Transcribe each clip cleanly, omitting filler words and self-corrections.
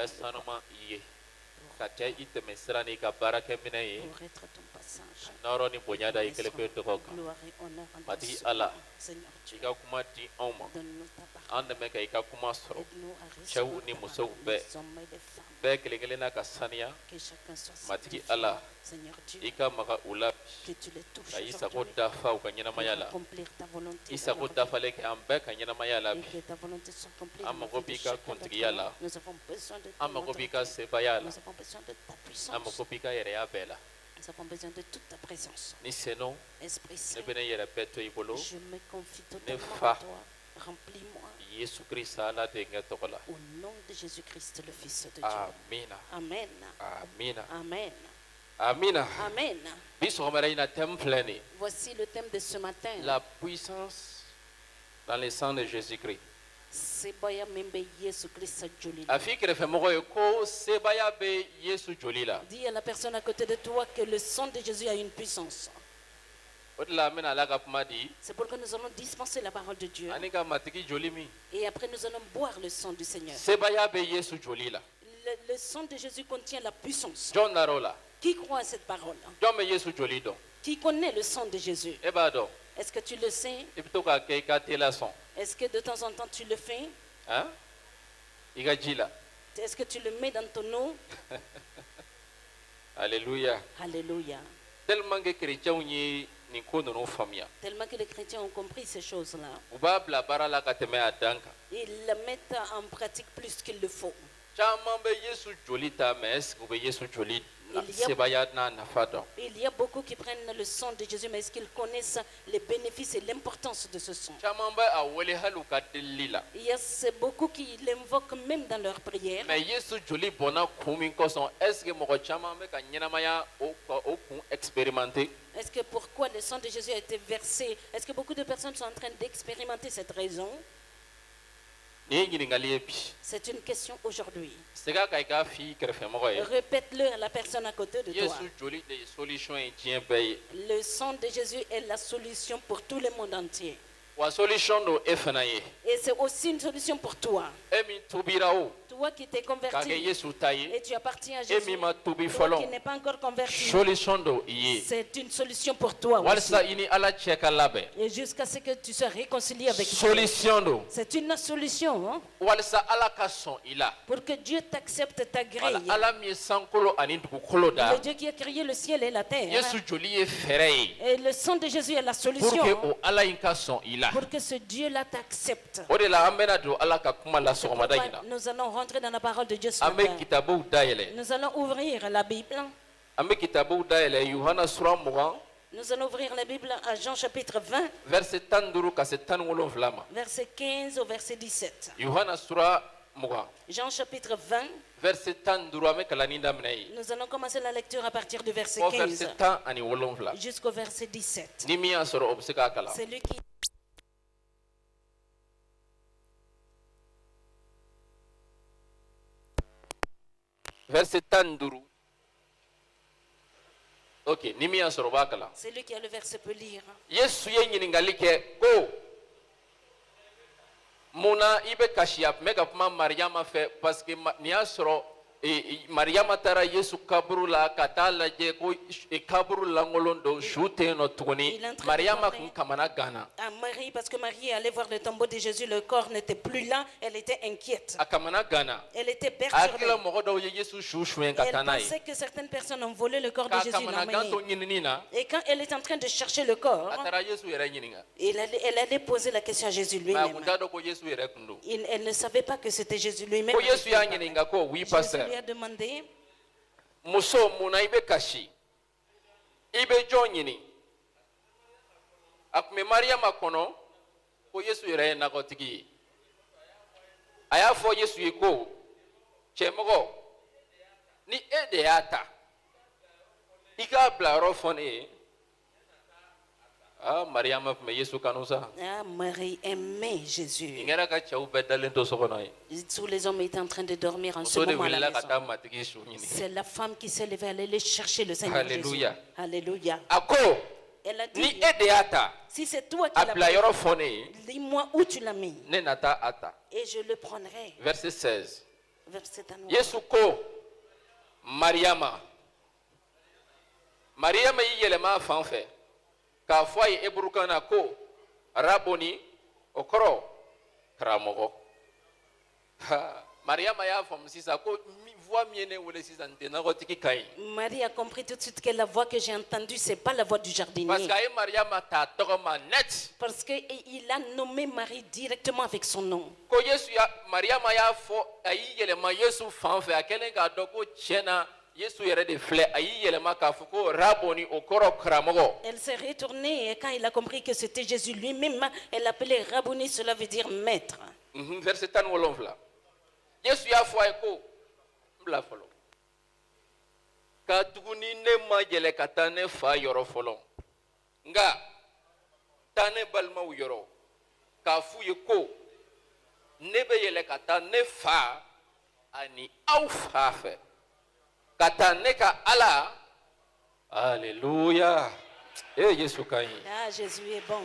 sanuma iye ka kɛ i tɛmɛ sira n'i ka baarakɛminɛ ye pour être ton passage. nɔrɔ ni bonya da i kelen pe tɔgɔ kan Gloire et honneur en ta matigi sonne. ala Seigneur i Dieu, ka kuma di anw ma donne-nous ta parole. an dɛmɛ ka i ka kuma sɔrɔ Aide-nous à cɛw recevoir ni ta musow parole, bɛɛ les hommes et les femmes. bɛɛ kelen kelenna ka saniya Que chacun soit matigi sanctifié. ala Seigneur Dieu, i ka maga u la que tu les touches ka i sago aujourd'hui dafa u ka pour ɲɛnamaya la accomplir ta volonté i dans sago leur vie. dafalen kɛ an bɛɛ ka ɲɛnamaya la Et bi que ta volonté soit accomplie An dans la mago vie de b'i ka chacun d'entre kuntigiya nous. la Nous avons besoin de an ton mago b'i autorité. ka sebaya la Nous avons besoin de ta an puissance. mago b'i ka yɛrɛya bɛɛ la Nous avons besoin de toute ta présence. ni senno Esprit ne Saint, bɛ ne yɛrɛ bɛɛ to i bolo je me confie totalement fa. à toi. Remplis-moi yesu kirista ala denkɛ tɔgɔ la au nom de Jésus-Christ, le Fils de Dieu. amina Amen. amina Amen. amina Amen. bi sɔgɔmada in na thème filɛ nin Voici le thème de ce matin. la puissance dans le sang de Jésus-Christ. Sebaya membe Yesu Christ joli. A f'i kɛrɛfɛmɔgɔ ye ko sebaya bɛ yesu joli la Dis à la personne à côté de toi que le sang de Jésus a une puissance. o de la an bɛna ala ka kuma di C'est pourquoi nous allons dispenser la parole de Dieu. ani ka matigi joli min Et après, nous allons boire le sang du Seigneur. sebaya bɛ yesu joli la Le sang de Jésus contient la puissance. jɔn nara o la Qui croit à cette parole? jɔn bɛ yesu joli dɔn Qui connaît le sang de Jésus? e b'a dɔn Est-ce que tu le sais? i bɛ to k'a kɛ i ka tela sɔn Est-ce que de temps en temps tu le fais? han i ka ji la Est-ce que tu le mets dans ton eau? alléluia Alléluia. tellement que chrétiens ye nin ko ninnu faamuya Tellement que les chrétiens ont compris ces choses-là. u b'a bila baara la ka tɛmɛ a dan kan Ils la mettent en pratique plus qu'il le faut. caman bɛ yesu joli ta mais est ce que u bɛ yesu joli Il y a- sebaya n'a nafa dɔn Il y a beaucoup qui prennent le sang de Jésus, mais est-ce qu'ils connaissent les bénéfices et l'importance de ce sang? caman bɛ a wele hali u ka delili la Il y a beaucoup qui l'invoquent même dans leur prière. mais yesu joli bɔnna kun min kosɔn est ce que mɔgɔ caman bɛ ka ɲɛnamaya o kun expérimenter Est-ce que pourquoi le sang de Jésus a été versé? Est-ce que beaucoup de personnes sont en train d'expérimenter cette raison? nin ye ɲininkali ye bi C'est une question aujourd'hui. sega ka i k'a f'i kɛrɛfɛmɔgɔ ye Répète-le à la personne à côté de toi. yesu joli de ye solution ye diɲɛ bɛɛ ye Le sang de Jésus est la solution pour tout le monde entier. wa solution don e fana ye Et c'est aussi une solution pour toi. e min tubira o Toi qui t'es k'a kɛ converti yesu ta ye et tu appartiens à e Jésus. min ma tubi Toi qui fɔlɔ n'es pas encore converti. solution don i ye C'est une solution pour toi aussi. walisa i ni ala cɛ ka labɛn Et jusqu'à ce que tu sois réconcilié avec Dieu. solution don C'est une solution, hein, walisa ala ka sɔn i la pour que Dieu t'accepte ta wala grille. ala min ye sankolo ani dugukolo da Le Dieu qui a créé le ciel et la terre. yesu joli ye fɛɛrɛ ye Et le sang de Jésus est la pour solution que o ala in ka sɔn i la pour que ce Dieu-là t'accepte. o de la an bɛna don ala ka kuma la C'est sɔgɔmada in pourquoi na nous allons rentrer dans la parole de Dieu ce an bɛ matin. kitabuw dayɛlɛ Nous allons ouvrir la Bible. an bɛ kitabuw dayɛlɛ yohana sura 20 Nous allons ouvrir la Bible à Jean chapitre 20, verset 15 ka se 17 ma verset 15 au verset 17. yohana sura 20 Jean chapitre 20, verset 15 an bɛ kalanni daminɛ ye nous allons commencer la lecture à partir du verset fɔ 15 verset 17 jusqu'au verset 17. ni min y'a sɔrɔ o bɛ se k'a kalan Celui qui verset 15 ok ni min y'a sɔrɔ o b'a kalan Celui qui a le verset peut lire. yesu ye ɲininkali kɛ ko mun na i bɛ kasi a tun bɛ ka kuma mariyama fɛ parce que nin y'a sɔrɔ mariyama taara yesu kaburu la ka taa lajɛ ko kaburu lankolon don su tɛ yen nɔ tuguni mariyama kun kamana ganna À Marie, parce que Marie est allée voir le tombeau de Jésus, le corps n'était plus là, elle était inquiète. a kamana ganna Elle était a perturbée. hakilila mɔgɔ dɔw ye yesu su suɲɛ ka Elle taa n'a ye pensait que certaines personnes ont volé le corps de k'a Jésus. kamana l'ont gan to emmené. ɲinini na Et quand elle est en train de chercher le corps, a taara yesu yɛrɛ ɲininka elle allait poser la question à Jésus mɛ a lui-même. kun t'a dɔn ko yesu yɛrɛ kun don Elle ne savait pas que c'était Jésus lui-même. ko yesu y'a ɲininka ko oui Jésus pasteur lui a demandé, muso mun na i bɛ kasi i bɛ jɔn ɲini a tun bɛ mariyama kɔnɔ ko yesu yɛrɛ ye nakɔtigi ye a y'a fɔ yesu ye ko cɛmɔgɔ ni e de y'a ta i k'a bila yɔrɔ fɔ ne ye mariyama tun bɛ yesu kanu sa ah, Marie aimait nin Jésus. kɛra ka cɛw bɛɛ dalen to so kɔnɔ ye Tous les hommes étaient en train de dormir en ce muso de moment à la wulila ka maison. taa matigi su ɲini C'est la femme qui s'est levée, elle allait chercher le Seigneur Alléluia. Jésus. Alléluia. a ko Elle a dit, ni e de y'a ta si c'est toi qui a l'as bila pris, yɔrɔ fɔ ne ye dis-moi où tu l'as mis ne na taa a ta et je le prendrai. verset 16 Verset à nous. yesu ko mariyama mariyama y'i yɛlɛma fan fɛ k'a fɔ a ye eburukan na ko raboni o kɔrɔ karamɔgɔ mariyama y'a faamu sisan ko voix min ye ne wele sisan tɛ nakɔtigi ka ɲi. Marie a compris tout de suite que la voix que j'ai entendue, ce n'est pas la voix du parce jardinier. que a ye mariyama ta tɔgɔ ma net. Parce qu'il a nommé Marie directement avec son nom. ko yesu ya mariyama y'a fɔ a y'i yɛlɛma yesu fan fɛ a kɛlen k'a dɔn ko tiɲɛ na yesu yɛrɛ de filɛ a y'i yɛlɛma k'a fɔ ko raboni o kɔrɔ karamɔgɔ. Elle s'est retournée et quand il a compris que c'était Jésus lui-même, elle l'appelait Rabboni, cela veut dire maître. Verset 17. yesu y'a fɔ a ye ko n bila fɔlɔ ka tuguni ne ma yɛlɛ ka taa ne fa yɔrɔ fɔlɔ nka taa ne balimaw yɔrɔ k'a f'u ye ko ne bɛ yɛlɛ ka taa ne fa ani aw fa fɛ ka taa ne ka ala alléluia yesu ka ɲi Ah, Jésus est bon.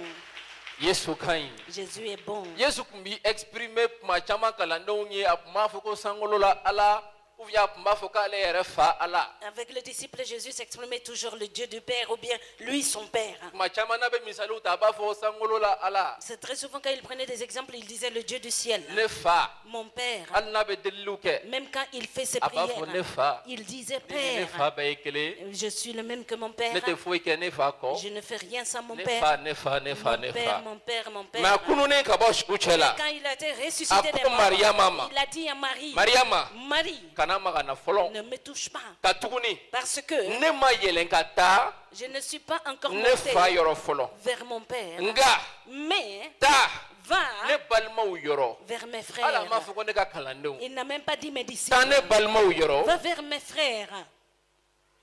yesu ka ɲi Jésus est bon. yesu tun b'i exprimer tuma caman kalandenw ye a tun b'a fɔ ko sankolo la ala ou bien a tun b'a fɔ k'ale yɛrɛ fa ala. Avec le disciple, Jésus s'exprimait toujours le Dieu du Père ou bien lui son Père. tuma caman n'a bɛ misaliw ta a b'a fɔ sankolo la ala C'est très souvent quand il prenait des exemples, il disait le Dieu du ciel, ne fa mon Père. hali n'a bɛ deliliw kɛ Même quand il fait ses a b'a fɔ ne prières, fa il disait ne ni ne fa Père. bɛɛ ye kelen Je suis le même que mon Père. ne tɛ foyi kɛ ne fa kɔ Je ne fais rien sans mon ne Père. fa ne fa ne fa Mon ne Père, fa mon Père, mon mais a Père. kununnen ka bɔ sugu cɛ la Quand il a été a ressuscité des ko morts, mariyama ma il a dit à Marie, mariyama Marie, kana maga na fɔlɔ ne me touche pas. ka tuguni Parce que ne ma yɛlɛn ka taa je ne suis pas encore ne montée fa yɔrɔ fɔlɔ vers mon Père. nga Mais taa va ne balimaw yɔrɔ vers mes hali a m'a frères. fɔ ko ne ka kalandenw Il n'a même pas dit mes taa disciples. ne balimaw yɔrɔ Va vers mes frères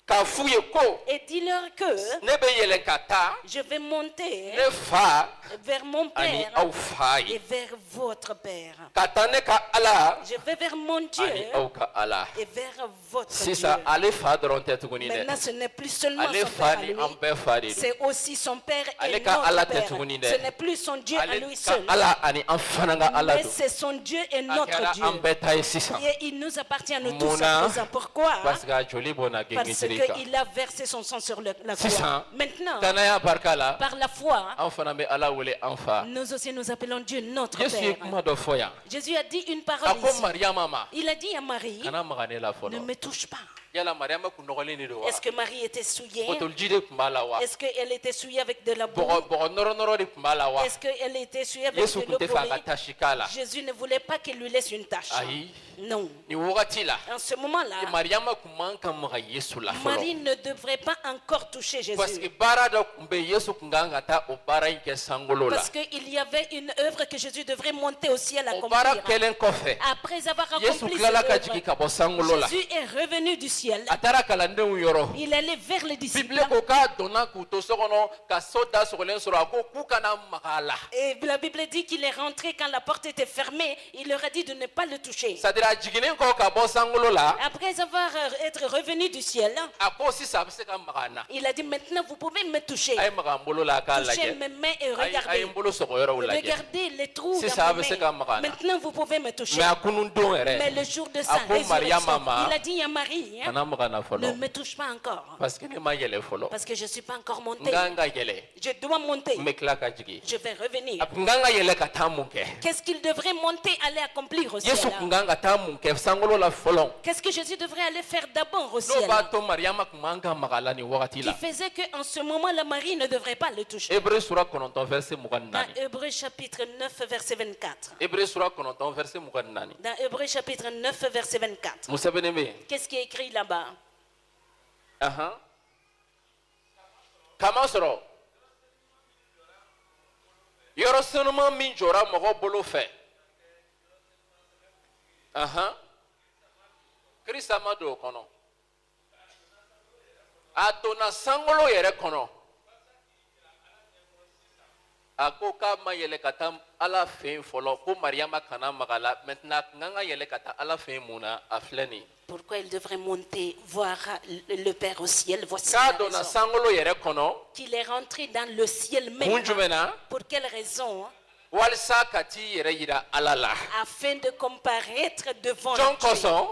k'a f'u ye ko et dis-leur que ne bɛ yɛlɛn ka taa je vais monter ne fa vers mon ani Père aw fa et ye vers votre Père. ka taa ne ka ala Je vais vers mon ani Dieu aw ka ala et vers votre sisan Dieu. ale fa dɔrɔn tɛ tuguni Maintenant, dɛ ce n'est plus seulement ale son fa Père à ni lui, an bɛɛ fa de don c'est aussi son Père et Ale ka ala notre tɛ Père. tuguni dɛ. Ce n'est plus son Dieu à ale lui ka seul, ala ani an fana ka ala mais don c'est son Dieu et a notre kɛra Dieu. an bɛɛ ta ye sisan Et il nous appartient à nous tous Mun na? à présent. Pourquoi? parce que a joli bɔnna Parce gengitiri kan qu'il a versé son sang sur la croix. sisan Maintenant, danaya barika la par la foi, an fana bɛ ala wele an fa nous aussi nous appelons Dieu notre yesu ye Père. kuma dɔ fɔ yan Jésus a dit une a parole ko ici. mariyama ma Il a dit à Marie, kana maga ne la ne fɔlɔ me touche pas. yala mariyama kun nɔgɔlen de don wa Est-ce que Marie était souillée? kotoliji de tun b'a la wa Est-ce qu'elle était souillée avec de la boue? bɔgɔ nɔrɔ de tun b'a la wa Est-ce qu'elle était souillée avec yesu de kun l'eau tɛ fɛ a ka pourrie? tasi k'a la Jésus ne voulait pas qu'il lui laisse une tache. ayi Non. nin wagati la En ce moment-là, mariyama kun man ka maga yesu la Marie fɔlɔ ne devrait pas encore toucher parce que Jésus. baara dɔ kun bɛ yen yesu kun kan ka taa o baara in kɛ sankolo la Parce qu'il y avait une œuvre que Jésus devrait monter au ciel o baara accomplir. kɛlen kɔfɛ Après avoir yesu accompli tilala ka cette jigin œuvre, ka bɔ sankolo la Jésus est revenu du ciel. a taara kalandenw yɔrɔ Il allait vers les disciples. bibile ko k'a donna k'u to so kɔnɔ ka so da sɔgɔlen sɔrɔ a ko k'u kana maga a la Et la Bible dit qu'il est rentré quand la porte était fermée. Il leur a dit de ne pas le toucher. c'est à dire a jiginnen kɔ ka bɔ sankolo la Après avoir être revenu du ciel, a ko sisan a bɛ se ka maga n na il a dit maintenant vous pouvez me toucher. a ye maga n bolo la a k'a Touchez lajɛ mes mains et a ye regardez. n bolo sɔgɔ yɔrɔw lajɛ Regardez les trous C'est dans ça, mes c'est mains. comme ça. Maintenant vous pouvez me toucher. mais a kunun don Mais yɛrɛ le jour de sa a ko mariama résurrection, ma il a dit à Marie, hein, kana maga n na ne fɔlɔ me touche pas encore. parce que ne ma yɛlɛ fɔlɔ Parce que je ne suis pas encore n montée. ka kan ka yɛlɛ Je dois monter. n bɛ tila ka jigin Je vais revenir. a kun kan ka yɛlɛ ka taa mun kɛ Qu'est-ce qu'il devrait monter, aller accomplir au ciel? yesu kun kan ka taa mun kɛ sankolo la fɔlɔ Qu'est-ce que Jésus devrait aller faire d'abord au n'o ciel? b'a to mariyama kun man ka maga a la nin wagati Qui la faisait qu'en ce moment, la Marie ne devrait pas le toucher. hébreu sura 9 verset 24 Dans Hébreux chapitre 9, verset 24. hébreu sura 9 verset 24 Dans Hébreux chapitre 9, verset 24. mun sɛbɛnnen bɛ yen Qu'est-ce qui est écrit là-bas? Ahan. Kama sɔrɔ yɔrɔ sanuman min jɔra mɔgɔ bolo fɛ Ahan. Kirisa ma don o kɔnɔ a donna sankolo yɛrɛ kɔnɔ a ko k'a ma yɛlɛ ka taa ala fɛ yen fɔlɔ ko mariyama kana maga la maintenant a kun kan ka yɛlɛ ka taa ala fɛ yen mun na a filɛ nin ye Pourquoi il devrait monter voir le Père au ciel? Voici k'a la donna raison. sankolo yɛrɛ kɔnɔ Qu'il est rentré dans le ciel même. kun jumɛn na Pour quelle raison? walisa ka t'i yɛrɛ yira ala la afin de comparaître devant jɔn Dieu. kosɔn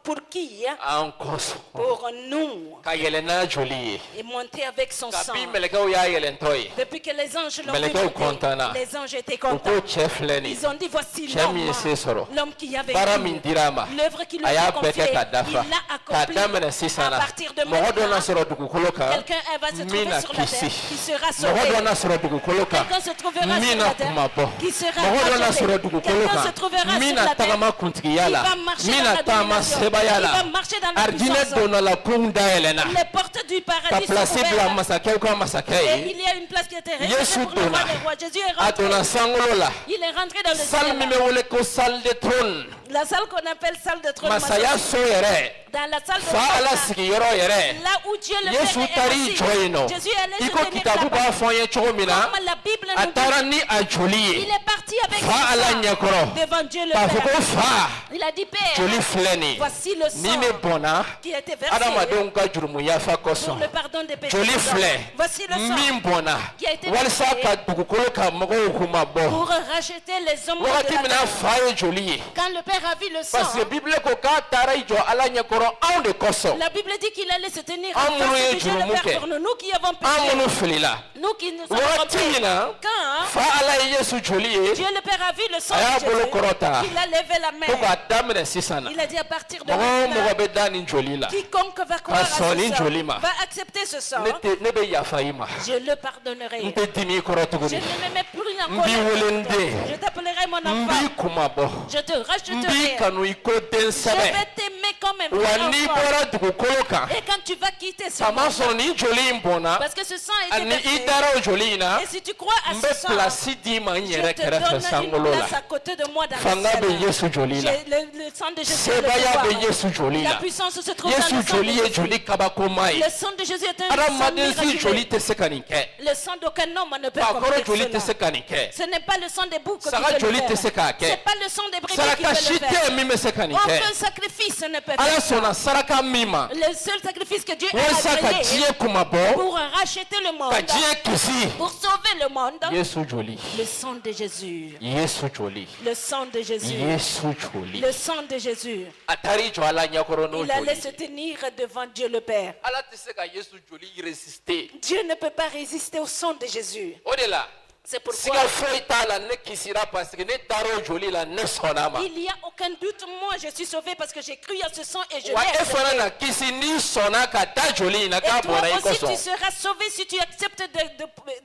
Pour qui? an kosɔn Pour nous. ka yɛlɛ n'a joli ye Et monter avec son sang. kabi mɛlɛkɛw y'a yɛlɛntɔ ye Depuis que les anges l'ont Mɛlɛkɛw vu contana. monter, les anges étaient u contents. ko cɛ filɛ nin Ils ont dit voici cɛ min ye se sɔrɔ l'homme, l'homme qui avait baara dit, min dira a ma l'œuvre qui lui a a y'a confiée, bɛɛ kɛ ka il dafa l'a k'a accompli. daminɛ sisan À na partir de mɔgɔ dɔ na maintenant, sɔrɔ dugukolo kan quelqu'un va se min trouver na sur la terre kisi qui sera mɔgɔ sauvé. dɔ na sɔrɔ dugukolo kan Quelqu'un se trouvera min sur na la terre kuma bɔ qui sera mɔgɔ dɔ na racheté. sɔrɔ dugukolo Quelqu'un se kan trouvera min sur na la terre tagama kuntigiya la qui va marcher min dans na la taama domination, sebaya qui la va marcher dans la arijinɛ puissance. donna la kun dayɛlɛnna Les portes du ka paradis sont pilasi bila ouvertes. masakɛw ka masakɛ Et ye il y a une place qui était réservée Yesu pour le roi donna des rois. Jésus est a donna rentré. sankolo la Il est rentré dans le salle min ciel. bɛ wele ko salle de trône La salle qu'on appelle salle de trône. masaya so yɛrɛ Dans la salle de fa ala trône. sigiyɔrɔ yɛrɛ Là où Dieu le yesu Père est taar'i assis. jɔ yen nɔ Jésus est allé i se ko tenir kitabu là-bas. b'a fɔ an ye cogo min na Comme la Bible a nous taara dit. ni a joli Il ye est parti avec fa son ala sang ɲɛkɔrɔ devant Dieu le k'a fɔ ko Père. fa Il a dit Père, joli filɛ nin voici le ni sang ne bɔnna qui a été versé adamadenw ka jurumu yafa pour kosɔn le pardon des péchés. joli filɛ Voici le sang min bɔnna qui a été walisa versé ka dugukolo ka mɔgɔw kuma bɔ pour racheter les hommes de wagati la min na terre. fa ye joli ye Quand le Père a vu le sang, parce que bibile ko k'a taara i jɔ ala ɲɛkɔrɔ anw de kosɔn la Bible dit qu'il allait se tenir An en minnu face ye de Dieu le jurumu Père kɛ. pour nous, nous qui avons an péché, minnu filila nous qui nous sommes wagati min trompés. na Quand fa ala ye yesu joli ye Dieu le Père a vu le sang a y'a de bolo Jésus, kɔrɔta il a levé la ko main. k'a daminɛ sisan na Il a dit à partir de mɔgɔ o maintenant, mɔgɔ bɛ da nin joli la quiconque va croire à sɔn ce nin sang, joli ma. va accepter ce sang, ne bɛ yafa i ma je le pardonnerai. n tɛ dimi i kɔrɔ Je tuguni ne me mets plus en n b'i wele colère. n den Je t'appellerai mon n b'i enfant. kuma bɔ Je te n b'i racheterai. kanu i ko den Je sɛbɛ vais t'aimer comme un wa vrai n'i enfant. bɔra dugukolo kan Et quand tu vas quitter ce ka ma monde, sɔrɔ nin joli in bɔnna parce que ce sang a été ani i versé, dara o joli in na et si tu crois à n ce bɛ sang, pilasi d'i ma n je yɛrɛ te kɛrɛfɛ donne sankolo une la place à côté de moi dans fanga le bɛ ciel. yesu joli la Le sang de Jésus est le sebaya bɛ pouvoir. yesu joli La la puissance se trouve dans le yesu sang de joli ye Jésus. joli kabakoma ye Le sang de Jésus est un sang adamaden si miraculeux. joli tɛ se ka nin kɛ Le sang d'aucun homme ne peut fakɔrɔ accomplir joli tɛ se cela. ka nin kɛ Ce n'est pas le sang des boucs qui saga peut joli le tɛ se faire. k'a kɛ C'est pas le sang des brebis qui saraka peut si le tɛ faire. yen min bɛ se ka nin kɛ Aucun sacrifice ne peut ala faire ça. sɔnna saraka min ma Le seul sacrifice que Dieu a walisa ka agréé diɲɛ kuma bɔ pour racheter le monde, ka diɲɛ kisi pour sauver le monde, yesu joli le sang de Jésus. yesu joli Le sang de Jésus. yesu joli Le sang de Jésus. a taar'i jɔ ala ɲɛkɔrɔ n'o Il allait joli se tenir devant Dieu le Père. ala tɛ se ka yesu joli résister Dieu ne peut pas résister au sang de Jésus. o de la C'est pourquoi siga foyi t'a la ne kisira parce que ne taara o joli la ne sɔnna a ma il n'y a aucun doute. Moi, je suis sauvé parce que j'ai cru à ce sang et je wa l'ai e fana accepté. na kisi n'i sɔnna ka da joli in na Et k'a toi bɔnna i aussi, tu kosɔn seras sauvé si tu acceptes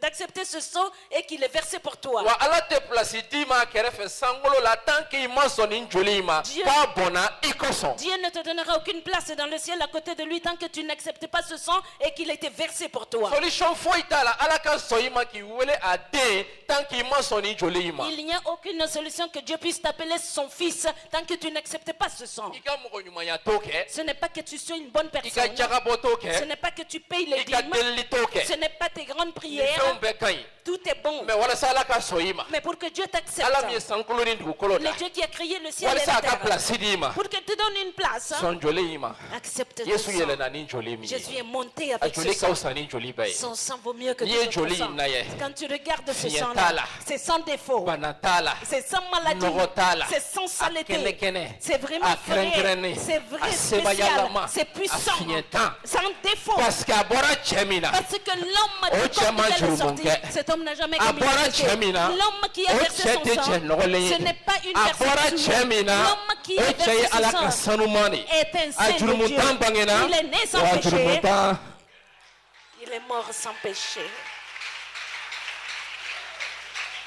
d'accepter ce sang et qu'il est versé pour toi. wa ala tɛ pilasi d'i ma a kɛrɛfɛ sankolo la tant que i ma sɔn nin joli in ma Dieu- k'a bɔnna i kosɔn Dieu ne te donnera aucune place dans le ciel à côté de lui tant que tu n'acceptes pas ce sang et qu'il a été versé pour toi. solution foyi t'a la ala ka sɔn i ma k'i wele a den tant que i ma sɔn nin joli in ma Il n'y a aucune solution que Dieu puisse t'appeler son fils tant que tu n'acceptes pas ce sang. i ka mɔgɔ ɲumanya t'o kɛ Ce n'est pas que tu sois une bonne i ka personne. jagabɔ t'o Ce kɛ n'est pas que tu payes les i ka dîmes. delili t'o kɛ Ce n'est pas tes grandes nin prières. fɛnw bɛɛ ka ɲi Tout est bon. mais walasa ala ka sɔn i ma Mais pour que Dieu t'accepte, ala min ye sankolo ni dugukolo le da Dieu qui a créé le ciel et walasa la a ka terre, pilasi d'i ma pour qu'il te donne une place, sɔn joli in ma accepte yesu ton sang. yɛlɛnna ni joli min Jésus ye est monté a avec joli ce ka sang. fisa ni joli bɛɛ ye Son sang vaut mieux que N'i tout ye autre joli sang. in lajɛ Quand tu regardes ce fiɲɛ t'a sang-là, la c'est sans défaut, bana t'a la c'est sans maladie, nɔgɔ t'a la c'est sans a saleté, kɛnɛ-kɛnɛ c'est vraiment a vrai, kɛrɛnkɛrɛnnen c'est vrai, a spécial, sebayalama c'est a puissant, fiɲɛ tan sans défaut. parce que a bɔra cɛ min na Parce que l'homme Oh, du cɛ corps ma duquel est jurumu sorti, kɛ. cet homme n'a jamais a commis de bɔra péché. cɛ min na L'homme qui a o versé cɛ son tɛ sang, cɛ nɔgɔlen ce ye n'est pas une a personne bɔra souillée. cɛ min na L'homme qui o a cɛ ye versé ala son ka sang sanuman de est un a saint de jurumu Dieu. tan bangena Il est né sans wa péché. jurumu tan Il est mort sans péché.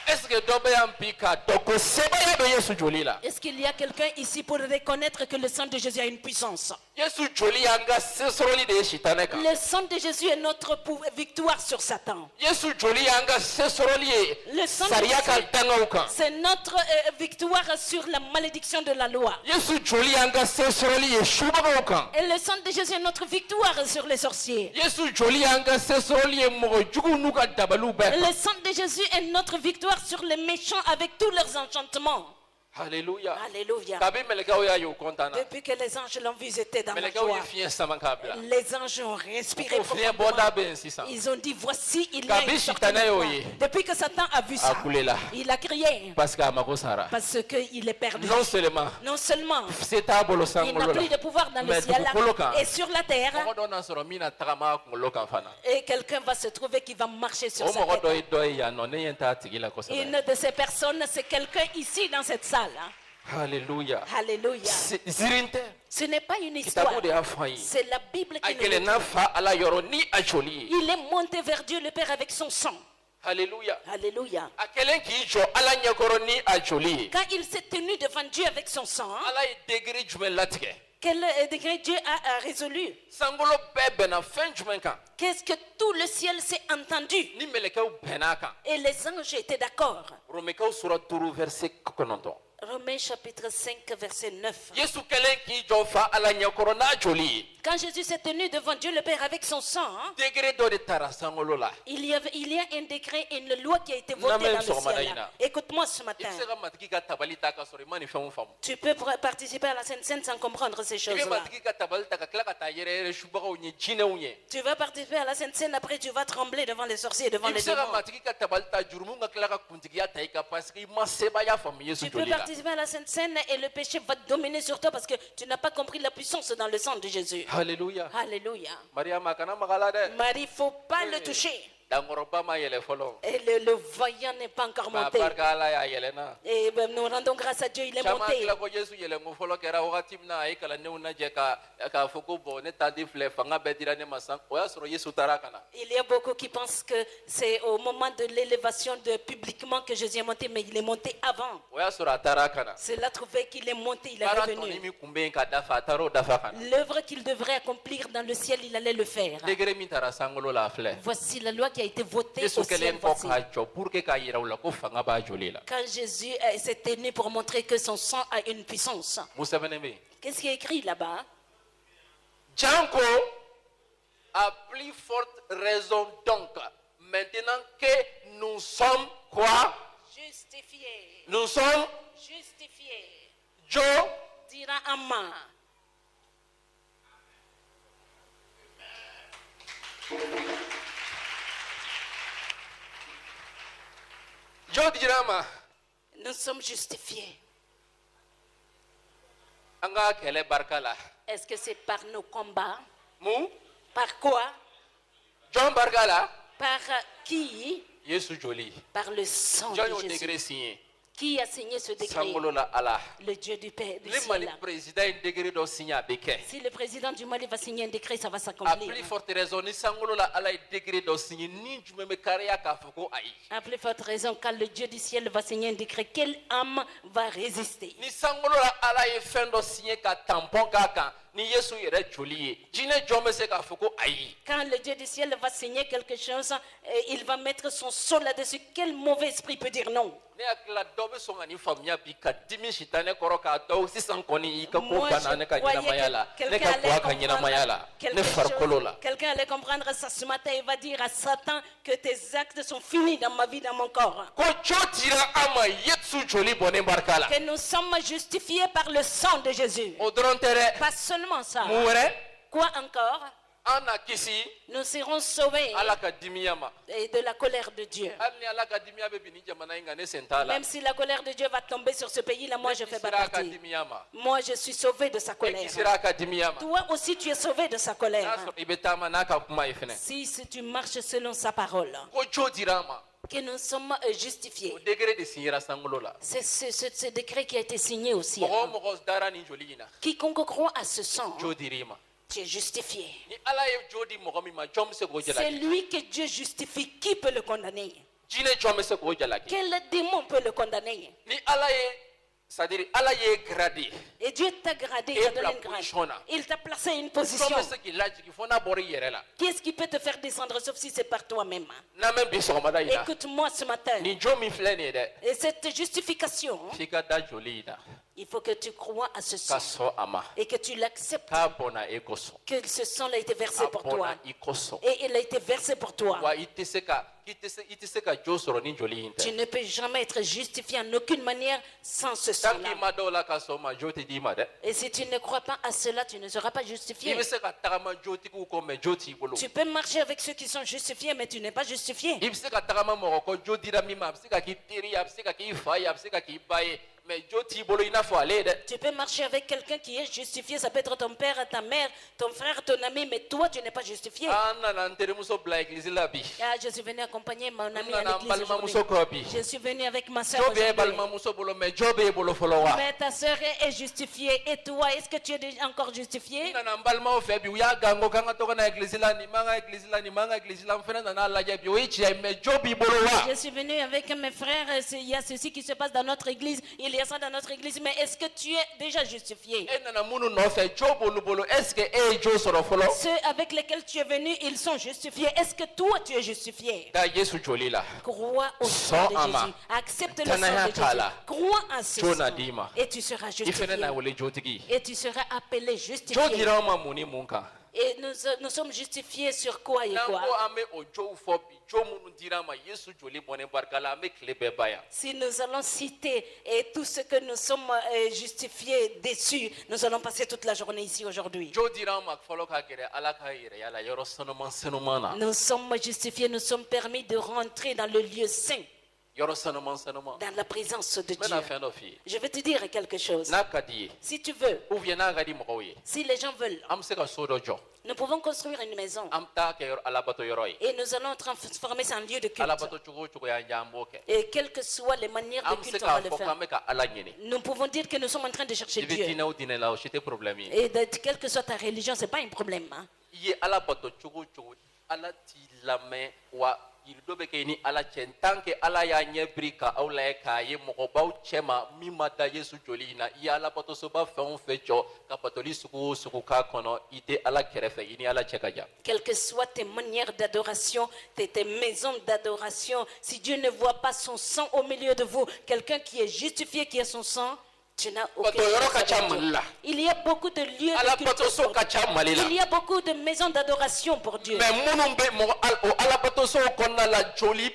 est ce que dɔ bɛ yan bi k'a dɔn ko sebaya bɛ yesu joli la Est-ce qu'il y a quelqu'un ici pour reconnaître que le sang de Jésus a une puissance? yesu joli y'an ka sesɔrɔli de ye sitanɛ kan Le sang de Jésus est notre victoire sur Satan. yesu joli y'an ka sesɔrɔli ye Le sang de sariya ka Jésus, dangaw kan c'est notre victoire sur la malédiction de la loi. yesu joli y'an ka sesɔrɔli ye subagaw kan Et le sang de Jésus est notre victoire sur les sorciers. yesu joli y'an ka sesɔrɔli ye mɔgɔ juguw n'u ka dabaliw bɛɛ kan Le sang de Jésus est notre victoire sur les méchants avec tous leurs enchantements. Alléluia. Alléluia. Kabi melekaw ya yo kontana. Depuis que les anges l'ont vu, ils étaient dans la Melekaw joie. ye fiɲɛ sama k'a bila. Les anges ont respiré Ko fiɲɛ profondément. bɔda bɛ yen sisan. Ils ont dit, voici, il y a Kabi une sortie de sitana y'o foi. ye. Depuis que Satan a vu ça, A kulela. il a crié Parce que a mago sara. parce qu'il est perdu. Non seulement Non seulement se t'a bolo il n'a sankolo plus de la. pouvoir dans le Mais ciel dugukolo kan. et sur la terre, Mɔgɔ dɔ na sɔrɔ min na tagama a kunkolo kan fana. et quelqu'un va se trouver qui va marcher sur O sa mɔgɔ tête. dɔ ye yan nɔ ne ɲɛ t'a tigi la kosɛbɛ. Une de ces personnes, c'est quelqu'un ici dans cette salle. Alléluia. Alléluia. Zirin tɛ. Ce n'est pas une histoire. Kitabu de y'a fɔ an ye. C'est la Bible A qui nous le gɛlɛn dit. n'a fa ala yɔrɔ ni a joli ye. Il est monté vers Dieu le Père avec son sang. Alléluia. Alléluia. A kɛlen k'i jɔ ala ɲɛkɔrɔ ni a joli ye. Quand il s'est tenu devant Dieu avec son sang, Ala ye degré jumɛn latigɛ. quel degré Dieu a résolu? Sankolo bɛɛ bɛnna fɛn jumɛn kan. Qu'est-ce que tout le ciel s'est entendu? Ni mɛlɛkɛw bɛnn'a kan. Et les anges étaient d'accord. Romɛkɛw sura 5 verset 9. Romains chapitre 5, verset 9. Yesu kɛlen k'i jɔ fa ala ɲɛkɔrɔ n'a joli ye. Quand Jésus s'est tenu devant Dieu le Père avec son sang, Degré dɔ de tara sankolo la. il y a un décret et une loi qui a été votée N'amène dans le sur ciel. Manaïna. Écoute-moi ce I matin. bɛ se ka matigi ka tabali ta ka sɔrɔ i ma nin fɛnw faamu. Tu peux participer à la Sainte Seine sans comprendre ces I bɛ choses-là. matigi ka tabali ta ka tila ka taa yɛrɛyɛrɛ subagaw ɲɛ jinɛw ɲɛ. Tu vas participer à la Sainte Seine, après tu vas trembler devant les sorciers, devant I bɛ les se ka démons. matigi ka tabali ta jurumu ka tila ka kuntigiya ta i kan parce que i ma sebaaya faamu Yesu Tu peux joli la. participer à la Sainte Seine et le péché va te dominer sur toi parce que tu n'as pas compris la puissance dans le sang de Jésus. Alléluia. Alléluia. Mariama kana magala dɛ. Marie, il ne faut pas le toucher. Dankɔrɔba ma yɛlɛ fɔlɔ. Et le voyant n'est pas encore Ba monté. barika ala y'a yɛlɛnna. Et ben, nous rendons grâce à Dieu, il est Caman monté. tila ko Yesu yɛlɛnko fɔlɔ kɛra wagati min na a ye kalandenw lajɛ k'a fɔ ko bɔn ne ta di filɛ fanga bɛɛ dira ne ma san o y'a sɔrɔ Yesu taara ka na. Il y a beaucoup qui pensent que c'est au moment de l'élévation publiquement que Jésus est monté, mais il est monté avant. O y'a sɔrɔ a taara ka na. C'est là trouvé qu'il est monté, il est Baara tɔni revenu. min kun bɛ yen ka dafa a taara o dafa ka na. L'œuvre qu'il devrait accomplir dans le ciel, il allait le faire. Degré min taara sankolo la a filɛ. Voici la loi qui a été votée Yesu au ciel. kɛlen kɔ Voici. k'a jɔ pour que k'a yira u la ko fanga b'a joli la. Quand Jésus s'est tenu pour montrer que son sang a une puissance. Mun sɛbɛnnen bɛ yen. Qu'est-ce qui est écrit là-bas? Janko a plus forte raison donc maintenant que nous sommes quoi? Justifié. Nous sommes Justifié. Joe. Dira Amma. Joe dirama. Nous sommes justifiés. An ka kɛlɛ barika la. Est-ce que c'est par nos combats? Mun? Par quoi? Jɔn barika la. Par qui? Yesu joli. Par le sang Jɔn de y'o Jésus. degré signé. Qui a signé ce décret? Sankolo la ala. Le Dieu du Père du Ni Mali ciel. président ye degré dɔ signé a bɛ kɛ. Si le président du Mali va signer un décret, ça va A s'accomplir. plus forte raison ni sankolo la ala ye degré dɔ signé ni jumɛn bɛ kariya k'a fɔ ko ayi. À plus forte raison, quand le Dieu du ciel va signer un décret, quelle âme va résister? Ni sankolo la ala ye fɛn dɔ signé ka tampon k'a kan ni Yesu yɛrɛ joli ye jinɛ jɔn bɛ se k'a fɔ ko ayi. Quand le Dieu du ciel va signer quelque chose, il va mettre son sceau là-dessus. Quel mauvais esprit peut dire non? Ne hakili la dɔ bɛ sɔn ka nin faamuya bi ka dimi sitanɛ kɔrɔ k'a dɔw sisan kɔni i ka ko Moi, banna ne ka je croyais ɲɛnamaya la que ne ka quelqu'un ko a ka allait ɲɛnamaya la comprendre ne farikolo la. Quelqu'un allait comprendre ça ce matin et va dire à Satan que tes actes sont finis dans ma vie, dans mon corps. Ko jɔ dira an ma Yesu joli bɔnnen barika la. Que nous sommes justifiés par le sang de Jésus. O dɔrɔn tɛ dɛ. Pas seulement ça. Mun wɛrɛ Quoi encore? an na kisi Nous serons sauvés ala ka dimiya ma. et de la colère de Dieu. Hali ni ala ka dimiya bɛ bin nin jamana in kan ne sen t'a la. Même si la colère de Dieu va tomber sur ce pays-là, moi je Ne fais pas kisira a ka partie. dimiya ma. Moi je suis sauvé de sa E colère. kisira a ka dimiya ma. Toi aussi tu es sauvé de sa N'a colère. sɔrɔ i bɛ taama n'a ka kuma ye fɛnɛ. Si tu marches selon sa parole, Ko jɔ dira an ma. que nous sommes justifiés. O degré de signera sankolo la. C'est ce décret qui a été signé aussi. Mɔgɔ o mɔgɔ dara nin joli in na. Quiconque croit à ce sang, Jɔ dir'i ma. tu es justifié. Ni ala ye jɔ di mɔgɔ min ma jɔn bɛ se k'o C'est jalaki. lui que Dieu justifie. Qui peut le condamner? Jinɛ jɔn bɛ se k'o jalaki. Quel démon peut le condamner? Ni ala ye c'est-à-dire ala ye gradé. Et Dieu t'a gradé, il Et t'a donné la une position grâce. là. Il t'a placé à une Jɔn position. bɛ se k'i lajigi fo n'a bɔra i yɛrɛ la. Qu'est-ce qui peut te faire descendre sauf si c'est par toi-même? N'an bɛ bi sɔgɔmada in na. Écoute-moi ce matin. Nin jɔn min filɛ nin ye dɛ. Et cette justification, F'i ka da joli in na. Il faut que tu crois à ce sang ka sɔn a ma et que tu l'acceptes, k'a bɔnna e kosɔn que ce sang a été versé a pour toi. bɔnna i kosɔn Et il a été versé pour toi. wa i tɛ se ka jo sɔrɔ ni joli in Tu tɛ ne peux jamais être justifié en aucune manière sans ce tant sang-là. k'i ma dɔw la ka sɔn ma jo tɛ d'i ma dɛ Et si tu ne crois pas à cela, tu ne seras pas i justifié. bɛ se ka tagama jotigiw kɔ mɛ jo t'i bolo Tu peux marcher avec ceux qui sont justifiés, mais tu n'es pas justifié. i bɛ se ka tagama mɔgɔ kɔ jo dira min ma a bɛ se ka k'i teri ye a bɛ se ka k'i fa ye a bɛ se ka k'i ba ye mɛ jo t'i bolo i n'a fɔ ale ye dɛ Tu peux marcher avec quelqu'un qui est justifié. Ça peut être ton père, ta mère, ton frère, ton ami, mais toi, tu n'es pas justifié. an nana n terimuso bila église la bi Ah, je suis venu accompagner mon n ami à nana n l'église aujourd'hui. balimamuso kɔ bi Je suis venu avec ma soeur jo bɛ e aujourd'hui. balimamuso bolo mɛ jo bɛ e bolo fɔlɔ wa Mais ta soeur est justifiée. Et toi, est-ce que tu es déjà encore justifié? n nana n balimaw fɛ bi u y'a gango k'an ka to ka na église la nin man ka église la nin man ka église la n fɛnɛ nana lajɛ bi o ye tiɲɛ ye mɛ jo b'i bolo wa Je suis venu avec mes frères. Il y a ceci qui se passe dans notre église. Il y a ça dans notre église. Mais est-ce que tu es déjà justifié? e nana minnu nɔfɛ jo b'olu bolo est ce que e ye jo sɔrɔ fɔlɔ Ceux avec lesquels tu es venu, ils sont justifiés. Est-ce que toi, tu es justifié? da yesu joli la Crois au sang de Sors, Ama. Jésus. Accepte le Tanaya sang de Jésus. Kala. Crois en ce Jo na sang. d'i ma. Et tu seras i justifié. fɛnɛ na wele jotigi Et tu seras appelé jo justifié. dira an ma mun ni mun kan Et nous sommes justifiés sur quoi et n'an quoi? ko an bɛ o jow fɔ bi jo minnu dira an ma yesu joli bɔnnen barika la an bɛ tile bɛɛ ba yan Si nous allons citer et tout ce que nous sommes justifiés dessus, nous allons passer toute la journée ici aujourd'hui. jo dira an ma fɔlɔ ka gɛrɛ ala ka yɛrɛya la yɔrɔ sanuman na Nous sommes justifiés, nous sommes permis de rentrer dans le lieu saint, yɔrɔ sanuman dans la présence de n bɛna Dieu. fɛn dɔ f'i ye Je vais te dire quelque chose. n'a ka di ye Si tu veux, ou bien n'a ka di mɔgɔw ye si les gens veulent, an bɛ se ka so dɔ jɔ nous pouvons construire une maison an bɛ taa kɛ alabato yɔrɔ ye et nous allons transformer ça en lieu de culte. alabato cogo o cogo y'an diya an b'o kɛ Et quelles que soient les manières an de bɛ se culte, on va k'a le fɔ faire. k'an bɛ ka ala ɲini Nous pouvons dire que nous sommes en train de chercher i bɛ Dieu. diinɛ o diinɛ la o si tɛ problème ye Et quelle que soit ta religion, ce n'est pas un problème. Hein. i ye ala bato cogo o cogo ala t'i lamɛn wa yiri dɔ bɛ kɛ i ni ala cɛ tant que ala y'a ɲɛ biri ka aw lajɛ k'a ye mɔgɔbaw cɛ ma min ma da yesu joli in na i ye ala batosoba fɛn o fɛn jɔ ka batoli sugu o sugu k'a kɔnɔ i tɛ ala kɛrɛfɛ i ni ala cɛ ka jan Quelles que soient tes manières d'adoration, tes maisons d'adoration, si Dieu ne voit pas son sang au milieu de vous, quelqu'un qui est justifié, qui a son sang, tu n'as aucun Bato yɔrɔ ka ca avec Dieu. Mali la Il y a beaucoup de lieux ala de culte batoso pour ka ca mali la Il y a beaucoup de maisons d'adoration pour Dieu. mɛ minnu bɛ mɔgɔ o ala batosow kɔnɔna la joli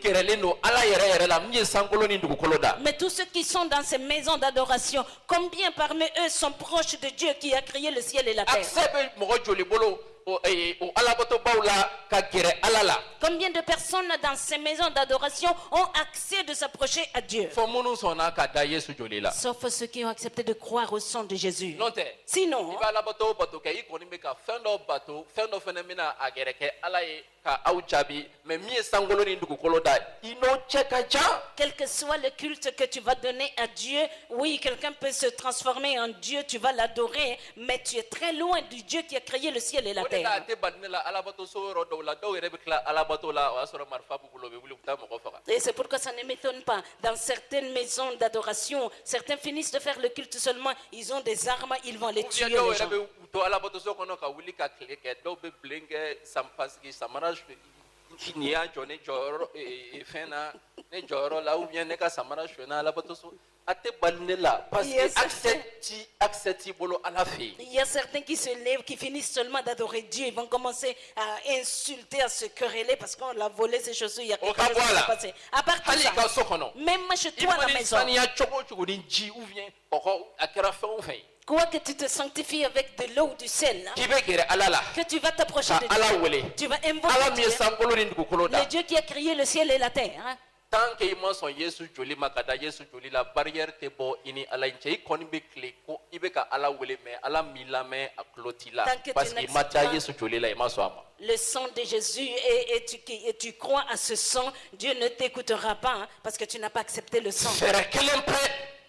gɛrɛlen don ala yɛrɛ yɛrɛ la min ye sankolo ni dugukolo da Mais tous ceux qui sont dans ces maisons d'adoration, combien parmi eux sont proches de Dieu qui a créé le ciel et la terre? akisɛ bɛ mɔgɔ joli bolo o alabatobaw la ka gɛrɛ ala la Combien de personnes dans ces maisons d'adoration ont accès de s'approcher à Dieu? fɔ minnu sɔnna ka da yesu joli la Sauf ceux qui ont accepté de croire au sang de Jésus. n'o tɛ Sinon, i bɛ alabato bato kɛ i kɔni bɛ ka fɛn dɔ bato fɛn dɔ fɛnɛ bɛna a gɛrɛ kɛ ala ye ka aw jaabi mɛ min ye sankolo ni dugukolo da i n'o cɛ ka ca quel que soit le culte que tu vas donner à Dieu, oui, quelqu'un peut se transformer en Dieu, tu vas l'adorer, mais tu es très loin du Dieu qui a créé le ciel et la o de la a terre. tɛ bali ne la alabato so yɔrɔ dɔw la dɔw yɛrɛ bɛ tila alabato la o y'a sɔrɔ marifa b'u bolo u bɛ wuli u bɛ taa mɔgɔ faga Et c'est pourquoi ça ne m'étonne pas. Dans certaines maisons d'adoration, certains finissent de faire le culte seulement, ils ont des armes, ils vont aller ou tuer bien dɔw les yɛrɛ gens. bɛ u to alabato so kɔnɔ ka wuli ka tile kɛ dɔw bɛ bilen kɛ paseke samara nin y'a jɔ ne jɔyɔrɔ fɛn na ne jɔyɔrɔ la ou bien ne ka samara suɲɛna alabato so a tɛ bali ne la parce que Yes. accès t'i bolo ala fɛ yen Il y a certains qui se lèvent, qui finissent seulement d'adorer Dieu. Ils vont commencer à insulter, à se quereller parce qu'on l'a volé ses chaussures. Il y a quelque Au chose qui Kabwala. s'est passé. À part tout hali i ka ça, so kɔnɔ même chez i toi à la mana maison, saniya cogo o cogo ni ji ou bien kɔgɔ a kɛra fɛn o fɛn ye quoi que tu te sanctifies avec de l'eau ou du sel, hein, k'i bɛ gɛrɛ ala la que tu vas t'approcher ka de ala Dieu. wele Tu vas ala invoquer min ye Dieu, sankolo ni dugukolo da le Dieu qui a créé le ciel et la terre. Hein. tant que i ma sɔn yesu joli ma ka da yesu joli la barrière tɛ bɔ i ni ala in cɛ i kɔni bɛ tile ko i bɛ ka ala wele mɛ ala m'i lamɛn a tulo t'i la Tant que tu parce que i ma da n'acceptes pas yesu joli la i ma sɔn a ma Le sang de Jésus et tu crois à ce sang, Dieu ne t'écoutera pas hein, parce que tu n'as pas accepté le sang. fɛɛrɛ kelen pɛ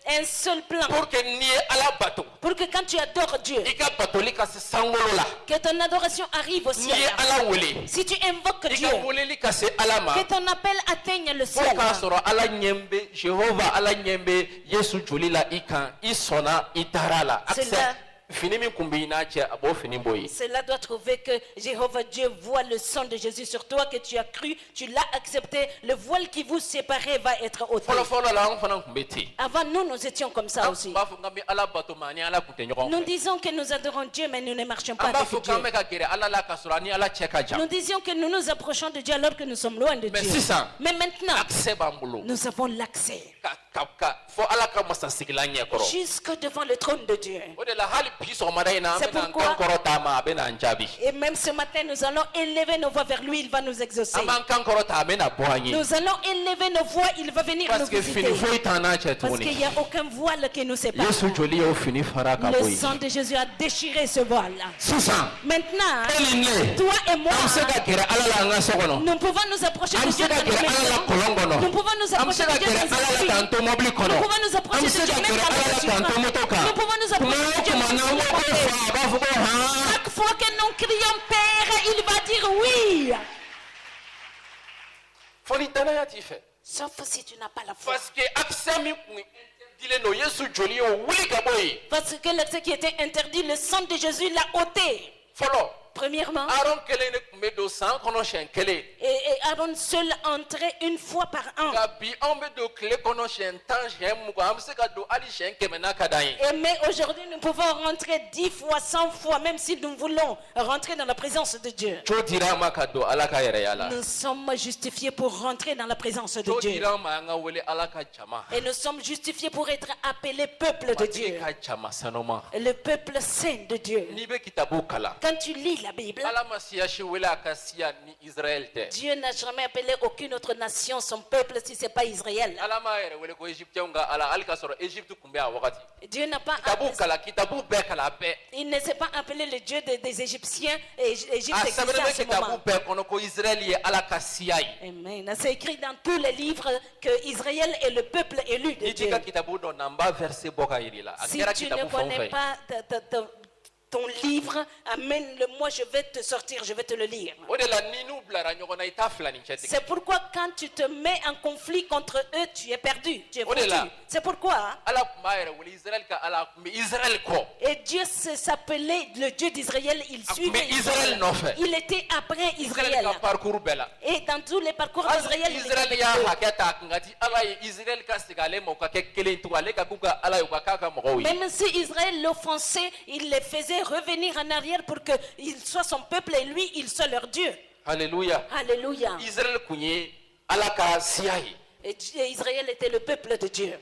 Un seul plan pour que n'i ye ala bato pour que quand tu adores Dieu, i ka batoli ka se sankolo la que ton adoration arrive au n'i ciel. ye ala wele Si tu invoques i Dieu, ka weleli ka se ala ma que ton appel atteigne le fo ciel. k'a sɔrɔ ala ɲɛ bɛ jehova ala ɲɛ bɛ yesu joli la i kan i sɔnna i taara a la Cela fini min kun b'i n'a cɛ a b'o fini bɔ yen. Cela doit trouver que Jéhovah Dieu voit le sang de Jésus sur toi, que tu as cru, tu l'as accepté. Le voile qui vous séparait va être ôté. fɔlɔfɔlɔ la an fana kun bɛ ten. Avant nous, nous étions comme ça an aussi. b'a fɔ k'an bɛ ala bato ma ani ala kun tɛ ɲɔgɔn Nous fɛ. disons que nous adorons Dieu, mais nous ne marchons pas an b'a avec fɔ Dieu. k'an bɛ ka gɛrɛ ala la ka sɔrɔ ani ala cɛ ka jan. Nous disions que nous nous approchons de Dieu alors que nous sommes loin de Mais Dieu. sisan, Mais maintenant, accès b'an bolo. nous avons l'accès ka fɔ ala ka masasigilan ɲɛkɔrɔ. jusque devant le trône de Dieu. o de la hali bi sɔgɔmada in na an C'est bɛna an pourquoi- kan kɔrɔ ta a ma a bɛna an jaabi. Et même ce matin, nous allons élever nos voix vers lui, il va nous exaucer. an b'an kan kɔrɔ ta a bɛna bɔ an ye. Nous allons élever nos voix, il va venir nous parce que visiter. fini foyi t'an n'a cɛ Parce qu'il tuguni. n'y a aucun voile qui nous sépare. yesu joli y'o fini fara ka bɔ Le yen. sang de Jésus a déchiré ce voile. sisan Maintenant, e ni ne toi et moi, an bɛ se ka gɛrɛ ala la an ka so kɔnɔ. nous pouvons nous approcher an de bɛ se Dieu ka dans les gɛrɛ ala la maisons. kɔlɔn kɔnɔ. Nous pouvons nous an bɛ se approcher ka de Dieu gɛrɛ dans les ala la esprits. k'an to mɔbili kɔnɔ. Nous pouvons nous an approcher bɛ de se Dieu ka même gɛrɛ dans ala la la k'an to moto kan. Nous pouvons nous approcher de Dieu tuma même n'an ko dans ko la fa a b'a fɔ ko han. Chaque fois que nous crions Père, il va dire oui. fɔ ni danaya t'i fɛ. Sauf si tu n'as pas la foi. parce que accès min kun dilen don yesu joli y'o wuli ka bɔ yen. Parce que l'accès qui était interdit, le sang de Jésus l'a ôté. fɔlɔ Premièrement, aron kelen de tun bɛ don san kɔnɔ siɲɛ kelen. et Aaron seul entrait une fois par an. nka bi anw bɛ don tile kɔnɔ siɲɛ 10 siɲɛ 20 an bɛ se ka don hali siɲɛ 100 n'a ka d'an ye. Mais aujourd'hui, nous pouvons rentrer 10 fois, 100 fois, même si nous voulons rentrer dans la présence de Dieu. co dira an ma ka don ala ka yɛrɛya la. Nous sommes justifiés pour rentrer dans la présence de co Dieu. dira an ma an ka wele ala ka jama. Et nous sommes justifiés pour être appelés peuple de matigi Dieu. ka jama sanuma. Le peuple saint de Dieu. n'i bɛ kitabu kalan. Quand tu lis la Bible, ala ma siya si wele a ka siya ni israɛl tɛ. Dieu n'a jamais appelé aucune autre nation son peuple si ce n'est pas Israël. ala m'a yɛrɛ wele ko égyptienw ka ala hali ka sɔrɔ égypte tun bɛ a wagati. Dieu n'a pas kitabu appelé, kalan kitabu bɛɛ kalan a bɛɛ. il ne s'est pas appelé le Dieu des Égyptiens. Et Égypte a existait sɛbɛnnen à bɛ ce kitabu moment. bɛɛ kɔnɔ ko israɛl ye ala ka siya ye. Amen. C'est écrit dans tous les livres que Israël est le peuple élu de n'i t'i Dieu. ka kitabu dɔn na n b'a verset bɔ ka yir'i la. a Si kɛra tu ne kitabu fɛn o connais fɛn ye. pas ton livre, amène-le moi, je vais te sortir, je vais te le lire. o de la ni n'u bilara ɲɔgɔn na i t'a fila nin cɛ tigɛ. C'est pourquoi quand tu te mets en conflit contre eux, tu es perdu, tu es O de la- foutu. C'est pourquoi. ala tun b'a yɛrɛ wele israɛl ka ala a tun bɛ israɛl kɔ. Et Dieu s'appelait le Dieu d'Israël, il Ah, suivait mais Israël n'en fait. Il était après israɛl Israël. ka parcours bɛɛ la. Et dans tous les parcours hali d'Israël, il israɛl était y'a avec eux. hakɛ ta a kun ka di ala ye israɛl ka segin ale ma u ka kɛ kelen tugun ale ka k'u ka ala ye u ka k'a ka mɔgɔw ye. Même si Israël l'offensait, il les faisait revenir en arrière pour qu'il soit son peuple et lui, il soit leur Dieu. alléluia. Alléluia. israɛl kun ye ala ka siya ye. Et Israël était le peuple de Dieu.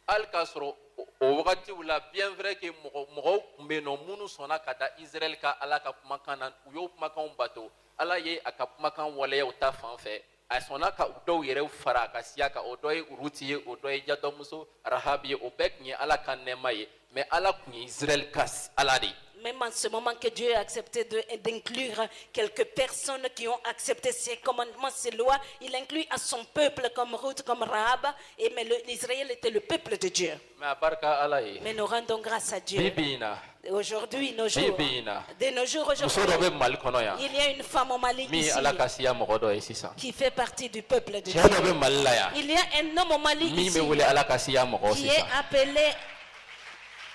hali k'a sɔrɔ o wagatiw la bien vrai que mɔgɔw tun bɛ yen nɔ minnu sɔnna ka da israɛl ka ala ka kumakan na u y'o kumakanw bato ala ye a ka kumakan waleyaw ta fan fɛ a sɔnna ka dɔw yɛrɛ fara a ka siya kan o dɔ ye uruti ye o dɔ ye jadɔmuso rahabi ye o bɛɛ tun ye ala ka nɛɛma ye mais ala tun ye israɛl ka ala de ye. Même en ce moment que Dieu a accepté d'inclure quelques personnes qui ont accepté ses commandements, ses lois, il inclut à son peuple comme Ruth, comme Rahab, mais l'Israël était le peuple de Dieu. mais a barika ala ye. Mais nous rendons grâce à Dieu. bibi in na Aujourd'hui, nos jours, bibi in na de nos jours muso dɔ aujourd'hui, bɛ mali kɔnɔ yan il y a une femme au Mali min ye ici ala ka siya mɔgɔ dɔ ye sisan. qui fait partie du peuple de Dieu. cɛ dɔ bɛ mali la yan Il y a un homme au Mali min ici bɛ wele ala ka siya mɔgɔ qui est sisan. appelé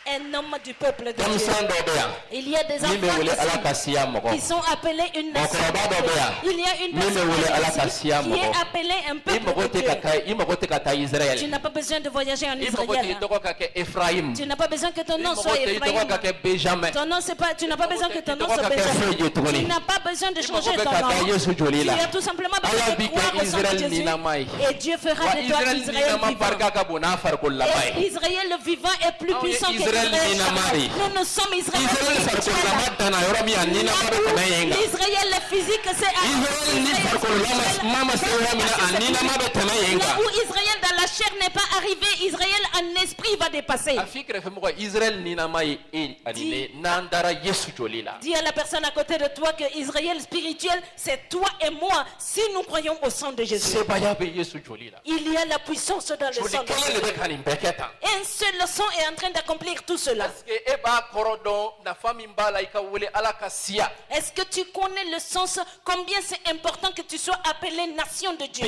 un homme du peuple de Dieu. denmisɛn dɔ bɛ yan Il y a des min bɛ wele ala enfants ka ici siya mɔgɔ. qui sont appelés une nation. mɔgɔkɔrɔba dɔ bɛ yan Il y a une min bɛ personne wele ala ka ici siya qui est mɔgɔ. appelée un i peuple mago de tɛ Dieu. ka taa i mago tɛ ka taa Tu israɛl. n'as pas besoin de voyager en i mago tɛ i Israël. tɔgɔ ka kɛ efraïm. Tu n'as pas besoin que ton i nom mago soit tɛ i tɔgɔ ka Ephraïm. kɛ benjamin. Ton nom, c'est pas, tu n'as pas besoin que ton nom tɔgɔ soit ka kɛ fɛn ye Benjamin. tuguni. Tu n'as pas besoin de i mago changer bɛ ton ka taa nom. yesu joli Tu la. as tout simplement ala besoin b'i de croire kɛ au sang de israɛl Jésus. ninama ye. Et Dieu fera wa de toi israɛl Israël ninama vivant. barika ka bon n'a farikololama Et ye. Israël le vivant est plus Ah oui, puissant que Israël ninama de. Nous sommes Israël. israɛl farikololama danna yɔrɔ min a ninama bɛ tɛmɛ yen kan. L'Israël le physique c'est israɛl ni farikololama ma se yɔrɔ min na a ninama bɛ tɛmɛ yen là kan. où Israël dans la chair n'est pas arrivé, Israël en esprit va dépasser. a f'i kɛrɛfɛmɔgɔ israɛl ninama ye e ani ne n'an dara yesu joli la. Dis à la personne à côté de toi que Israël spirituel, c'est toi et moi si nous croyons au sang de Jésus. sebaya bɛ yesu joli la. Il y a la puissance dans le joli sang de kelen de Jésus. bɛ ka nin bɛɛ kɛ tan. Un seul sang est en train d'accomplir tout cela. parce que e b'a kɔrɔ dɔn nafa min b'a la i ka wele ala ka siya. Est-ce que tu connais le sens, combien c'est important que tu sois appelé nation de Dieu?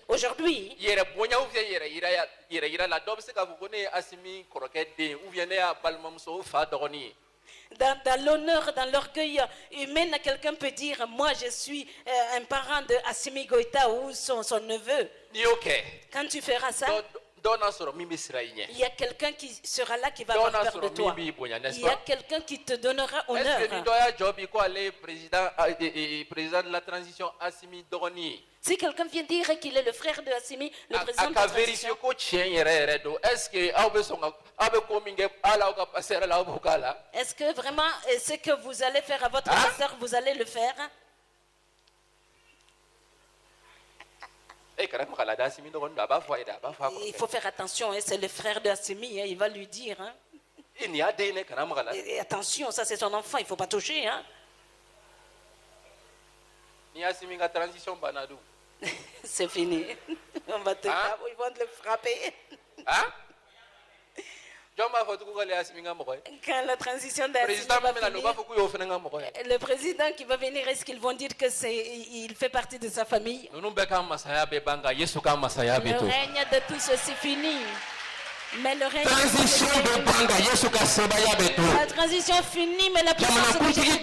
Aujourd'hui, yɛrɛ bonya ou bien yɛrɛ yira la dɔ bɛ se k'a fɔ ko ne ye Asimi kɔrɔkɛ den ou bien ne y'a balimamuso fa dɔgɔnin ye. dans l'honneur, dans l'orgueil humain, quelqu'un peut dire, moi je suis un parent de Assimi Goïta ou son neveu. N'i y'o kɛ, Quand tu feras ça, dɔ n'a sɔrɔ min bɛ siran i ɲɛ. il y a quelqu'un qui sera là qui va avoir peur de toi. Il y a quelqu'un qui te donnera honneur. Est-ce que ni dɔ y'a jɔ bi ko ale ye président de la transition Asimi dɔgɔnin ye? Si quelqu'un vient dire qu'il est le frère de Assimi, le président de la A ka vérifier transition, ko tiɲɛ yɛrɛ don. Est-ce que aw bɛ sɔn ka aw bɛ ko min kɛ hali aw ka pasteur la aw b'o k'a la? est-ce que vraiment ce que vous allez faire à votre pasteur, vous allez le faire? Il faut faire attention, hein, c'est le frère de Assimi, hein, il va lui dire. Hein. Et attention, ça c'est son enfant, il ne faut pas toucher. Hein. C'est fini. On va te ils vont te le frapper. Hein? Quand la transition d'Assimi va finir, le président qui va venir, est-ce qu'ils vont dire que il fait partie de sa famille? Le règne de tous, c'est fini. Mais le règne la transition finie, mais la puissance de Jésus.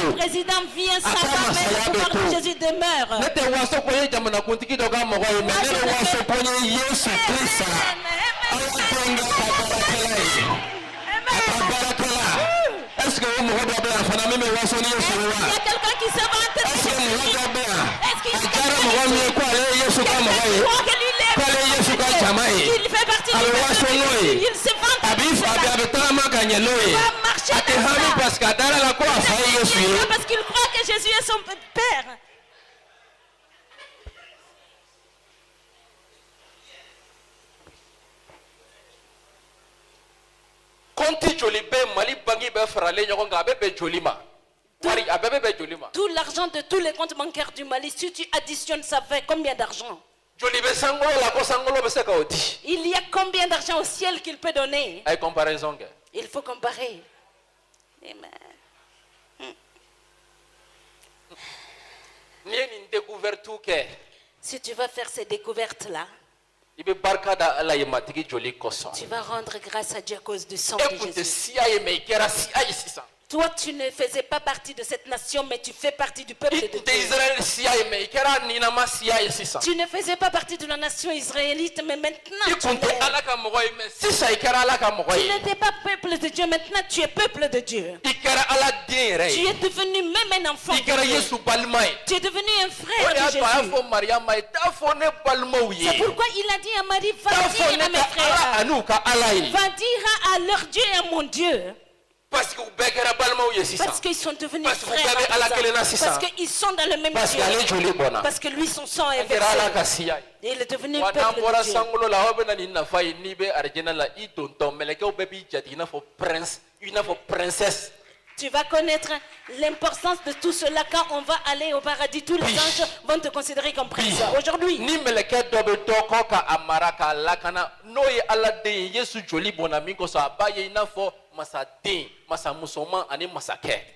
Le président vient, ça va, mais le pouvoir de Jésus demeure. Est-ce que vous me regardez à Fanami mais vous sonnez sur Il y a quelqu'un qui se va entrer. Est-ce que vous regardez est-ce qu'il y a il fait partie du peuple. Il se vante. Parce qu'il croit que Jésus est son père. Tout l'argent de tous les comptes bancaires du Mali, si tu additionnes, ça fait combien d'argent? Il y a combien d'argent au ciel qu'il peut donner? Il faut comparer. Si tu vas faire ces découvertes-là, tu vas rendre grâce à Dieu à cause du sang de Jésus. Toi, tu ne faisais pas partie de cette nation, mais tu fais partie du peuple de Dieu. Tu ne faisais pas partie de la nation israélite, mais maintenant tu n'étais pas peuple de Dieu, maintenant tu es peuple de Dieu. Tu es devenu même un enfant de Dieu. Tu es devenu un frère de Jésus. C'est pourquoi il a dit à Marie, va dire à mes frères, va dire à leur Dieu et à mon Dieu. Parce qu'ils sont devenus frères, parce qu'ils sont dans le même Dieu, parce que lui son sang est versé. Et il est devenu peuple de Dieu. Tu vas connaître l'importance de tout cela quand on va aller au paradis. Tous les anges vont te considérer comme prince. Aujourd'hui,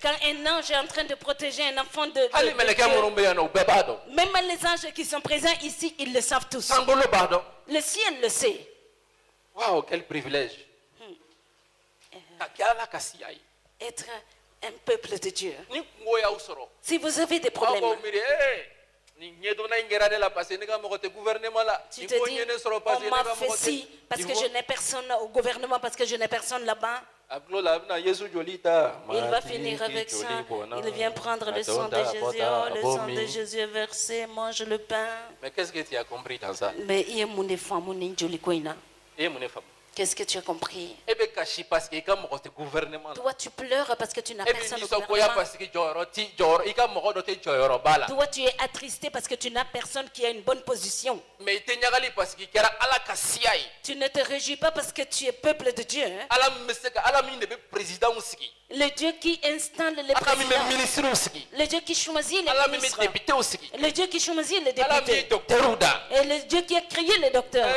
quand un ange est en train de protéger un enfant de Dieu, même les anges qui sont présents ici, ils le savent tous. Le ciel le sait. Waouh, quel privilège. Être un peuple de Dieu. Si vous avez des problèmes, tu te dis, on m'a fait ci parce que je n'ai personne au gouvernement, parce que je n'ai personne là-bas. Il va finir avec ça. Il vient prendre le sang de Jésus. Oh, le sang de Jésus est versé, mange le pain. Mais qu'est-ce que tu as compris dans ça? Qu'est-ce que tu as compris? Gouvernement. Toi, tu pleures parce que tu n'as personne au gouvernement. Toi, tu es attristé parce que tu n'as personne qui a une bonne position. Tu ne te réjouis pas parce que tu es peuple de Dieu. Hein? Le Dieu qui installe les présidents. Le Dieu qui choisit les ministres. Le Dieu qui choisit les députés. Et le Dieu qui a créé les docteurs.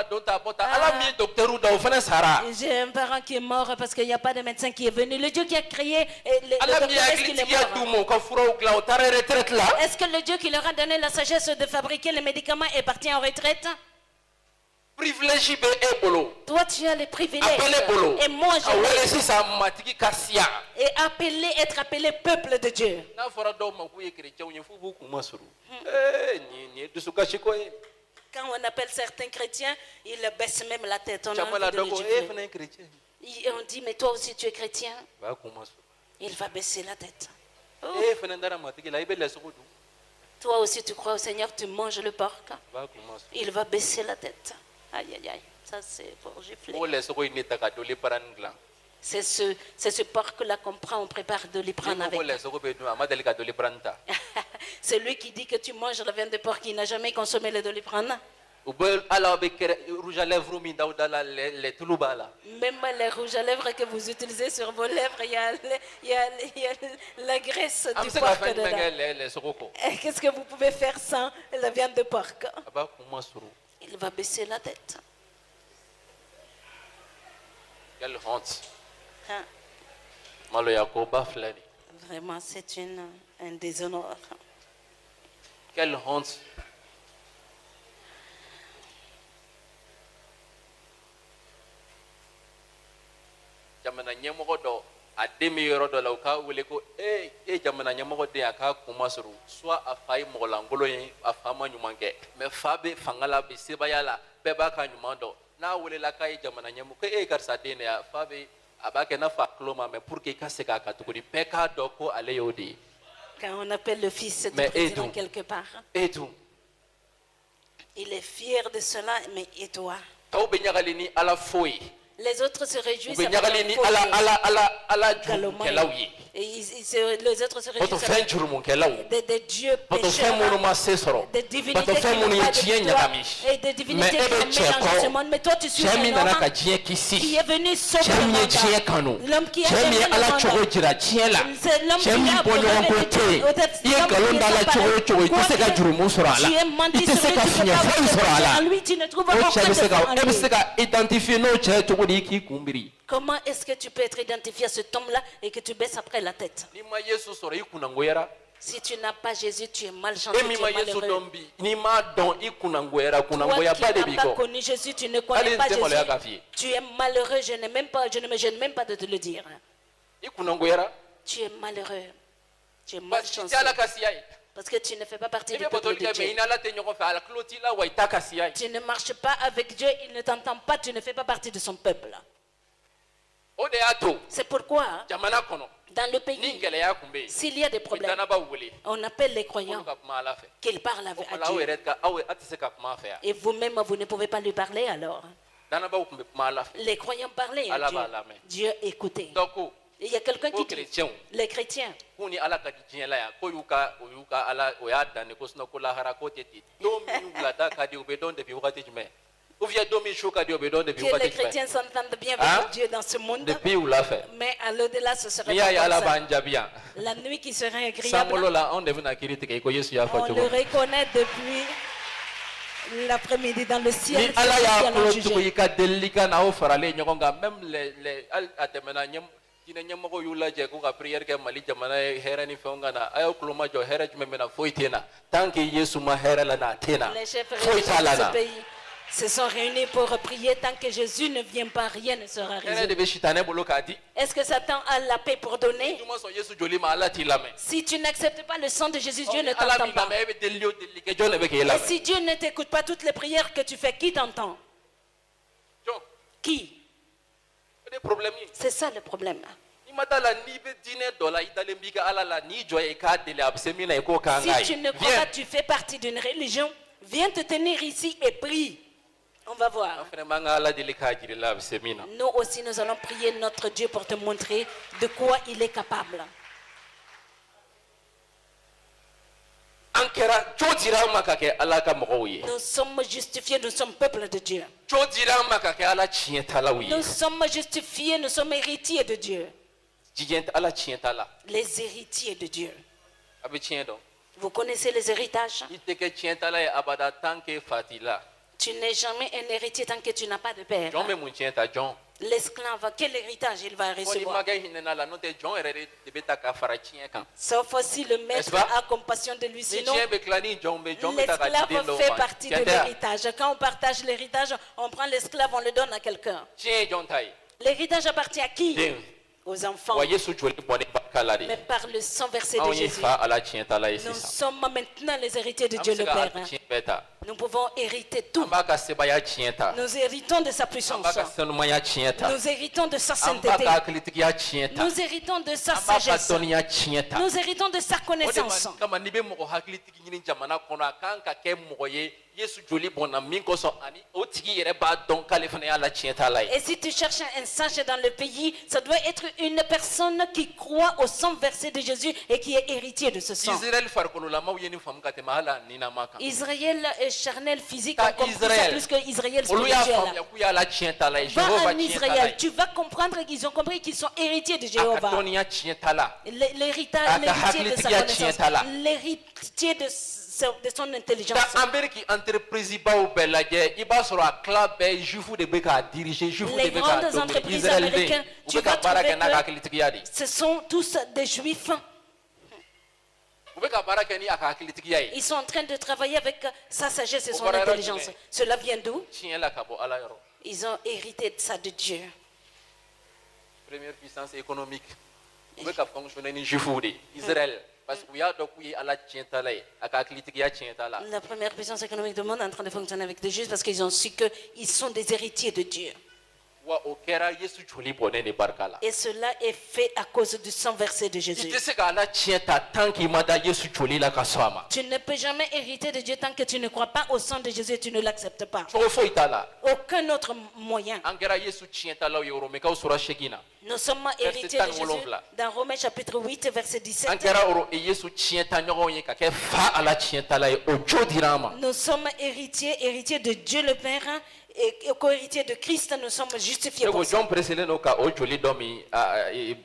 don ta bota ala mi docteur da o fana sara J'ai un parent qui est mort parce qu'il n'y a pas de médecin qui est venu. Le Dieu qui a créé le ala mi docteur, est-ce qu'il est agli ya mort? dumo ka furo gla o tare retraite là Est-ce que le Dieu qui leur a donné la sagesse de fabriquer les médicaments est parti en retraite? privilège be e bolo Toi, tu as les privilèges. appelé bolo Et moi, je awele l'ai. sisa matiki kasia Et être appelé peuple de Dieu. na fora do ma ku ye chrétien ye fu bu ku masuru ni dusu kashi ko e Quand on appelle certains chrétiens, ils baissent même la tête. On a chamala envie de do le ko gifler. fana chrétien On dit, mais toi aussi tu es chrétien. ba ku masuru Il va baisser la tête. fana ndara matiki la ibele so du Toi aussi tu crois au Seigneur, tu manges le porc. ba ku masuru Il va baisser la tête. Aïe, aïe, aïe. Ça, c'est pour gifler. o le so ko ni taka do le paran glan C'est ce porc-là qu'on prend, on prépare de l'Ipran avec. o le so ko be du amadeli ka do le pranta C'est lui qui dit que tu manges la viande de porc, qui n'a jamais consommé le Doliprane. ou be ala be rouge à lèvres mi daudala le tulubala Même les rouges à lèvres que vous utilisez sur vos lèvres, il y a la graisse am du se ka porc fa dedans. le so ko Et qu'est-ce que vous pouvez faire sans la viande de porc? ba ku masuru Il va baisser la tête. quelle honte Hein? malo yakoba flani Vraiment, c'est un déshonneur. quelle honte jamana ɲɛmɔgɔ dɔ a den bɛ yɔrɔ dɔ la u k'a wele ko jamana ɲɛmɔgɔ den a k'a kuma sɔrɔ soit a fa ye mɔgɔlankolon ye a fa ma ɲuman kɛ mais fa bɛ fanga la bi sebaya la bɛɛ b'a ka ɲuman dɔn n'a welela k'a ye jamana ɲɛmɔgɔ ko ye karisa den de ye fa bɛ a b'a kɛ n'a fɔ a tulo ma mais pour que i ka segin a kan tuguni bɛɛ k'a dɔn ko ale y'o de ye Quand on appelle le fils du Mais président et quelque part, e dun il est fier de cela, mais et toi? tɔw bɛ ɲagali ni ala foyi Les autres se u réjouissent bɛ avec ɲagali un ni faux ala Dieu, galomai. jurumukɛlaw ye Et les autres se bato réjouissent fɛn avec jurumukɛlaw des dieux bato fɛn minnu pécheurs, ma se sɔrɔ des divinités bato qui fɛn minnu n'ont ye pas de diɲɛ victoire, ɲagami et des mais divinités e qui bɛ ont cɛ mélangé ce kɔ monde. Mais toi, tu suis cɛ min un nana ka homme diɲɛ qui kisi est venu sauver cɛ le min ye monde. diɲɛ kanu L'homme qui a cɛ min ye aimé le ala monde. cogo jira diɲɛ la C'est l'homme cɛ qui min a bɔ ɲɔgɔn ko te yen i ye nkalon da la cogo o cogo i tɛ se ka jurumu sɔrɔ a la i tɛ se ka fiɲɛ foyi sɔrɔ a la lui, tu ne trouves o cɛ aucun bɛ se ka défaut en e bɛ lui. se ka identifier n'o cɛ ye cogo di i k'i kun biri Comment est-ce que tu peux être identifié à cet homme-là et que tu baisses après la tête? n'i ma yesu sɔrɔ i kunnangoyara Si tu n'as pas Jésus, tu es malchanceux, e tu min es ma yesu malheureux. dɔn bi n'i m'a dɔn i kunnangoyara Toi kunnangoyaba de qui b'i n'as pas kɔ connu Jésus, tu ne Allez, connais pas démolé à Jésus. Gavier. Tu es malheureux, je ne me gêne même pas de te le dire. i kunnangoyara Tu es malheureux. Tu es parce que i malchanceux. tɛ ala ka siya ye Parce que tu ne fais pas partie i du bɛ peuple bɔtɔli de kɛ mais i Dieu. ni ala tɛ ɲɔgɔn fɛ ala tulo t'i la wa i t'a ka siya ye Tu ne marches pas avec Dieu, il ne t'entend pas, tu ne fais pas partie de son peuple. o de y'a to C'est pourquoi, jamana kɔnɔ dans le ni pays, gɛlɛya kun bɛ yen s'il y a des i problèmes, danaba wele on appelle les k'olu croyants ka kuma ala fɛ qu'ils parlent o à kumana aw Dieu. yɛrɛ ka aw tɛ se ka kuma a fɛ yan Et vous-même, vous ne pouvez pas lui parler alors. danabaw kun bɛ kuma ala fɛ Les croyants parlaient à Allah Dieu. va l'amener. Dieu écoutait. dɔ ko Et il y a quelqu'un ko qui dit, chrétiens les chrétiens, k'u ni ala ka di diɲɛ la yan ko y'u ka ala o y'a dan de ko sinɔn ko lahara ko tɛ ten don min wulada ka di o bɛ dɔn depuis wagati jumɛn ou bien don min su ka di o bɛ dɔn depuis que les wagati jumɛn chrétiens s'entendent bien Hein? avec Dieu dans ce monde, depuis wula fɛ mais à l'au-delà, ce serait n'i y'a ye pas ala comme ça. b'an jaabi yan La nuit qui serait sankolo agréable, la anw de bɛna kiiri tigɛ i ko yesu y'a fɔ on cogo le min reconnaît depuis l'après-midi dans le ni ciel. ala c'est y'a lui qui kolo allons tugu juger. i ka delili kan na aw faralen ɲɔgɔn kan même hali a tɛmɛna jinɛ ɲɛmɔgɔ y'u lajɛ k'u ka prière kɛ mali jamana ye hɛrɛ ni fɛnw ka na a y'aw kulo majɔ hɛrɛ jumɛn bɛ na foyi tɛ na tant que yesu ma hɛrɛ la na a tɛ na Les chefs foyi t'a religieux la de ce na pays se sont réunis pour prier. Tant que Jésus ne vient pas, rien ne sera hɛrɛ de résolu. bɛ sitanɛ bolo k'a di Est-ce que Satan a la paix pour donner? i ma sɔn yesu joli ma ala t'i lamɛn Si tu n'acceptes pas le sang de Jésus, Dieu ne ala t'entend m'i pas. lamɛn e bɛ delili o delili kɛ jɔn de bɛ k'e Et lamɛn si Dieu ne t'écoute pas toutes les prières que tu fais, qui t'entend? jɔn Qui? o de problème ye C'est ça le problème. i ma taa la n'i bɛ diinɛ dɔ la i dalen b'i ka ala la n'i jɔ ye i k'a deli a bɛ se min na i k'o k'an k'a Si ye tu ne crois pas, viens tu fais partie d'une religion, viens te tenir ici et prie. On va an voir. fana b'an ka ala deli k'a jira i la a bɛ se min na Nous aussi, nous allons prier notre Dieu pour te montrer de quoi il est capable. an kɛra co dira an ma ka kɛ ala ka mɔgɔw ye Nous sommes justifiés, nous sommes peuple de Dieu. co dira an ma ka kɛ ala tiɲɛtalaw ye Nous sommes justifiés, nous sommes héritiers de Dieu. ala tiɲɛ t'a la Les héritiers de Dieu. a bɛ tiɲɛ dɔn Vous connaissez les héritages? i tɛ kɛ tiɲɛtala ye abada tant que fa t'i la Tu n'es jamais un héritier tant que tu n'as pas de père. jɔn bɛ mun tiɲɛ ta jɔn L'esclave, quel héritage il va fɔ ni recevoir? makɛ hinɛna la n'o tɛ jɔn yɛrɛ de bɛ ta ka fara tiɲɛ kan Sauf si le maître N'est-ce pas? a compassion de lui. ni Sinon, tiɲɛ bɛ tila ni jɔn bɛ ta ka di den l'esclave dɔw fait ma partie de tiɲɛ tɛ wa l'héritage. Quand on partage l'héritage, on prend l'esclave, on le donne à quelqu'un. tiɲɛ ye jɔn ta ye L'héritage appartient à qui? den Aux enfants. wa yesu joli bɔnni barika la de Mais par le sang versé de anw ye Jésus, fa ala tiɲɛ ta la ye nous sisan sommes maintenant les héritiers de an Dieu bɛ se le ka Père. hali tiɲɛ bɛɛ ta Nous pouvons hériter an tout. b'a ka sebaya tiɲɛ ta Nous héritons de sa an puissance. b'a ka sanumaya tiɲɛ ta Nous héritons de sa an b'a sainteté. ka hakilitigiya tiɲɛ ta Nous héritons de sa an b'a ka sagesse. dɔnniya tiɲɛ ta Nous héritons de sa o de connaissance. kama n'i bɛ mɔgɔ hakilitigi ɲini jamana kɔnɔ a kan ka kɛ mɔgɔ ye yesu joli bɔnna min kosɔn ani o tigi yɛrɛ b'a dɔn k'ale fana y'a la tiɲɛ ta la ye Et si tu cherches un sage dans le pays, ça doit être une personne qui croit au sang versé de Jésus et qui est héritier de ce sang. israɛl farikololamaw ye nin faamu ka tɛmɛ hali a ninama kan Israël est charnel physique, Ta on comprend ça Israël. plus que Israël olu y'a spirituel. faamuya k'u y'a la tiɲɛ ta la ye Va jehova en tiɲɛ ta la Israël, ye tu vas comprendre qu'ils ont compris qu'ils sont héritiers de a ka Jéhovah. dɔnniya tiɲɛ ta la L'héritage, Aka l'héritier de sa hakilitigiya connaissance, tiɲɛ t'a la. l'héritier de son intelligence. ka amérique entreprise baw bɛɛ lajɛ i b'a sɔrɔ a tila bɛɛ jufu de bɛ k'a dirige jufu Les de bɛ grandes k'a dominer entreprises israɛliden américaines, u tu bɛ ka vas baara kɛ trouver n'a ka que hakilitigiya de ye ce sont tous des juifs. u bɛ ka baara kɛ ni a ka hakilitigiya ye Ils sont en train de travailler avec sa sagesse et son Au intelligence. Baradjoué. Cela vient d'où? tiɲɛ la ka bɔ ala yɔrɔ Ils ont hérité de ça de Dieu. première puissance économique u bɛ ka fonctionner ni jufu de ye israël parce que u y'a dɔn k'u ye ala tiɲɛ ta la ye a ka hakilitigiya tiɲɛ ta la La première puissance économique du monde est en train de fonctionner avec des juifs parce qu'ils ont su qu'ils sont des héritiers de Dieu. wa o kɛra yesu joli bɔnnen de barika la Et cela est fait à cause du sang versé de i Jésus. tɛ se ka ala tiɲɛ ta tant qu'il ma da yesu joli la ka sɔn a ma Tu ne peux jamais hériter de Dieu tant que tu ne crois pas au sang de Jésus et tu ne l'acceptes pas. cogo foyi t'a la Aucun autre moyen. an kɛra yesu tiɲɛ ta law ye oromekaw sura 8 na Nous sommes héritiers de Jésus dans Romains chapitre 8, verset an 17. kɛra yesu tiɲɛ ta ɲɔgɔnw ye ka kɛ fa ala tiɲɛ ta la ye o jo dira an ma Nous sommes héritiers de Dieu le Père et co-héritiers de Christ. Nous sommes justifiés ne ko pour ça. jɔn pereselen don ka o joli dɔ min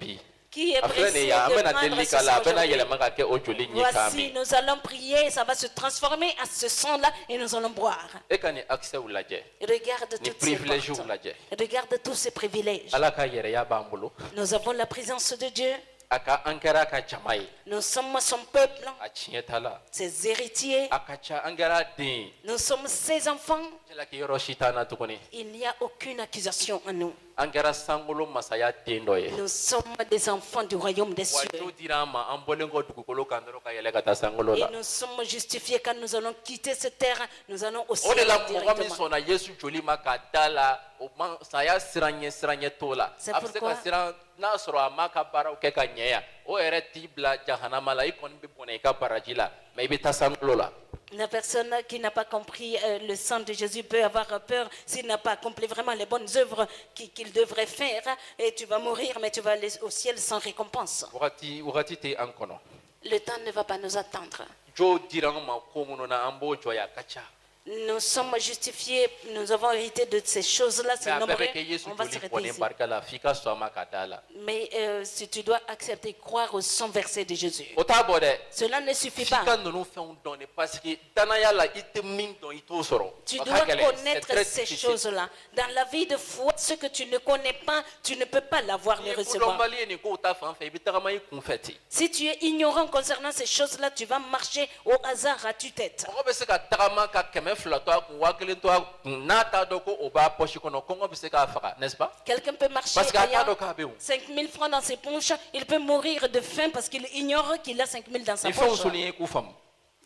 bi Qui est a filɛ pressé nin ye an de bɛna prendre delili ce k'a la a sang bɛna aujourd'hui? yɛlɛma ka kɛ o joli ɲɛ k'a Voici, min nous allons prier, ça va se transformer à ce sang-là et nous allons boire. e ka nin accès lajɛ Regarde ni toutes ces privilèges portes. lajɛ Regarde tous ces privilèges. ala ka yɛrɛya b'an bolo Nous avons la présence de Dieu. a ka an kɛra a ka jama ye Nous sommes son peuple, a tiɲɛ ta la ses héritiers. a ka ca an kɛra den ye Nous sommes ses enfants. jalaki yɔrɔ si t'an na tuguni Il n'y a aucune accusation en nous. an kɛra sankolo masaya den dɔ ye Nous sommes des enfants du royaume des wa cieux. jo dira an ma an bɔlen kɔ dugukolo kan dɔrɔn ka yɛlɛ ka taa sankolo Et la nous sommes justifiés quand nous allons quitter cette terre. Nous allons au o de ciel la mɔgɔ min directement. sɔnna yesu joli ma ka da la o ma saya siranɲɛ t'o la C'est a bɛ se pourquoi- ka siran n'a sɔrɔ a m'a ka baaraw kɛ ka ɲɛ yan o yɛrɛ t'i bila jahanama la i kɔni bɛ bɔnɛ i ka baraji la mɛ i bɛ taa sankolo la La personne qui n'a pas compris le sang de Jésus peut avoir peur s'il n'a pas accompli vraiment les bonnes œuvres qu'il devrait faire. Et tu vas mourir, mais tu vas aller au ciel sans récompense. wagati tɛ an kɔnɔ Le temps ne va pas nous attendre. jo dira an ma ko minnu na an b'o jɔ yan a ka ca Nous sommes justifiés, nous avons hérité de ces choses-là, mɛ c'est a bɛɛ nombreux. bɛ kɛ yesu On va joli s'arrêter bɔnnen ici. barika la f'i ka sɔn a ma ka da la Mais si tu dois accepter, croire au sang versé de Jésus, o t'a bɔ dɛ cela ne suffit f'i ka pas. ninnu fɛnw dɔn de parce que danaya la i tɛ min dɔn i t'o sɔrɔ Tu A dois ka gɛlɛn, c'est connaître très ces difficile. choses-là. Dans la vie de foi, ce que tu ne connais pas, tu ne peux pas l'avoir, N'i le ye recevoir. kodɔnbali ye nin kow ta fan fɛ i bɛ tagama i kun fɛ ten Si tu es ignorant concernant ces choses-là, tu vas marcher au hasard à tue-tête. mɔgɔ bɛ se ka tagama ka 200 to a kun 1000 to a kun n'a t'a dɔn ko o b'a pɔsi kɔnɔ kɔngɔ bɛ se k'a faga n'est-ce pas Quelqu'un peut marcher parce que a t'a ayant dɔn k'a bɛ yen 5 000 francs dans ses poches, il peut mourir de faim parce qu'il ignore qu'il a 5 000 dans sa nin fɛnw poche. souligner k'u faamu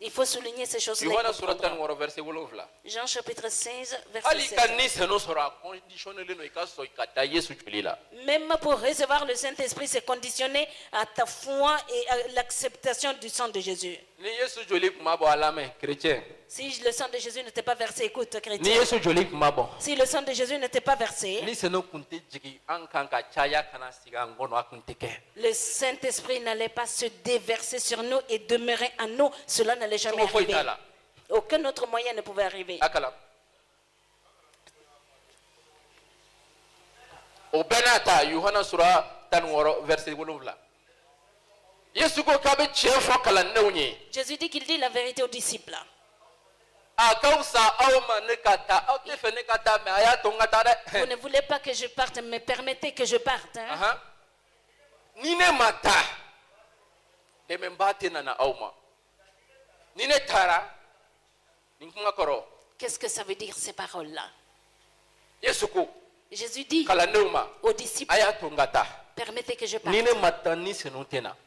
Il faut souligner ces choses-là. yohana et sura comprendre. 16 verset 7 Jean chapitre 16, verset hali ka 7. ni sɛnɛ sɔrɔ a conditionnelen don i ka sɔn i ka da yesu joli la Même pour recevoir le Saint-Esprit, c'est conditionné à ta foi et à l'acceptation du sang de Jésus. ni yesu joli kun ma bɔ a lamɛn chrétien Si le sang de Jésus n'était pas versé, écoute, ni chrétien. yesu joli kun ma bɔ Si le sang de Jésus n'était pas versé, ni sɛnɛ kun tɛ jigin an kan ka caya kana sigi an kɔnɔ a kun tɛ kɛ le Saint-Esprit n'allait pas se déverser sur nous et demeurer en nous. Cela n'allait jamais cogo foyi arriver. t'a la Aucun autre moyen ne pouvait arriver. a kalan o bɛɛ n'a ta yohana sura 16 verset 7 yesu ko k'a bɛ tiɲɛ fɔ kalandenw ye Jésus dit qu'il dit la vérité aux disciples. Vous ne voulez pas que je parte, mais permettez que je parte. Hein? Nine mata. Demembate nana auma. Nine tara. Ninkunga koro. Qu'est-ce que ça veut dire ces paroles-là? Yesuku. Jésus dit aux disciples, permettez que je parte.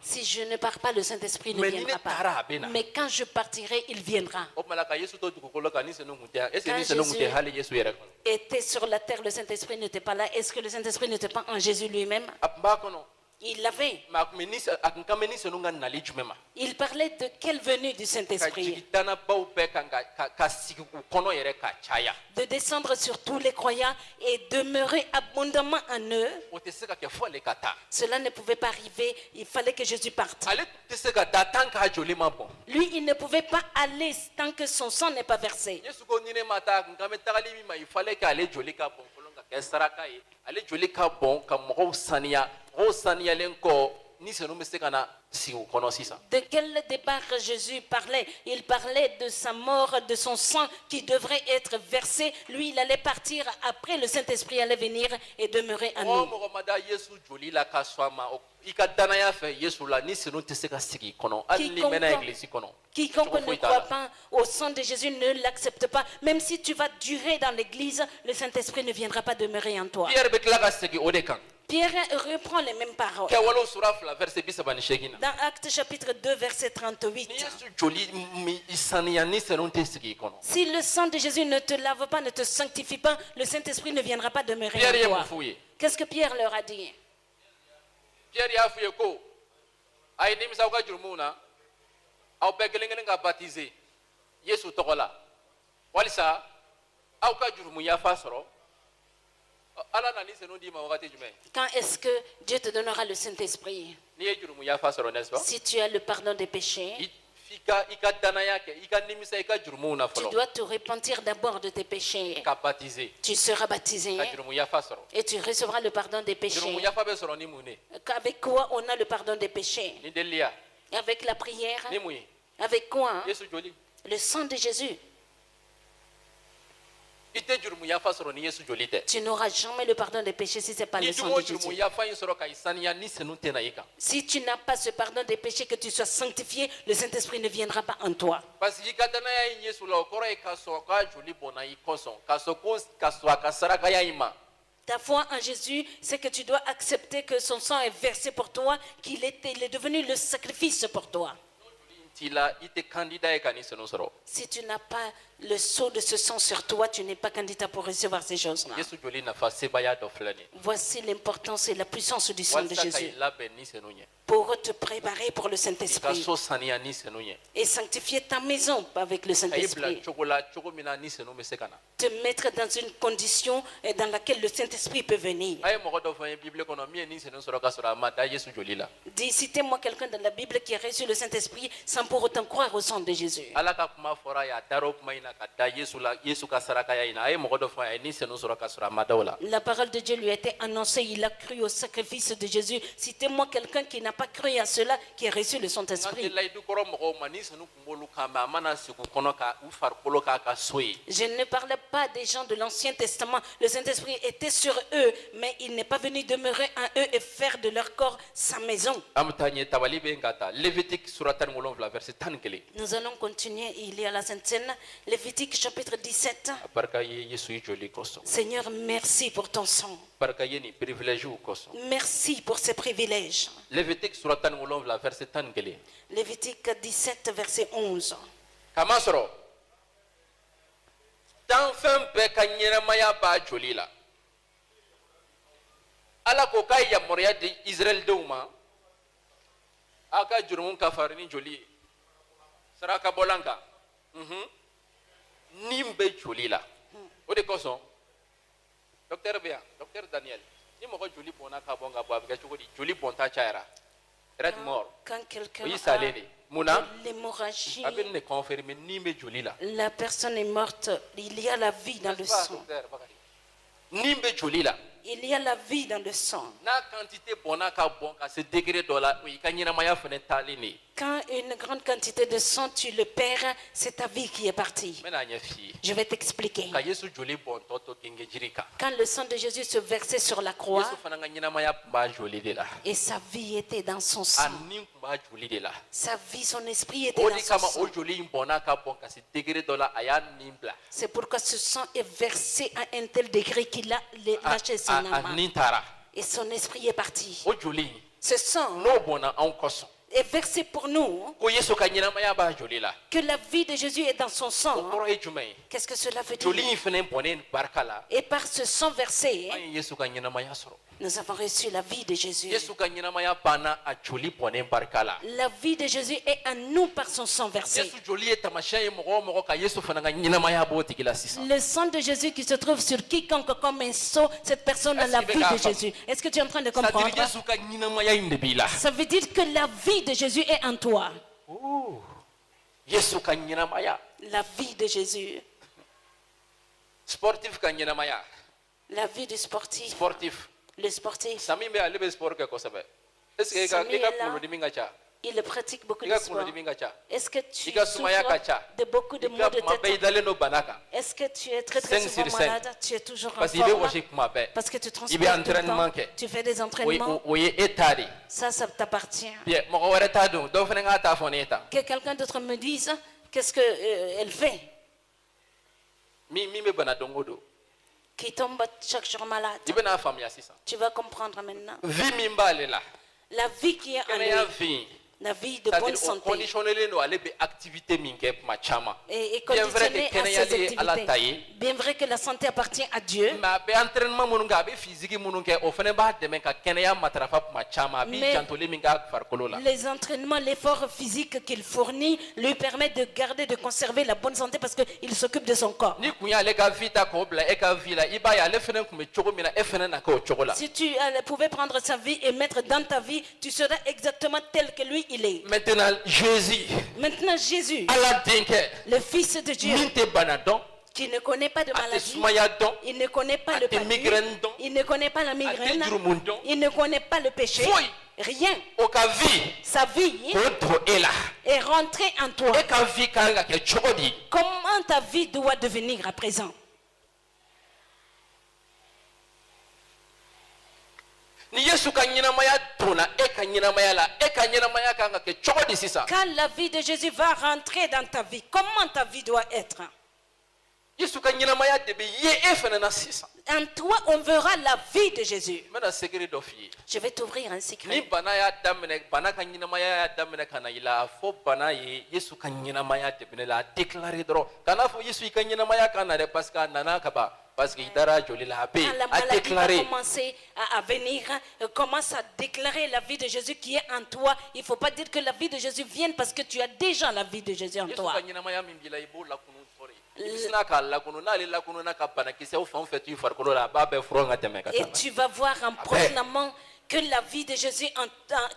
Si je ne pars pas, le Saint-Esprit ne viendra pas. Mais quand je partirai, il viendra. Quand Jésus était sur la terre, le Saint-Esprit n'était pas là. Est-ce que le Saint-Esprit n'était pas en Jésus lui-même? Il l'avait. Il parlait de quelle venue du Saint-Esprit? De descendre sur tous les croyants et demeurer abondamment en eux. Cela ne pouvait pas arriver. Il fallait que Jésus parte. Lui, il ne pouvait pas aller tant que son sang n'est pas versé. De quel départ Jésus parlait? Il parlait de sa mort, de son sang qui devrait être versé. Lui, il allait partir après, le Saint-Esprit allait venir et demeurer en nous. Quiconque ne croit pas au sang de Jésus ne l'accepte pas. Même si tu vas durer dans l'église, le Saint-Esprit ne viendra pas demeurer en toi. Pierre reprend les mêmes paroles. Dans Actes chapitre 2, verset 38. Si le sang de Jésus ne te lave pas, ne te sanctifie pas, le Saint-Esprit ne viendra pas demeurer en toi. Qu'est-ce que Pierre leur a dit? Pierre a fouillé ko. Ay nim sa ka jurmuna. Aw be gelengelen ga baptiser. Yesu tokola. Walisa aw ka jurmu ya fa soro. Quand est-ce que Dieu te donnera le Saint-Esprit? Si tu as le pardon des péchés, tu dois te repentir d'abord de tes péchés. Tu seras baptisé et tu recevras le pardon des péchés. Avec quoi on a le pardon des péchés? Avec la prière. Avec quoi? Le sang de Jésus. Tu n'auras jamais le pardon des péchés si ce n'est pas le sang de Jésus. Si tu n'as pas ce pardon des péchés, que tu sois sanctifié, le Saint-Esprit ne viendra pas en toi. Ta foi en Jésus, c'est que tu dois accepter que son sang est versé pour toi, qu'il est devenu le sacrifice pour toi. Si tu n'as pas le sceau de ce sang sur toi, tu n'es pas candidat pour recevoir ces choses-là. Voici l'importance et la puissance du sang de Jésus pour te préparer pour le Saint-Esprit et sanctifier ta maison avec le Saint-Esprit. Te mettre dans une condition dans laquelle le Saint-Esprit peut venir. Dis, citez-moi quelqu'un dans la Bible qui a reçu le Saint-Esprit sans pour autant croire au sang de Jésus. La parole de Dieu lui a été annoncée, il a cru au sacrifice de Jésus. Citez-moi quelqu'un qui n'a pas cru à cela, qui a reçu le Saint-Esprit. Je ne parle pas des gens de l'Ancien Testament. Le Saint-Esprit était sur eux, mais il n'est pas venu demeurer en eux et faire de leur corps sa maison. Nous allons continuer, il y a la Sainte Seine, Lévitique chapitre 17. Seigneur, merci pour ton sang. Merci pour ces privilèges. Lévitique 17, verset 11. Ala ko ka yamaruya di Israël denw ma a ka jurumu kafari ni joli saraka bɔlan kan ni bɛ joli la o de kosɔn docteur bɛ yan docteur Daniel ni mɔgɔ joli bɔnna ka bɔn ka bɔ a bɛ kɛ cogo di joli bɔnta cayara red mort o y'i salen de munna a bɛ ne confirmer ni bɛ joli la la personne est morte il y a la vie dans le sang ni bɛ joli la. Il y a la vie dans le sang. n'a quantité bonna ka bon ka se degré dɔ la o y'i ka ɲɛnamaya fɛnɛ taalen de ye. Quand une grande quantité de sang, tu le perds, c'est ta vie qui est partie. n bɛna ɲɛ f'i ye. Je vais t'expliquer. ka Yesu joli bɔntɔ to genge jiri kan. Quand le sang de Jésus se versait sur la croix, Yesu fana ka ɲɛnamaya tun b'a joli de la. et sa vie était dans son a sang. nin tun b'a joli de la. Sa vie, son esprit était o dans de son kama sang. o joli in bɔnna ka bɔn ka se degré dɔ la a y'a nin bila. C'est pourquoi ce sang est versé à un tel degré qu'il a lâché son a âme. nin taara. Et son esprit est parti. o joli in Ce sang n'o bɔnna anw kosɔn. est versé pour nous. ko Yesu ka ɲɛnamaya b'a joli la. Que la vie de Jésus est dans son o sang. kɔrɔ ye jumɛn ye. Qu'est-ce que cela veut joli dire? in fɛnɛ bɔnnen barika la. Et par ce sang versé, an ye Yesu ka ɲɛnamaya sɔrɔ. nous avons reçu la vie de Jésus. Yesu ka ɲɛnamaya banna a joli bɔnnen barika la. La vie de Jésus est en nous par son sang versé. Yesu joli ye tamasiyɛn ye mɔgɔ o mɔgɔ ka Yesu fana ka ɲɛnamaya b'o tigi la sisan. Le sang de Jésus qui se trouve sur quiconque comme un sceau, cette personne a la vie de Jésus. Est-ce que tu es en train de comprendre? c'est-à-dire Yesu ka ɲɛnamaya in de b'i la. Ça veut dire que la vie de Jésus est en toi. Yesu ka ɲɛnamaya. La vie de Jésus. sportif ka ɲɛnamaya. La vie du sportif. sportif. Le sportif, Sami bɛ ale bɛ sport kɛ kosɛbɛ. est-ce que i ka kunkolodimi ka ca. il pratique beaucoup i de ka sport. kunkolodimi ka ca. Est-ce que tu I ka sumaya ka souffres ca. de beaucoup de I maux ka de kuma bɛɛ i tête? dalen don bana kan. Est-ce que tu es très très 5 souvent sur 5. malade? Tu es toujours en parce que i bɛ forme? wɔsi kuma bɛɛ. Parce que tu I bɛ transportes tout le entraînement temps. kɛ. Tu fais des entraînements. o ye e ta de ye. Ça t'appartient. Bien, mɔgɔ wɛrɛ t'a dɔn dɔw fana k'a ta fɔ ne ye tan. Que quelqu'un d'autre me dise qu'est-ce qu'elle fait, min bɛ bana don o don. qui tombe chaque jour malade. I bɛna faamuya sisan. Tu vas comprendre maintenant. vie min b'ale la. La vie qui est en kɛnɛya lui, vie. la vie de bonne c'est-à-dire o santé, conditionnelen don ale bɛ activité min kɛ tuma caman. et bien vrai conditionnée que à kɛnɛyali ses ye ala ta activités. ye. Bien vrai que la santé appartient à Dieu, mais a bɛ entraînement minnu kɛ a bɛ physique minnu kɛ o fana b'a dɛmɛ ka kɛnɛya matarafa tuma caman a b'i Mais- jantolen min k'a farikolo la. les entraînements, l'effort physique qu'il fournit lui permet de garder, de conserver la bonne santé parce qu'il s'occupe de son corps. ni kun y'ale ka vie ta k'o bila e ka vie la i b'a ye ale fana tun bɛ cogo min na e fana na kɛ o cogo la. Si tu pouvais prendre sa vie et mettre dans ta vie, tu serais exactement tel que lui il est. maintenant Jésus Maintenant Jésus, ala denkɛ le Fils de Dieu, min tɛ bana dɔn qui ne connaît pas de a tɛ maladie, sumaya dɔn il ne connaît pas a le tɛ migraine dɔn il ne connaît pas la a tɛ migraine, jurumu dɔn il ne connaît pas le péché, foyi rien. o ka vie Sa vie k'o to e la est rentrée en toi. e ka vie kan ka kɛ cogo di. Comment ta vie doit devenir à présent? ni Yesu ka ɲɛnamaya donna e ka ɲɛnamaya la e ka ɲɛnamaya kan ka kɛ cogo di sisan. Quand la vie de Jésus va rentrer dans ta vie, comment ta vie doit être? Yesu ka ɲɛnamaya de bɛ ye e fana na sisan. En toi, on verra la vie de Jésus. n bɛna secret dɔ f'i ye. Je vais t'ouvrir un ni secret. bana y'a daminɛ bana ka ɲɛnamaya y'a daminɛ ka na i la a fɔ bana ye Yesu ka ɲɛnamaya de bɛ ne la a déclaré dɔrɔn kana fɔ Yesu i ka ɲɛnamaya ka na dɛ parce que a nana ka ban parce que i dara joli la a bɛ Quand la yen a maladie va déclaré. commencer à venir, commence à déclarer la vie de Jésus qui est en toi. Il ne faut pas dire que la vie de Jésus vienne parce que tu as déjà la vie de Jésus en Yesu toi. ka ɲɛnamaya min b'i la i b'o lakunu fɔlɔ ye. i bɛ sina k'a lakunu n'ale lakununa ka banakisɛw fɛn o fɛn to i farikolo la a b'a bɛɛ furan ka tɛmɛ ka Et taa. tu vas voir en proclamant que la vie de Jésus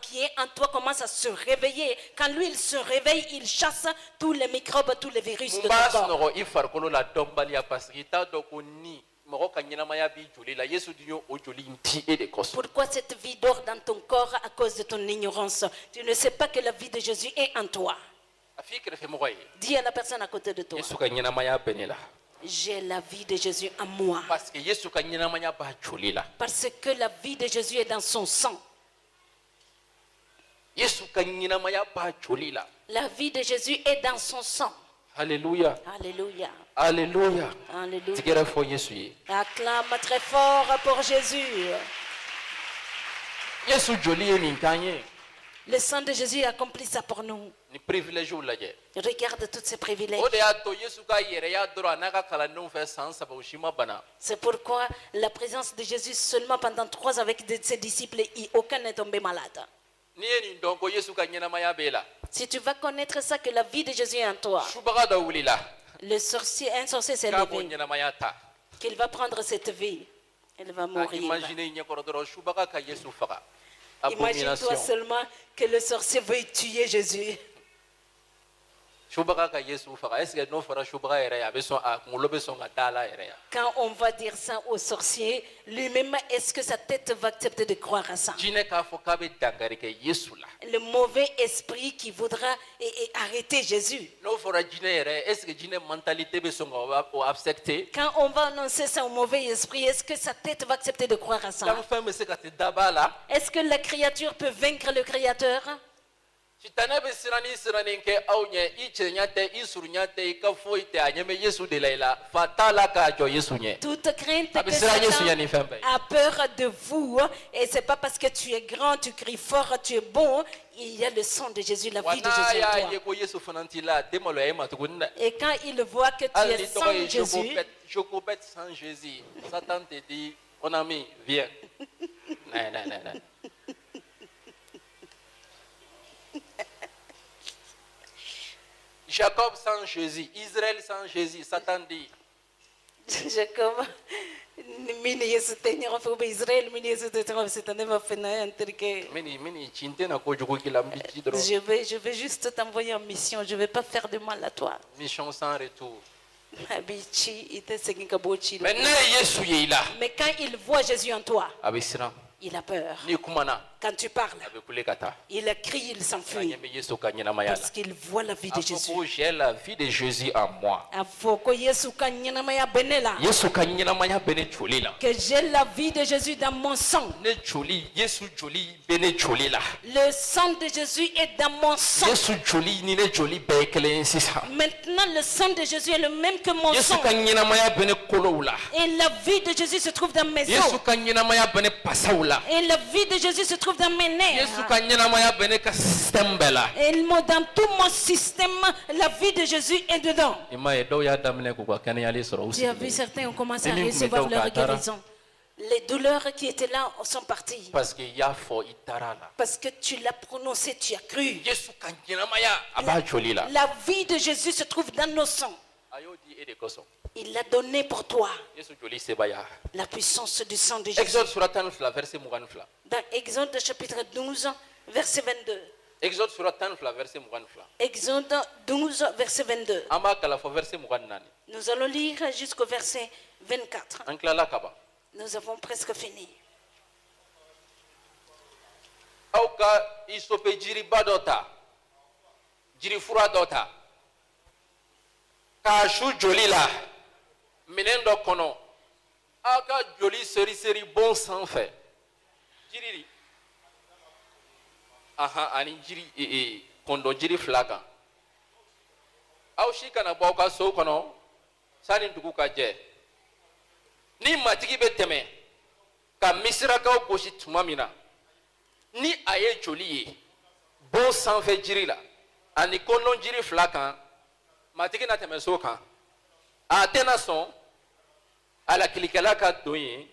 qui est en toi commence à se réveiller. Quand lui, il se réveille, il chasse tous les microbes, tous les virus mun de b'a ton corps. sunɔgɔ i farikolo la dɔnbaliya parce que i t'a dɔn ko ni mɔgɔ ka ɲɛnamaya b'i joli la Yesu dun y'o joli in di e de kosɔn. Pourquoi cette vie dort dans ton corps à cause de ton ignorance? Tu ne sais pas que la vie de Jésus est en toi. a f'i kɛrɛfɛmɔgɔ ye Dis à la personne à côté de toi, Yesu ka ɲɛnamaya bɛ ne la. j'ai la vie de Jésus en moi. parce que Yesu ka ɲɛnamaya b'a joli la. Parce que la vie de Jésus est dans son sang. Yesu ka ɲɛnamaya b'a joli la. La vie de Jésus est dans son sang. Alléluia. Alléluia. Alléluia. Alléluia. Tigɛrɛ fɔ Yesu ye. Acclame très fort pour Jésus. Yesu joli ye nin k'an ye. Le sang de Jésus accomplit ça pour nous. ni privilègew lajɛ. Regarde tous ces privilèges. o de y'a to Yesu ka yɛrɛya dɔrɔn a n'a ka kalandenw fɛ san 3 o si ma bana. C'est pourquoi la présence de Jésus seulement pendant 3 ans avec ses disciples, aucun n'est tombé malade. n'i ye nin dɔn ko Yesu ka ɲɛnamaya b'e la. Si tu vas connaître ça, que la vie de Jésus est en toi, subaga dɔ wulila. un sorcier s'est k'a b'o levé, ɲɛnamaya ta. qu'il va prendre cette vie. Il va a mourir. imagine i ɲɛkɔrɔ dɔrɔn subaga ka Yesu faga. Imagine-toi abomination. seulement que le sorcier veut tuer Jésus. subaga ka yesu faga est-ce que no fara subaga yɛrɛ ye a bɛ sɔn a kunkolo bɛ sɔn ka da la yɛrɛ ya Quand on va dire ça au sorcier, lui-même, est-ce que sa tête va accepter de croire à ça? jinɛ k'a fɔ k'a bɛ dankari kɛ yesu la Le mauvais esprit qui voudra arrêter Jésus. n'o fɔra jinɛ yɛrɛ est-ce que jinɛ mentalité bɛ sɔn ka o accepter Quand on va annoncer ça au mauvais esprit, est-ce que sa tête va accepter de croire à ça? kan fɛn bɛ se ka te daba la Est-ce que la créature peut vaincre le Créateur? sitanɛ bɛ siranin kɛ aw ɲɛ i cɛɲa tɛ i surunya tɛ i ka foyi tɛ a ɲɛ bɛ yesu de la i la fa t'a la k'a jɔ yesu ɲɛ Toute crainte a bɛ que siran yesu Satan ɲɛ nin fɛn bɛɛ ye. a peur de vous, et c'est pas parce que tu es grand, tu cries fort, tu es bon, il y a le sang de Jésus, la wa vie de n'a Jésus en y'a toi. ye ko yesu fana t'i la a tɛ maloya e ma tuguni dɛ Et quand il voit que tu hali es ni sans tɔgɔ ye Jésus, jokobɛt sans jésus satan te dit mon ami viens non. Jacob sans Jésus, Israël sans Jésus, Satan dit Jacob, mini Yesu tenir fait au Israël, mini Yesu tenir c'est un événement un truc. mini chinte na kojugu kila mbichi dro Je vais juste t'envoyer en mission, je vais pas faire de mal à toi. mission sans retour. Abichi, il était segui kabochi. Maintenant Yesu ye ila Mais quand il voit Jésus en toi, abisira il a peur. ni kumana Quand tu parles, abekule kata il crie, il s'enfuit. anyeme Yesu kanyina mayala. Parce qu'il voit la vie de Jésus. Afoko j'ai la vie de Jésus en moi. Afoko Yesu kanyina maya benela. Yesu kanyina maya bene chulila. Que j'ai la vie de Jésus dans mon sang. Ne chuli Yesu joli bene chulila. Le sang de Jésus est dans mon sang. Yesu joli ni ne joli bekele sisa. Maintenant, le sang de Jésus est le même que mon Yesu sang. kanyina maya bene koloula. Et la vie de Jésus se trouve dans mes Yesu os. kanyina maya bene pasaula. Et la vie de Jésus se trouve dans mes nerfs. Yesu kanyina maya bene ka system bela. Et dans tout mon système, la vie de Jésus est dedans. Ima do ya damne ko kwa kanya yale soro Tu as vu, certains ont commencé à recevoir leur guérison. Les douleurs qui étaient là sont parties. parce que ya fo itarala. Parce que tu l'as prononcé, tu as cru. Yesu kanyina maya aba jolila. La vie de Jésus se trouve dans nos sangs. Ayo di ede koso. Il l'a donné pour toi. Yesu joli sebaya. La puissance du sang de Jésus. Exode surat 9 verset 22. Dans Exode chapitre 12, verset 22. Exode surat 9 verset 22. Exode 12, verset 22. Amba kala fo verset 24. Nous allons lire jusqu'au verset 24. Anklala kaba. Nous avons presque fini. Auka isope jiri badota. Jiri fura dota. Ka shu joli la. Minen do kono. Aka joli seri bon sanfɛ. Jiri. Aha ani jiri kondo jiri fila kan. Aw si kana bɔ aw ka so kɔnɔ sani dugu ka jɛ. Ni matigi bɛ tɛmɛ ka misirakaw gosi tuma min na ni a ye joli ye bon sanfɛ jiri la ani kɔndɔn jiri fila kan matigi na tɛmɛ so kan a tɛna sɔn alakilikɛla ka don yen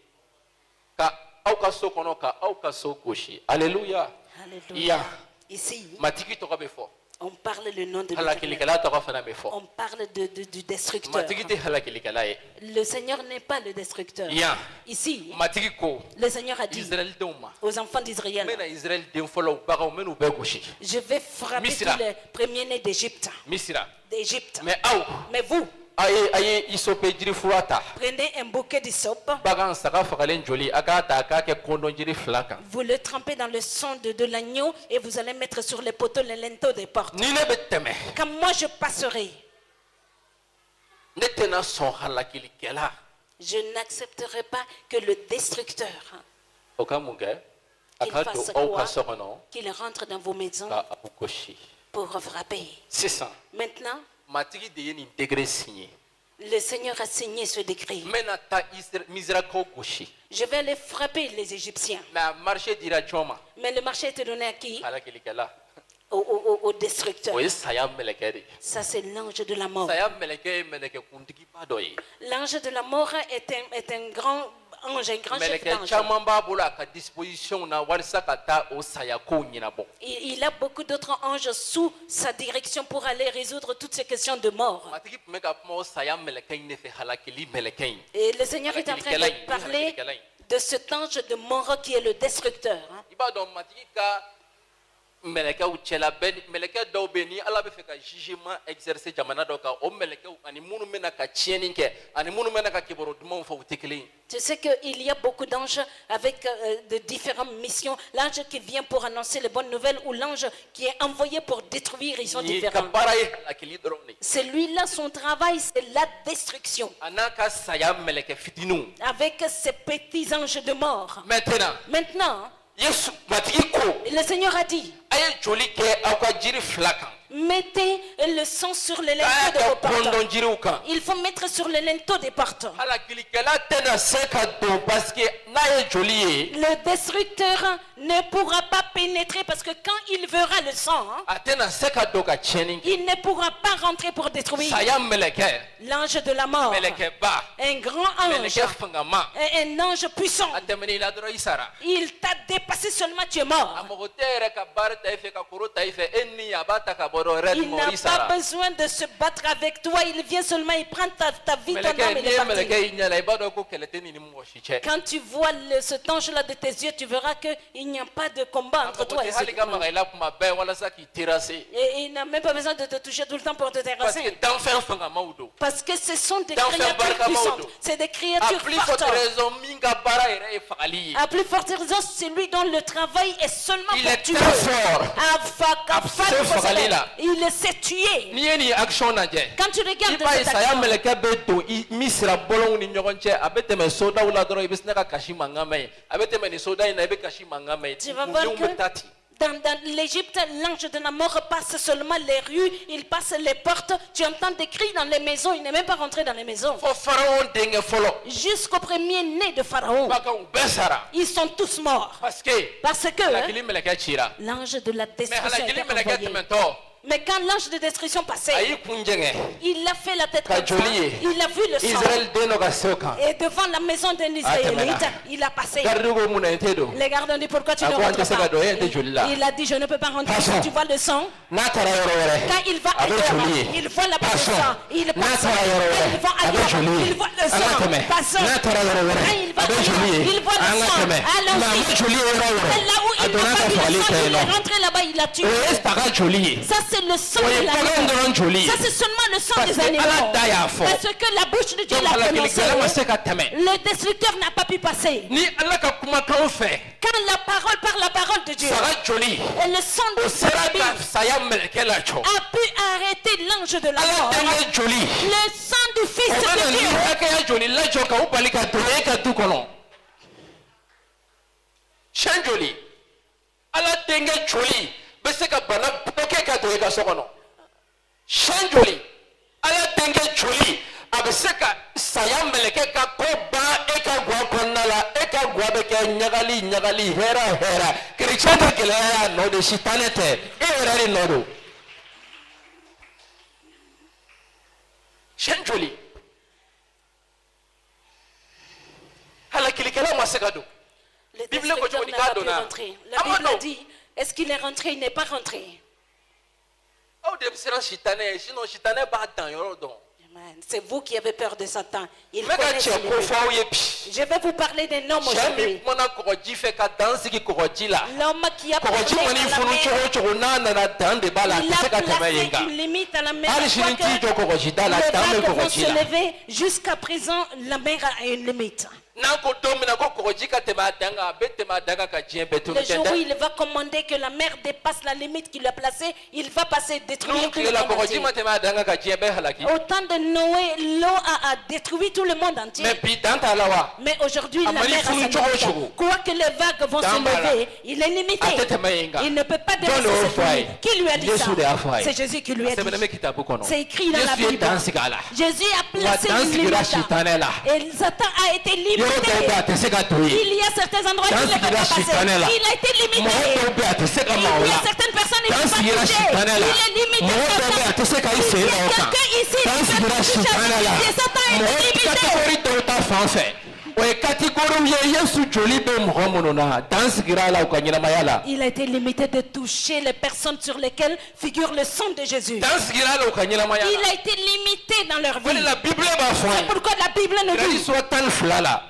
ka aw ka so kɔnɔ ka aw ka so gosi aleluya. Alléluia. Ici, matigi tɔgɔ bɛ fɔ on parle le nom de l'Éternel. halakilikɛla tɔgɔ fana bɛ fɔ On parle du destructeur. matigi tɛ halakilikɛla ye. Le Seigneur n'est pas le destructeur. yan Ici, matigi ko le Seigneur a dit israɛlidenw ma aux enfants n d'Israël, bɛna israɛl den fɔlɔw bagaw n bɛn'u bɛɛ gosi je vais frapper Misra. tous les premiers-nés d'Égypte. misira D'Égypte. mais aw Mais vous, a ye isope jiri fura ta prenez un bouquet d'hysope, bagan saga fagalen joli a k'a ta a k'a kɛ kɔndɔn jiri fila kan vous le trempez dans le sang de l'agneau et vous allez mettre sur les poteaux, les linteaux des portes. ni ne bɛ tɛmɛ Quand moi je passerai, ne tɛna sɔn halakilikɛla je n'accepterai pas que le destructeur, o ka mun kɛ a qu'il ka don fasse aw quoi, ka so kɔnɔ qu'il rentre dans vos maisons ka aw gosi pour frapper. sisan Maintenant, matigi de ye nin degré signé le Seigneur a signé ce décret. n bɛna taa misirakaw gosi Je vais aller frapper les Égyptiens. mais a marché dira jɔn ma Mais le marché était donné à qui? halakilikɛla Au destructeur. o ye saya mɛlɛkɛ de ye Ça, c'est l'ange de la mort. saya mɛlɛkɛ ye mɛlɛkɛ kuntigiba dɔ ye L'ange de la mort est un grand ange, un grand chef mɛlɛkɛ d'ange. caman b'a bolo a ka disposition na walisa ka taa o saya kow ɲɛnabɔ Il a beaucoup d'autres anges sous sa direction pour aller résoudre toutes ces questions de mort. matigi tun bɛ ka kuma o saya mɛlɛkɛ in de fɛ halakili mɛlɛkɛ in Et le Seigneur est en train de parler de cet ange de mort qui est le destructeur. i b'a dɔn matigi ka melekɛw cɛla bɛɛ ni melekɛ dɔw bɛ yen ni ala bɛ fɛ ka jugement exercer jamana dɔ kan o melekɛw ani minnu bɛna ka tiɲɛni kɛ ani minnu bɛna ka kibaru dumanw fɔ u tɛ kelen ye. Tu sais qu'il y a beaucoup d'anges avec de différentes missions. L'ange qui vient pour annoncer les bonnes nouvelles ou l'ange qui est envoyé pour détruire, ils sont Ni différents. ka baara ye halakili dɔrɔn de. Celui-là, son travail, c'est la destruction. A n'a ka saya melekɛ fitininw. Avec ces petits anges de mort. Maintenant. Maintenant, Yesu matigi ko. le Seigneur a dit, A ye joli kɛ aw ka jiri fila kan. mettez le sang sur les K'a linteaux de kɛ vos portes. kɔndɔn jiriw kan. Il faut mettre sur les linteaux des portes. Halakilikɛla tɛna se ka don parce que n'a ye joli ye. Le destructeur ne pourra pas pénétrer parce que quand il verra le sang, A tɛna se ka don ka tiɲɛni kɛ. il ne pourra pas rentrer pour détruire. Saya melekɛ. L'ange de la mort, Melekɛba. un grand ange, Melekɛ fangama. un ange puissant. A tɛmɛn'i la dɔrɔn i sara. Il t'a dépassé seulement, tu es A mort. mago tɛ yɛrɛ ka baara ta i fɛ ka koro ta i fɛ e ni a b'a ta ka bɔ dɔn Il rɛd n'a mɔgɔ i pas sara. besoin de se battre avec toi. Il vient seulement, il prend ta vie, ton âme Melekɛ et n'i il ye est parti. melekɛ i ɲɛ la i b'a dɔn ko kɛlɛ tɛ ni ni mɔgɔ si cɛ. Quand tu vois cet ange-là de tes yeux, tu verras qu'il n'y a pas de combat A entre mago toi et tɛ hali ka celui-là. maga i la kuma bɛɛ walasa k'i terrasser. Et il n'a même pas besoin de te toucher tout le temps pour te Parce que terrasser. danfɛn fangamaw don. Parce que ce sont des Dans créatures Barca puissantes. Maudo. C'est des A créatures plus forte fortes. raison min ka baara yɛrɛ ye fagali ye. À plus forte raison, celui dont le travail est seulement Il pour est tuer. très fort. Il sait tuer. N'i ye nin action lajɛ. Quand tu I regardes b'a ye cette saya action, melekɛ bɛ don i misira bɔlɔnw ni ɲɔgɔn cɛ a bɛ tɛmɛ sodaw la dɔrɔn i bɛ sina ka kasi mankan mɛn ye a bɛ tɛmɛ nin soda in na i bɛ kasi mankan mɛn tu ye vas voir dugudenw bɛ taa ten. dans l'Égypte, l'ange de la mort passe seulement les rues, il passe les portes. Tu entends des cris dans les maisons, il n'est même pas rentré dans les maisons. fɔ faraw denkɛ fɔlɔ. Jusqu'au premier né de Pharaon, ba kan u bɛɛ sara. ils sont tous morts. parce que Parce que halakili melekɛ cira. l'ange de la mais destruction halakili était melekɛ envoyé. tɛmɛtɔ Mais quand l'ange de destruction a passait, y'i kun jɛngɛ. il a fait la tête Ka comme ça. joli ye. Il a vu le sang. Israël den dɔ ka se o kan. Et devant la maison d'un Israélite, tɛmɛna. il a passé. garidi ko mun na i tɛ don. Les gardes ont dit pourquoi tu A ne ko an rentres tɛ se ka pas. don e ɲɛ tɛ joli la. Il a dit je ne peux pas rentrer Passons. si tu vois le sang. n'a taara yɔrɔ wɛrɛ. Quand il va a bɛ ailleurs, joli ye. il voit la Passons. sang. Il n'a passe. taara yɔrɔ Quand wɛrɛ il va a bɛ ailleurs, joli ye. il voit le an ka sang. tɛmɛ. Passons. n'a taara yɔrɔ wɛrɛ Quand il va a bɛ joli ye. ailleurs, il voit le an ka sang. tɛmɛ. mais a Allons-y. ma joli ye yɔrɔ C'est wɛrɛ. là où a il n'a donna pas ka vu fagali le sang, kɛ yen il est nɔ. rentré là-bas, il a tué. o ye saga joli ye. Ça c'est le sang o de ye bagan l'animal. dɔrɔn joli ye. Ça c'est seulement le sang Parce des que animaux. Ala da y'a fɔ. Parce que la bouche de Dieu donc l'a prononcé. halakilikɛla ma se ka tɛmɛ. Le destructeur n'a pas pu passer. ni ala ka kumakanw fɛ. Quand la parole par la parole de Dieu saga joli. et le sang o de sera Jésus ka saya melekɛ la jɔ. a pu arrêter l'ange de la ala mort. denkɛ joli. Le sang du Fils o bɛ na de ni Dieu hakɛya joli lajɔ ka u bali ka don e ka du kɔnɔ. siyɛn joli. ala denkɛ joli bɛ se ka bana bloqué ka don e ka so kɔnɔ. siyɛn joli. ala denkɛ joli a bɛ se ka saya melekɛ ka ko ban e ka guwa kɔnɔna la e ka guwa bɛ kɛ ɲagali ɲagali hɛrɛ hɛrɛ kerecɛn ka gɛlɛya y'a nɔ de sitanɛ tɛ e yɛrɛ de nɔ don. siyɛn joli. halakilikɛla ma se ka don. Le Bible ko destructeur cogo di n'a k'a pas pu donna. rentrer. La Ama Bible a don. dit, est-ce qu'il est rentré? Il n'est pas rentré. aw de bɛ siran sitanɛ ye sinon sitanɛ b'a dan yɔrɔ dɔn. Amen. C'est vous qui avez peur de Satan. Il n bɛ ka connaît ses cɛ ko limites. fɔ aw ye bi. Je vais vous parler d'un homme cɛ min aujourd'hui. kumana kɔgɔji fɛ ka dan sigi kɔgɔji la. L'homme qui a kɔgɔji parlé kɔni à la funu mer. cogo o cogo n'a nana dan de b'a la a Il tɛ a se ka tɛmɛ placé yen kan. une limite à la mer. hali sini Quoique t'i jɔ kɔgɔjida la les dan bɛ vagues vont kɔgɔji se la. lever. Jusqu'à présent, la mer a une limite. n'an ko don min na ko kɔgɔji ka tɛmɛ a dan kan a bɛ tɛmɛ a dan kan ka diɲɛ bɛɛ tunu Le jour où tɛ. il va commander que la mer dépasse la limite qu'il a placée, il va passer détruire n'u tout le tilela monde entier. kɔgɔji ma tɛmɛ a dan kan ka diɲɛ bɛɛ halaki. Au temps de Noé, l'eau a détruit tout le monde entier. mais bi dan t'a la wa. Mais aujourd'hui, la A mali mer a sa funu cogo o limite. cogo. Quoique les vagues vont se Dan b'a la. lever, il est limité. a tɛ tɛmɛ yen kan. Il ne peut pas Jɔn de y'o dépasser fɔ a cette ye. limite. Qui lui a dit Yesu de y'a fɔ a ça? ye. C'est Jésus qui lui a sɛbɛnne bɛ dit. kitabu kɔnɔ. C'est écrit dans la Yesu ye Bible. dan sigi a la. Jésus a wa placé dan une sigira limite. sitanɛ la. Et Satan a été yɔrɔ dɔw bɛ limité. a tɛ se ka don yen. Il y a certains endroits Dan qui ne peuvent sigira pas passer. sitanɛ la. Il a été limité. mɔgɔ dɔw bɛ a tɛ se ka Il ma o y la. a certaines personnes qui ne dan peuvent pas sigira toucher. sitanɛ Il la. est limité. mɔgɔ dɔw bɛ a tɛ se ka i sen Il y da a o kan. quelqu'un ici dan qui peut sigira pas toucher. sitanɛ la. Et Satan a été mɔgɔ limité. kategori dɔw ta fan fɛ. o ye kategoriw ye yesu joli bɛ mɔgɔ minnu na dan sigira a la u ka ɲɛnamaya la. Il a été limité de toucher les personnes sur lesquelles figure le sang de Jésus. dan sigira a la u ka ɲɛnamaya Il la. a été limité dans leur o de vie. la bible b'a fɔ C'est an ye. pourquoi la Bible nous Iraki dit sura 12 la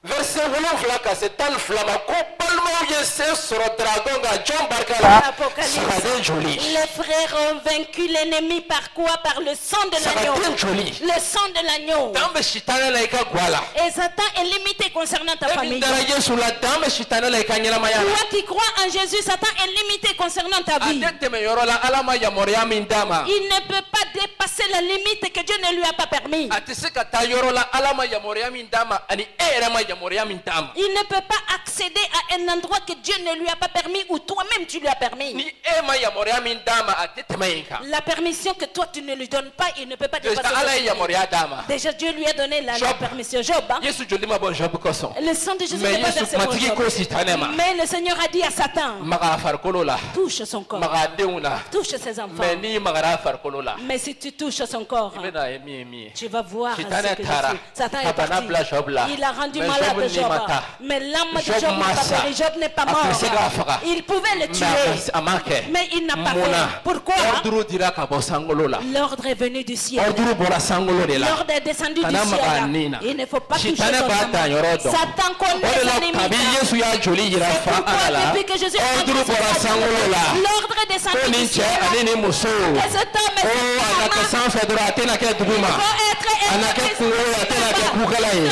verset 7 ka se 12 ko balimaw ye se sɔrɔ dragon ka jɔn barika la sagaden joli Les frères ont vaincu l'ennemi par quoi? Par le sang de l'agneau. sagaden joli Le sang de l'agneau. dan bɛ sitanɛ la i ka gu a la Et Satan est limité concernant ta e min famille. dara Yesu la dan bɛ sitanɛ la i ka ɲɛnamaya la Toi qui crois en Jésus, Satan est limité concernant ta a vie. tɛ tɛmɛ yɔrɔ la Ala ma yamaruya min d'a ma Il ne peut pas dépasser la limite que Dieu ne lui a pas permis. a tɛ se ka taa yɔrɔ la Ala ma yamaruya min d'a ma ani e yɛrɛ ma yamaruya min d'a ma Il ne peut pas accéder à un endroit que Dieu ne lui a pas permis ou toi-même tu lui as permis. ni e ma yamaruya min d'a ma a tɛ tɛmɛ yen kan La permission que toi tu ne lui donnes pas, il ne peut pas déjà dépasser. Ala ye cette limite. yamaruya d'a ma Déjà Dieu lui a donné la Job. permission. Job, hein? Yesu joli ma bɔ Job kosɔn Le sang de Jésus mais n'est pas Yesu versé pour kumatigi Job. ko sitanɛ ma Mais le Seigneur a dit à Satan, maga a farikolo la touche son corps, maga a denw la touche ses enfants. mais n'i magara a farikolo la Mais si tu touches son corps, i bɛna ye min ye min ye tu vas voir ce sitanɛ que je taara suis. Satan ka est bana bila parti. Job la Il a rendu mais malade Job ni Job. ma taa Mais l'âme de Job Job n'a ma pas sa. péri. Job n'est pas A mort. tun se k'a faga. Il pouvait le mais tuer. a ma kɛ Mais il n'a pas mun na fait. Pourquoi? ordre dira ka bɔ sankolo la L'ordre est venu du ciel. ordre bɔra sankolo de la L'ordre est descendu du kana maga nin ciel. na Il ne faut pas toucher sitanɛ ton b'a âme. dan yɔrɔ dɔn Satan o connaît de sa la limite. kabi Yesu y'a joli yira C'est fa pourquoi Ala la depuis que Jésus est ordre rentré bɔra sur sankolo la l'ordre est descendu ko du nin ciel. cɛ ani ni muso Que cet homme et ko cette a na kɛ femme sanfɛ dɔrɔn a tɛna kɛ duguma vont être a na kɛ kunkolo la a tɛna kɛ kukala ye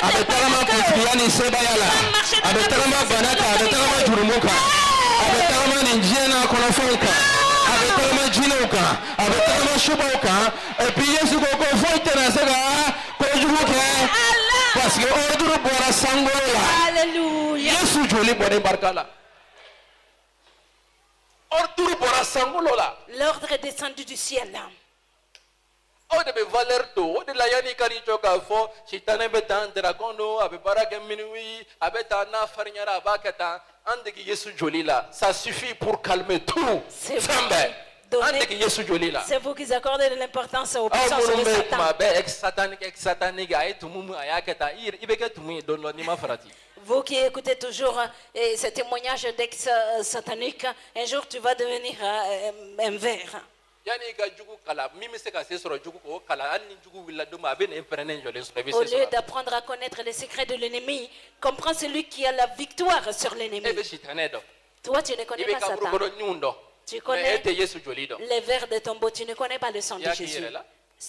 a bɛ tagama kuntigiya ni sebaya la a bɛ tagama bana kan a bɛ tagama jurumu kan a bɛ tagama nin diɲɛ n'a kɔnɔfɛnw kan a bɛ tagama jinɛw kan a bɛ tagama subaw kan et puis Yesu ko ko foyi tɛna se ka kojugu kɛ parce que ordre bɔra sankolo la Alléluia. Yesu joli bɔlen barika la ordre bɔra sankolo la L'ordre est descendu du ciel. o de bɛ valeur to o de la yanni ka di jɔ k'a fɔ sitanɛ bɛ tan dragon don a bɛ baara kɛ minuit a bɛ tan n'a farinyara a b'a kɛ tan an dege Yesu joli la ça suffit pour calmer tout C'est fɛn vrai. bɛɛ an dege Yesu joli la C'est vous qui accordez de l'importance aux aw puissances minnu de bɛ Satan. kuma bɛɛ ex-satanique a ye tumu min a y'a kɛ tan i bɛ kɛ tumu ye dɔɔnin dɔɔnin n'i ma farati Vous qui écoutez toujours ce témoignage d'ex-satanique, un jour tu vas devenir un ver. yanni i ka jugu kala min bɛ se ka se sɔrɔ jugu kɔ o kala hali ni jugu wulila don min a bɛ na e pɛrɛnnen jɔlen sɔrɔ i bɛ Au se lieu sɔrɔ d'apprendre à connaître les secrets de l'ennemi, comprends celui qui a la victoire sur e l'ennemi. bɛ sitanɛ dɔn Toi, tu ne i connais bɛ pas Satan. kaburukɔrɔ dɔn Tu mais e connais tɛ Yesu joli dɔn les vers de tombeau, tu ne connais pas le sang i de y'a k'i Jésus. yɛrɛ la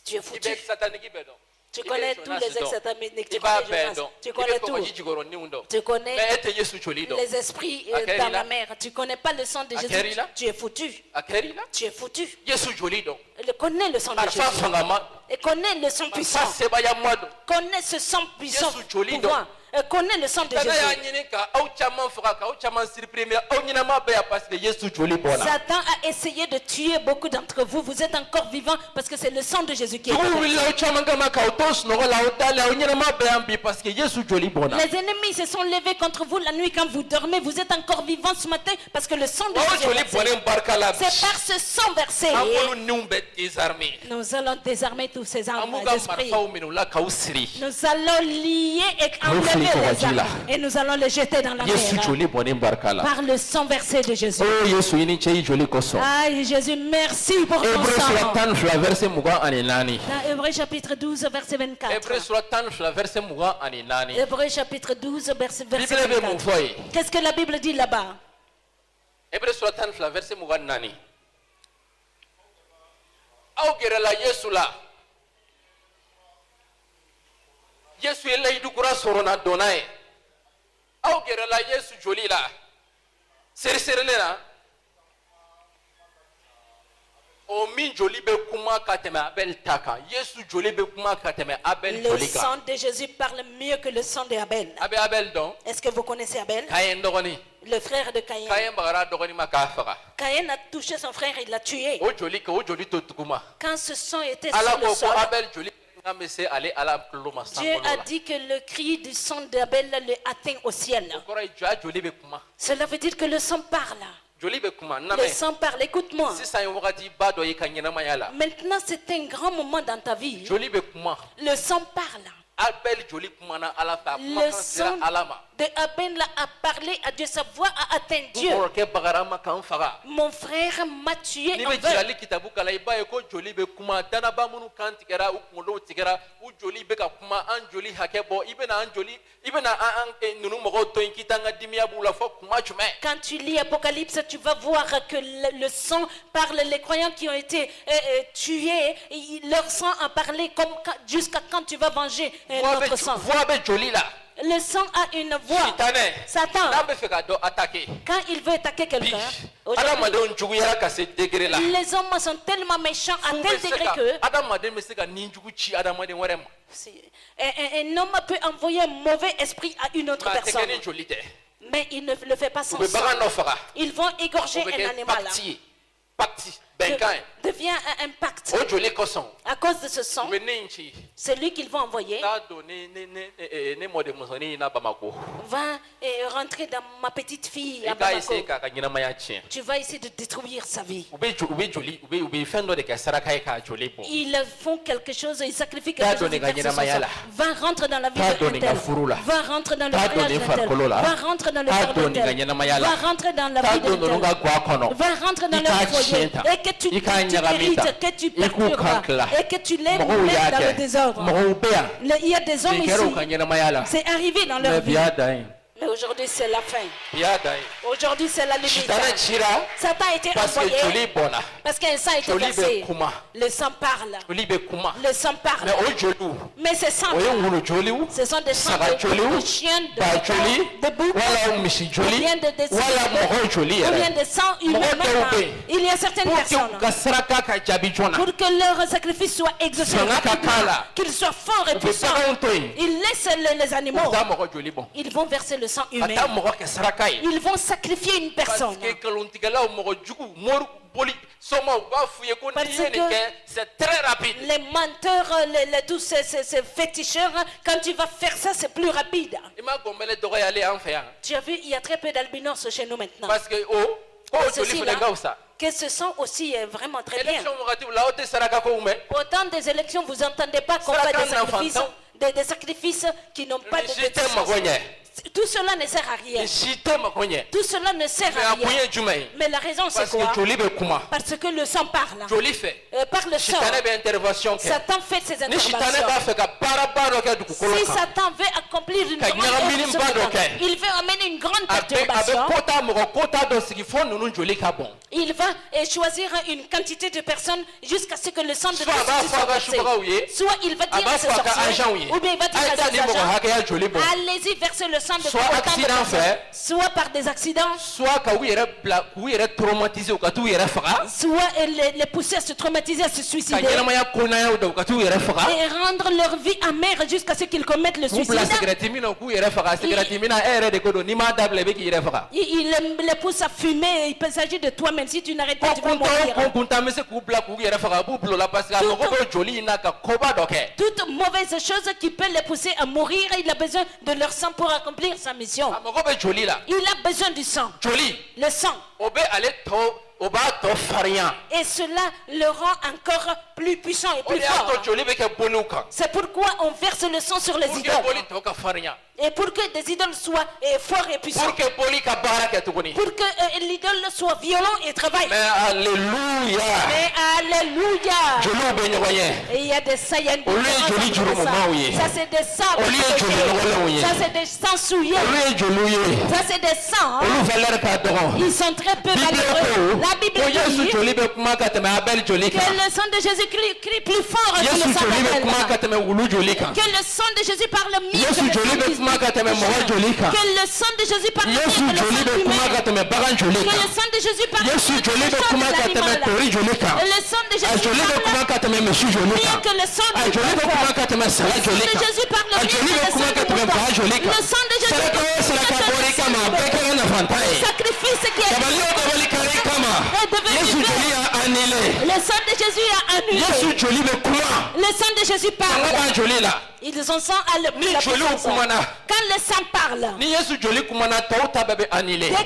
Tu es i foutu. bɛ ex-satanique bɛɛ dɔn Tu i bɛ connais tous Jonas les dɔn ex-sataniques, tu i b'a connais bɛɛ Jonas, dɔn tu i bɛ connais kɔgɔji tout. jukɔrɔninw dɔn Tu connais mais e tɛ Yesu joli dɔn les esprits A kɛra i dans la? la mer. Tu connais pas le sang de A Jésus. kɛra i la? Tu es foutu. a kɛra i la Tu es foutu. Yesu joli dɔn Connais le sang de marifa Jésus. fangama Et connais le sang marifa puissant. sebayama dɔn Connais ce sang puissant. Yesu joli dɔn. Pouvoir. Connais le sang de Satan y'a Jésus. ɲini ka aw caman faga k'aw caman surpris mais aw ɲɛnama bɛ yan parce que Yesu joli bɔra Satan a essayé de tuer beaucoup d'entre vous. Vous êtes encore vivants parce que c'est le sang de Jésus qui est jugu protecteur. wulila aw caman kama k'aw to sunɔgɔ la aw dalen aw ɲɛnama bɛ yan bi parce que Yesu joli bɔra Les ennemis se sont levés contre vous la nuit quand vous dormez. Vous êtes encore vivants ce matin parce que le sang de aw Jésus joli est versé. bɔnnen barika la bi C'est par ce sang versé. an bolo niw bɛ désarmer Nous allons désarmer tous ces an armes b'u ka d'esprit. marifaw minɛ u la k'aw siri Nous allons lier et Nous enlever finissons les aujourd'hui là. armes. Et nous allons les jeter dans la Yesu mer. joli bɔnnen barika la Par le sang versé de Jésus. o Yesu i ni cɛ i joli kosɔn Aïe Jésus, merci pour ton Hébreux sang. sura 12 verset 24 Dans Hébreux chapitre 12, verset 24. Hébreux sura 12 verset 24 Hébreux chapitre 12, verset Bible bɛ mun 24. fɔ ye Qu'est-ce que la Bible dit là-bas? Hébreux sura 12 verset 24 aw gɛrɛla Yesu la Yesu ye layidu kura sɔrɔ na dɔnna ye aw gɛrɛla Yesu joli la seriserilen na o min joli bɛ kuma ka tɛmɛ Abel ta kan Yesu joli bɛ kuma ka tɛmɛ Abel Le joli kan sang de Jésus parle mieux que le sang d'Abel. a bɛ Abel dɔn Est-ce que vous connaissez Abel? Kayin dɔgɔnin Le frère de Caïn. Kayin bagara dɔgɔnin ma k'a faga Caïn a touché son frère, il l'a tué. o joli kɛ o joli to duguma Quand ce sang était Ala sur le ko ko sol, Abel joli kan bɛ se ale Ala kulo ma Dieu sankolo a la dit que le cri du sang d'Abel le atteint au ciel. o kɔrɔ ye joli bɛ kuma Cela veut dire que le sang parle. joli bɛ kuma Le namɛ sang parle. Écoute-moi. sisan ye wagati ba dɔ ye ka ɲɛnamaya la Maintenant, c'est un grand moment dans ta vie. joli bɛ kuma Le sang parle. Abel joli kumana Ala fɛ a Le kumakan sera sang Ala ma de Abel a parlé à Dieu, sa voix a atteint Dieu. Mon frère m'a tué en Quand tu lis Apocalypse, tu vas voir que le sang parle, les croyants qui ont été tués, leur sang a parlé jusqu'à quand tu vas venger notre sang. Le sang a une voix. Satan, quand il veut attaquer quelqu'un, les hommes sont tellement méchants à tel degré que un homme peut envoyer un mauvais esprit à une autre personne. Mais il ne le fait pas sans sang. Ils vont égorger un animal. Devient un pacte. À cause de ce sang, c'est lui qu'ils vont envoyer. Va rentrer dans ma petite fille à Bamako. Tu vas essayer de détruire sa vie. Ils font quelque chose, ils sacrifient quelque chose. Va rentrer dans la vie de tel. Va rentrer dans le mariage de tel. Va rentrer dans le cœur de tel. Va rentrer dans la vie de tel. Va rentrer dans leur foyer. Et que tu hérites, que tu perturbes et que tu les mets dans le désordre. Il y a des hommes ici, c'est arrivé dans leur vie. Mais aujourd'hui c'est la fin. Aujourd'hui c'est la limite. Satan a été envoyé parce qu'un sang a été versé. Le sang parle. Le sang parle. Mais ce sang, ce sont des sangs de chiens, de boucs, ou bien de sang humain. Il y a certaines personnes, pour que leur sacrifice soit exaucé, qu'ils soient forts et puissants, ils laissent les animaux. Ils vont verser le sang humain. Ils vont sacrifier une personne. Parce que c'est très rapide. Les menteurs, tous ces féticheurs, quand tu vas faire ça, c'est plus rapide. Tu as vu, il y a très peu d'albinos chez nous maintenant. Parce que que ce sang aussi est vraiment très bien. Autant des élections, vous n'entendez pas qu'on fait des sacrifices qui n'ont pas de détermination. Tout cela ne sert à rien. Tout cela ne sert à rien. Mais la raison c'est quoi? Parce que le sang parle. Par le sang, Satan fait ses interventions. Si Satan veut accomplir une grande perturbation, il veut amener une grande perturbation. Il va choisir une quantité de personnes jusqu'à ce que le sang de Christ soit versé. Soit il va dire à ses sorciers, ou bien il va dire à ses agents, allez-y verser le sang de soit par des accidents, soit les pousser à se traumatiser, à se suicider, et rendre leur vie amère jusqu'à ce qu'ils commettent le suicide. Il les pousse à fumer. Il peut s'agir de toi-même. Si tu n'arrêtes pas, tu vas mourir. Toute mauvaise chose qui peut les pousser à mourir, il a besoin de leur sang pour accomplir sa mission. Il a besoin du sang. Le sang. Et cela le rend encore plus puissant et plus fort. C'est pourquoi on verse le sang sur les idoles. Et pour que des idoles soient forts et puissants. Pour que l'idole soit violent et travaille. Mais alléluia. Et il y a des saiyans. Ça c'est des sangs. Ça c'est des sangs souillés. Ça c'est des sangs. Ils sont très peu malheureux. La Bible dit que le sang de Jésus crie plus fort que le sang d'Abel. Que le sang de Jésus parle mieux que le sang d'Israël. Que le sang de Jésus parle mieux que le sang humain. Que le sang de Jésus parle mieux que le sang de l'animal. Le sang de Jésus parle mieux que le sang de Jésus parle mieux que le sang de le sang de Jésus sacrifice qui est le sang de Jésus a annulé. Le sang de Jésus parle. Ils ont sang à le plus. Quand le sang parle, dès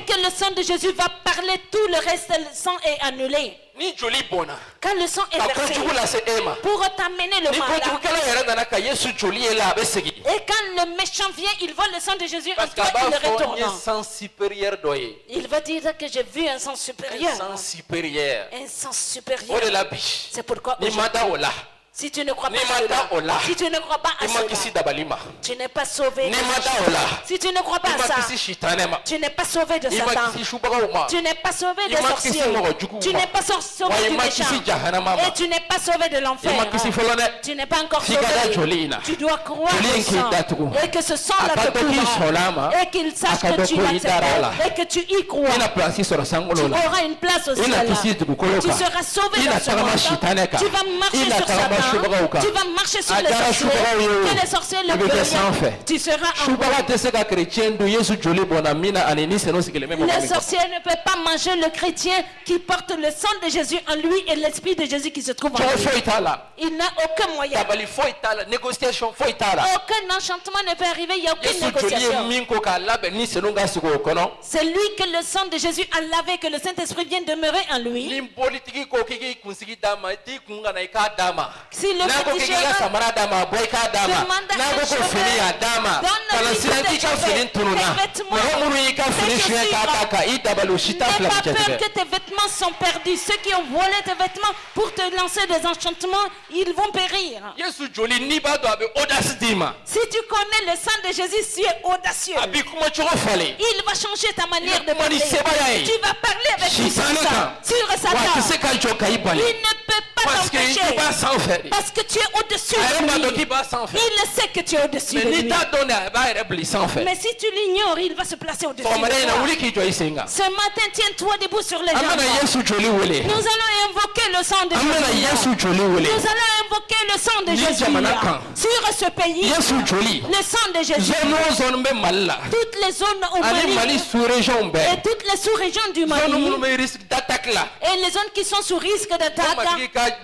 que le sang de Jésus va parler, tout le reste, le sang est annulé. ni joli bona Quand le sang est ka versé kojugu la se ema pour t'amener le ni malade. kojugu kala yɛrɛ nana ka Yesu joli ye la a bɛ segin Et quand le méchant vient, il voit le sang de Jésus en parce toi, qu'a il b'a fɔ n retourne. ye sang supérieur dɔ ye Il va dire que j'ai vu un sang un supérieur. sang supérieur Un sang o supérieur. de la bi C'est pourquoi ni ma da o la si tu ne crois pas Ni à mata cela, ola. si tu ne crois pas à i ma kisi cela, dabali ma tu n'es pas sauvé. ni ma da o la Si tu ne crois pas i à ma ça, kisi sitanɛ ma tu n'es pas sauvé de i ma Satan. kisi subagaw ma Tu n'es pas sauvé des I ma kisi sorciers. mɔgɔ juguw Tu ma. n'es pas sauvé wa i du ma méchant. kisi jahanama ma Et tu n'es pas sauvé de i ma l'enfer. kisi fɔlɔ dɛ Tu n'es pas encore F'i ka da sauvé. joli in na. Tu dois croire Joli au in k'i sang. datugu. Et que ce sang A là ka te dɔ k'i couvre. sɔnna a ma Et qu'il sache a ka que dɔ tu ko i dara la l'acceptes. Et que tu y crois. i na pilasi sɔrɔ sankolo Tu la auras une place au i na ciel. kisi dugukolo Tu kan seras sauvé i na dans ce tagama monde. sitanɛ kan Tu vas marcher i na sur tagama subagaw Satan. kan Tu vas marcher sur a les dara sorciers. subagaw ye Que les o sorciers i le bɛ kɛ veulent. sanfɛ Tu seras en subaga tɛ se ka kerecɛn dun Yesu joli bɔnna min na ani ni sɛnɛ sigilen bɛ mɔgɔ Le min kɔnɔ. sorcier ne peut pas manger le chrétien qui porte le sang de Jésus en lui et l'esprit de Jésus qui se trouve en Cɛw lui. foyi t'a la Il n'a aucun moyen. dabali foyi t'a la négociation foyi t'a la Aucun enchantement ne peut arriver. Il n'y a aucune Yesu joli ye négociation. min ko k'a labɛn ni sɛnɛw ka sigi o kɔnɔ C'est lui que le sang de Jésus a lavé, que le Saint-Esprit vient demeurer en lui. ni bolitigi ko k'i k'i kunsigi d'a ma i t'i kun ka na i k'a d'a ma Si le n'a ko k'i k'i ka féticheur samara d'a ma a bɔ i k'a d'a ma demande à n'a ko un ko chauffeur, fini y'a d'a ma donne ka na le siran livre k'i ka des fini chauffeurs, tununna tes vêtements, mɔgɔ minnu y'i ka fini tes suɲɛ k'a chaussures. ta kan i dabali o si t'a N'aie fila pas cɛ peur tigɛ que tes vêtements sont perdus. Ceux qui ont volé tes vêtements pour te lancer des enchantements, ils vont périr. Yesu joli n'i b'a dɔn a bɛ audace d'i ma Si tu connais le sang de Jésus, tu es audacieux. a b'i kuma cogo falen Il va changer ta manière de kuma ni parler. sebaya ye Tu vas parler avec sitanɛ puissance kan sur wa a tɛ Satan. se ka jɔ ka i Il bali ne peut pas parce que i t'empêcher. b'a sanfɛ de Parce que tu es au-dessus a yɛrɛ de b'a dɔn lui. k'i b'a sanfɛ Il sait que tu es au-dessus mais de n'i lui. t'a dɔn de a b'a yɛrɛ bili sanfɛ Mais si tu l'ignores, il va se placer au-dessus de sɔgɔmada in na toi. wuli k'i jɔ i sen kan Ce matin, tiens-toi debout sur les an jambes. bɛna Yesu joli wele Nous allons invoquer le sang de an bɛna Jésus. Yesu joli wele Nous allons invoquer le sang de Ni Jésus jamana kan. sur ce pays. Yesu joli Le sang de Jésus. zone o zone bɛ Mali la Toutes les zones au ani Mali Mali sous-région et bɛɛ toutes les sous-régions du zone Mali minnu bɛ risque d'attaque la et les zones qui sont sous risque ko d'attaque.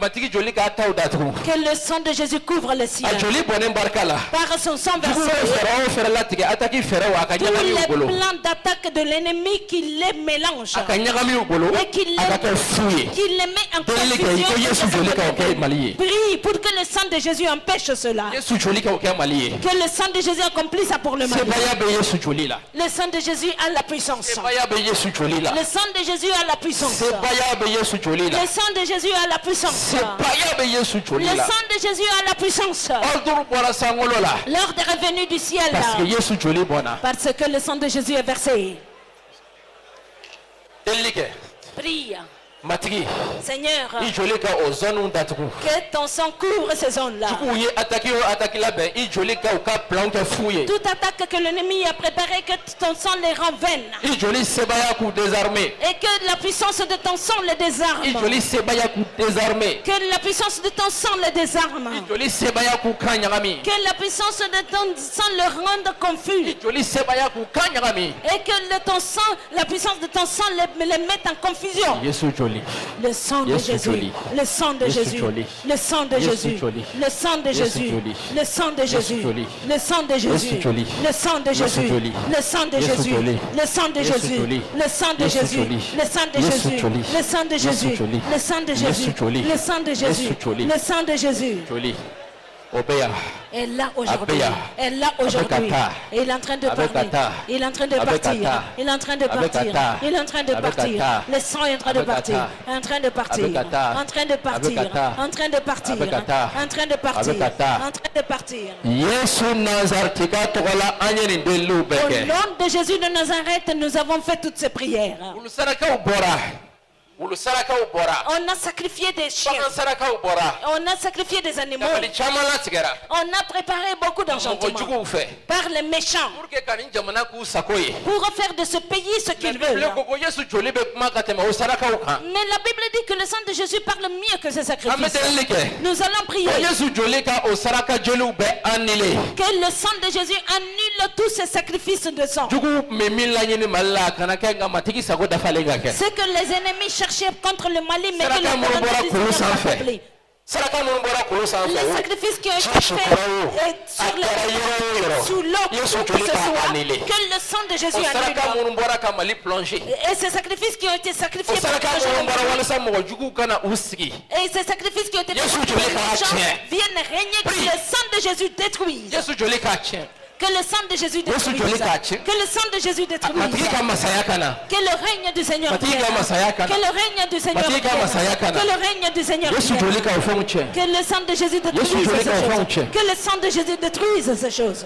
matigi joli k'a taw datugu Que le sang de Jésus couvre le ciel. a joli bɔnnen barika la Par son sang jugu bɛ versé. fɛɛrɛ o fɛɛrɛ latigɛ attaque fɛɛrɛ wa a ka Tous ɲagami u les bolo plans d'attaque de l'ennemi qui les mélange, a ka ɲagami u bolo Et qu'il a ka kɛ fu ye qui les met en delili kɛ i ko Yesu joli ka o kɛ Mali ye Prie pour que le sang de Jésus empêche cela. Yesu joli ka o kɛ Mali ye Que le sang de Jésus accomplisse ça pour le Mali. sebaya bɛ Yesu joli la Le sang de Jésus a la puissance. sebaya bɛ Yesu joli la Le sang de Jésus a la puissance. sebaya bɛ Yesu joli la Le sang de Jésus a la puissance. sebaya bɛ Yesu joli Le la sang de Jésus a la puissance. ordre bɔra sankolo la L'ordre est revenu du ciel. parce que Yesu joli bɔnna Parce que le sang de Jésus est versé. delili kɛ Prie. matigi Seigneur, i joli ka o zone datugu que ton sang couvre ces zones-là. juguw ye attaque o attaque labɛn i joli ka u ka plan kɛ fu ye Toute attaque que l'ennemi a préparée, que ton sang les rend vaines. i joli sebaya k'u désarmer Et que la puissance de ton sang les i désarme. joli sebaya k'u désarmer Que la puissance de ton sang les désarme. i joli sebaya k'u kan ɲagami Que la puissance de ton sang les rende confus. i joli sebaya k'u kan ɲagami Et que ton sang, la puissance de ton sang les mette en confusion. Yesu joli Le sang de Yesu Jésus. joli. Le sang de Yesu Jésus. joli. Le sang de Yesu Jésus. joli. Le sang de Yesu Jésus. joli. Le sang de Yesu Jésus. joli. Le sang de Jésus. Yesu joli. Le sang de Yesu Jésus. joli. Le sang de Yesu Jésus. joli. Le sang de Yesu Jésus. joli. Le sang de Yesu Jésus. joli. Le sang de Yesu Jésus. joli. Le sang de Yesu Jésus. joli. Le sang de Yesu Jésus. joli. Le sang de Yesu Jésus. joli. Le sang de Jésus. joli o bɛ yan est là aujourd'hui. Abeya. Est là aujourd'hui. Abekata. Et il est en train de Abekata. partir. Il est en train de Abekata. partir. Il est en train de partir. Abekata. Il est en train de partir. Abekata. Le sang est en train de partir. Abekata. En train de partir. Abekata. En train de partir. Abekata. En train de partir. Abekata. En train de partir. Abekata. En train de partir. yesu nazartika tɔgɔ la an ye nin deliw bɛɛ Au kɛ nom de Jésus de Nazareth, nous avons fait toutes ces prières. wulu sarakaw bɔra wulu sarakaw bɔra On a sacrifié des chiens. bagan sarakaw bɔra On a sacrifié des animaux. dabali caman latigɛra On a préparé beaucoup mɔgɔ d'enchantements juguw fɛ par les méchants pour que ka nin jamana k'u sago ye pour faire de ce pays ce qu'ils mais veulent. bibile ko ko yesu joli bɛ kuma ka tɛmɛ o sarakaw kan Mais la Bible dit que le sang de Jésus parle mieux que ces an bɛ sacrifices. delili kɛ Nous allons prier ko yesu joli ka o saraka joliw bɛ annulé que le sang de Jésus annule tous ces sacrifices de sang. jugu tun bɛ min laɲini mali la a kana kɛ nka matigi sago dafalen ka kɛ Ce que les ennemis cherchaient contre le Mali, mais que Saraka la minnu bɔra volonté du kulu Seigneur sanfɛ. s'accomplit. Les sacrifices qui ont été faits sous l'eau pour que ce soit, que le sang de Jésus annule. Et ces sacrifices qui ont été sacrifiés pour que et ces sacrifices qui ont été faits pour que les gens viennent régner, que le sang de Jésus détruise. Que le sang de Jésus détruise. Que le sang de Jésus détruise. Que le règne du Seigneur vienne. Que le règne du Seigneur vienne. Que le règne du Seigneur vienne. Que le sang de Jésus détruise ces choses. Que le sang de Jésus détruise ces choses.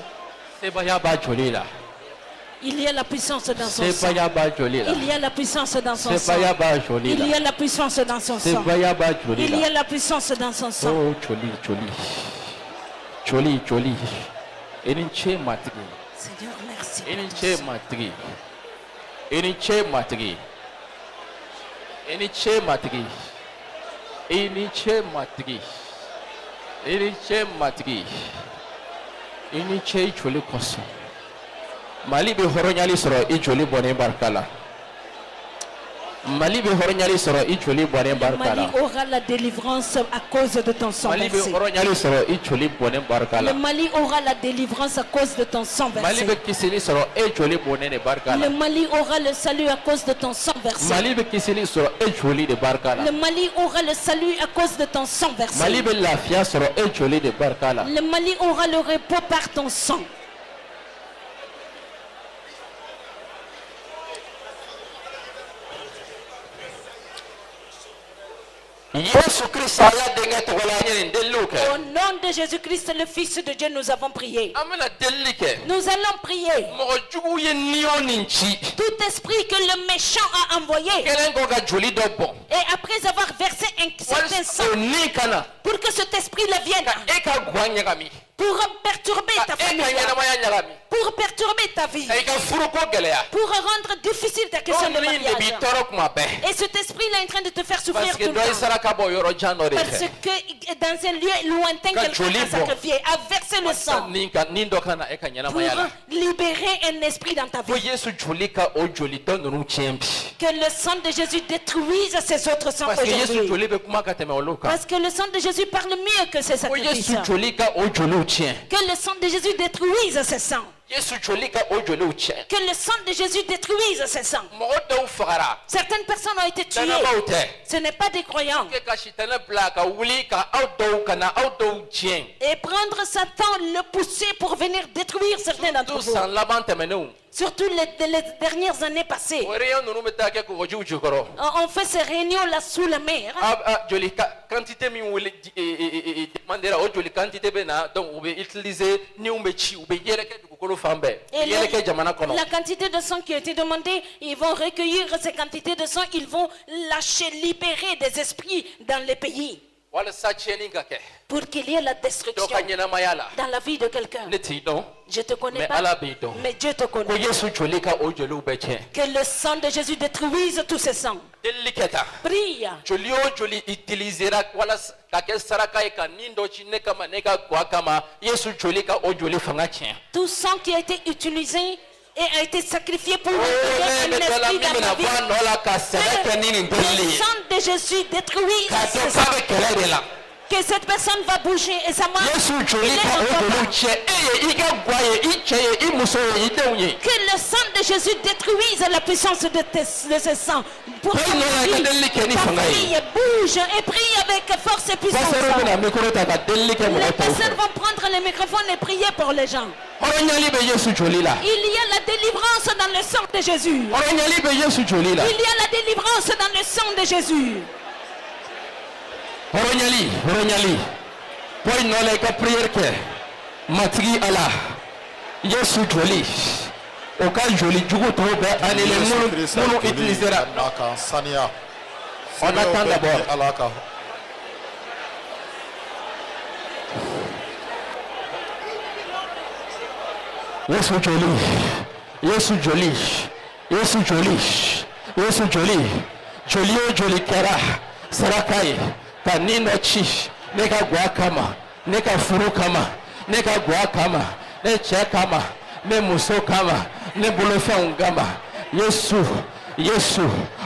Il y a la puissance dans son sang. Il y a la puissance dans son sang. Il y a la puissance dans son sang. Il y a la puissance dans son sang. Oh, Choli. Seigneur, merci. Mali be horonyali soro I joli bone barkala. Mali aura la délivrance à cause de ton sang versé. Le Mali aura la délivrance à cause de ton sang versé. Le Mali aura le salut à cause de ton sang versé. Le Mali aura le salut à cause de ton sang versé. Le Mali aura le repos par ton sang. Au nom de Jésus-Christ, le Fils de Dieu, nous avons prié. Nous allons prier. Tout esprit que le méchant a envoyé, et après avoir versé un certain sang, pour que cet esprit-là vienne, pour perturber ta famille, pour perturber ta vie, pour rendre difficile ta question de mariage. Et cet esprit-là est en train de te faire souffrir tout le temps. Parce que dans un lieu lointain, quelqu'un a sacrifié, a versé le sang pour libérer un esprit dans ta vie. Que le sang de Jésus détruise ces autres sangs aujourd'hui. Parce que le sang de Jésus parle mieux que ces sacrifices. Que le sang de Jésus détruise ces sangs. Que le sang de Jésus détruise ces sangs. Certaines personnes ont été tuées. Ce n'est pas des croyants. Et prendre Satan, le pousser pour venir détruire certains d'entre vous. Surtout les dernières années passées. On fait ces réunions-là sous la mer. Et la quantité de sang qui a été demandée, ils vont recueillir ces quantités de sang, ils vont lâcher, libérer des esprits dans les pays. Pour qu'il y ait la destruction dans la vie de quelqu'un. Je te connais pas, mais Dieu te connaît. Que le sang de Jésus détruise tous ces sangs. Prie. Tout sang qui a été utilisé et a été sacrifié pour un esprit dans la vie. Le sang de Jésus détruit ce sang. Que cette personne va bouger et sa main. Que le sang de Jésus détruise la puissance de ce sang. Pour que ta famille bouge et prie avec force et puissance. Les personnes vont prendre le microphone et prier pour les gens. Il y a la délivrance dans le sang de Jésus. Il y a la délivrance dans le sang de Jésus. Horonyali. Poi nole ka prière ke. Matri ala. Yesu joli. Oka joli jugo to be anele munu utilisera. On attend d'abord. Yesu joli kara. Sarakai. Kanino chi, neka guakama, neka furukama, neka guakama, ne chekama, ne musokama, ne bulofangama. Yesu,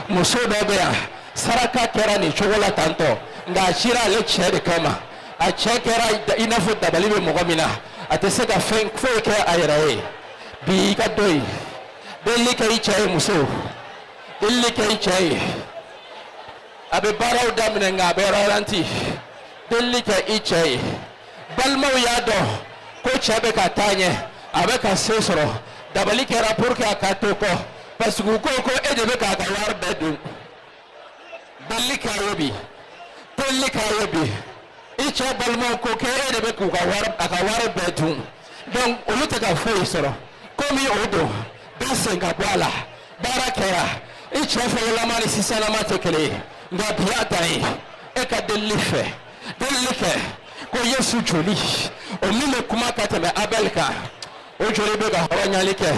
musodabea, saraka kerani chogola tanto, nga cira ale cɛ de kama a cɛ kɛra i n'a fɔ dabali bɛ mɔgɔ min na a tɛ se ka fɛn foyi kɛ a yɛrɛ ye bi i ka dɔ ye delili kɛ i cɛ ye muso delili kɛ i cɛ ye a bɛ baaraw daminɛ nka a bɛ ralanti delili kɛ i cɛ ye balimaw y'a dɔn ko cɛ bɛ ka taa ɲɛ a bɛ ka se sɔrɔ dabali kɛra pour que a ka to kɔ parce que u ko e de bɛ k'a ka wari bɛɛ dun delili kɛra ye bi delili kɛra ye bi i cɛ balimaw ko e de bɛ k'u ka wari bɛɛ dun donc olu tɛ ka foyi sɔrɔ komi o don bɛɛ sen ka bɔ a la baara kɛra i cɛ fɔlɔlama ni sisanlama tɛ kelen ye nka bi a dan ye e ka delili fɛ delili kɛ ko Yesu joli o min bɛ kuma ka tɛmɛ Abel kan o joli bɛ ka hɔrɔnyali kɛ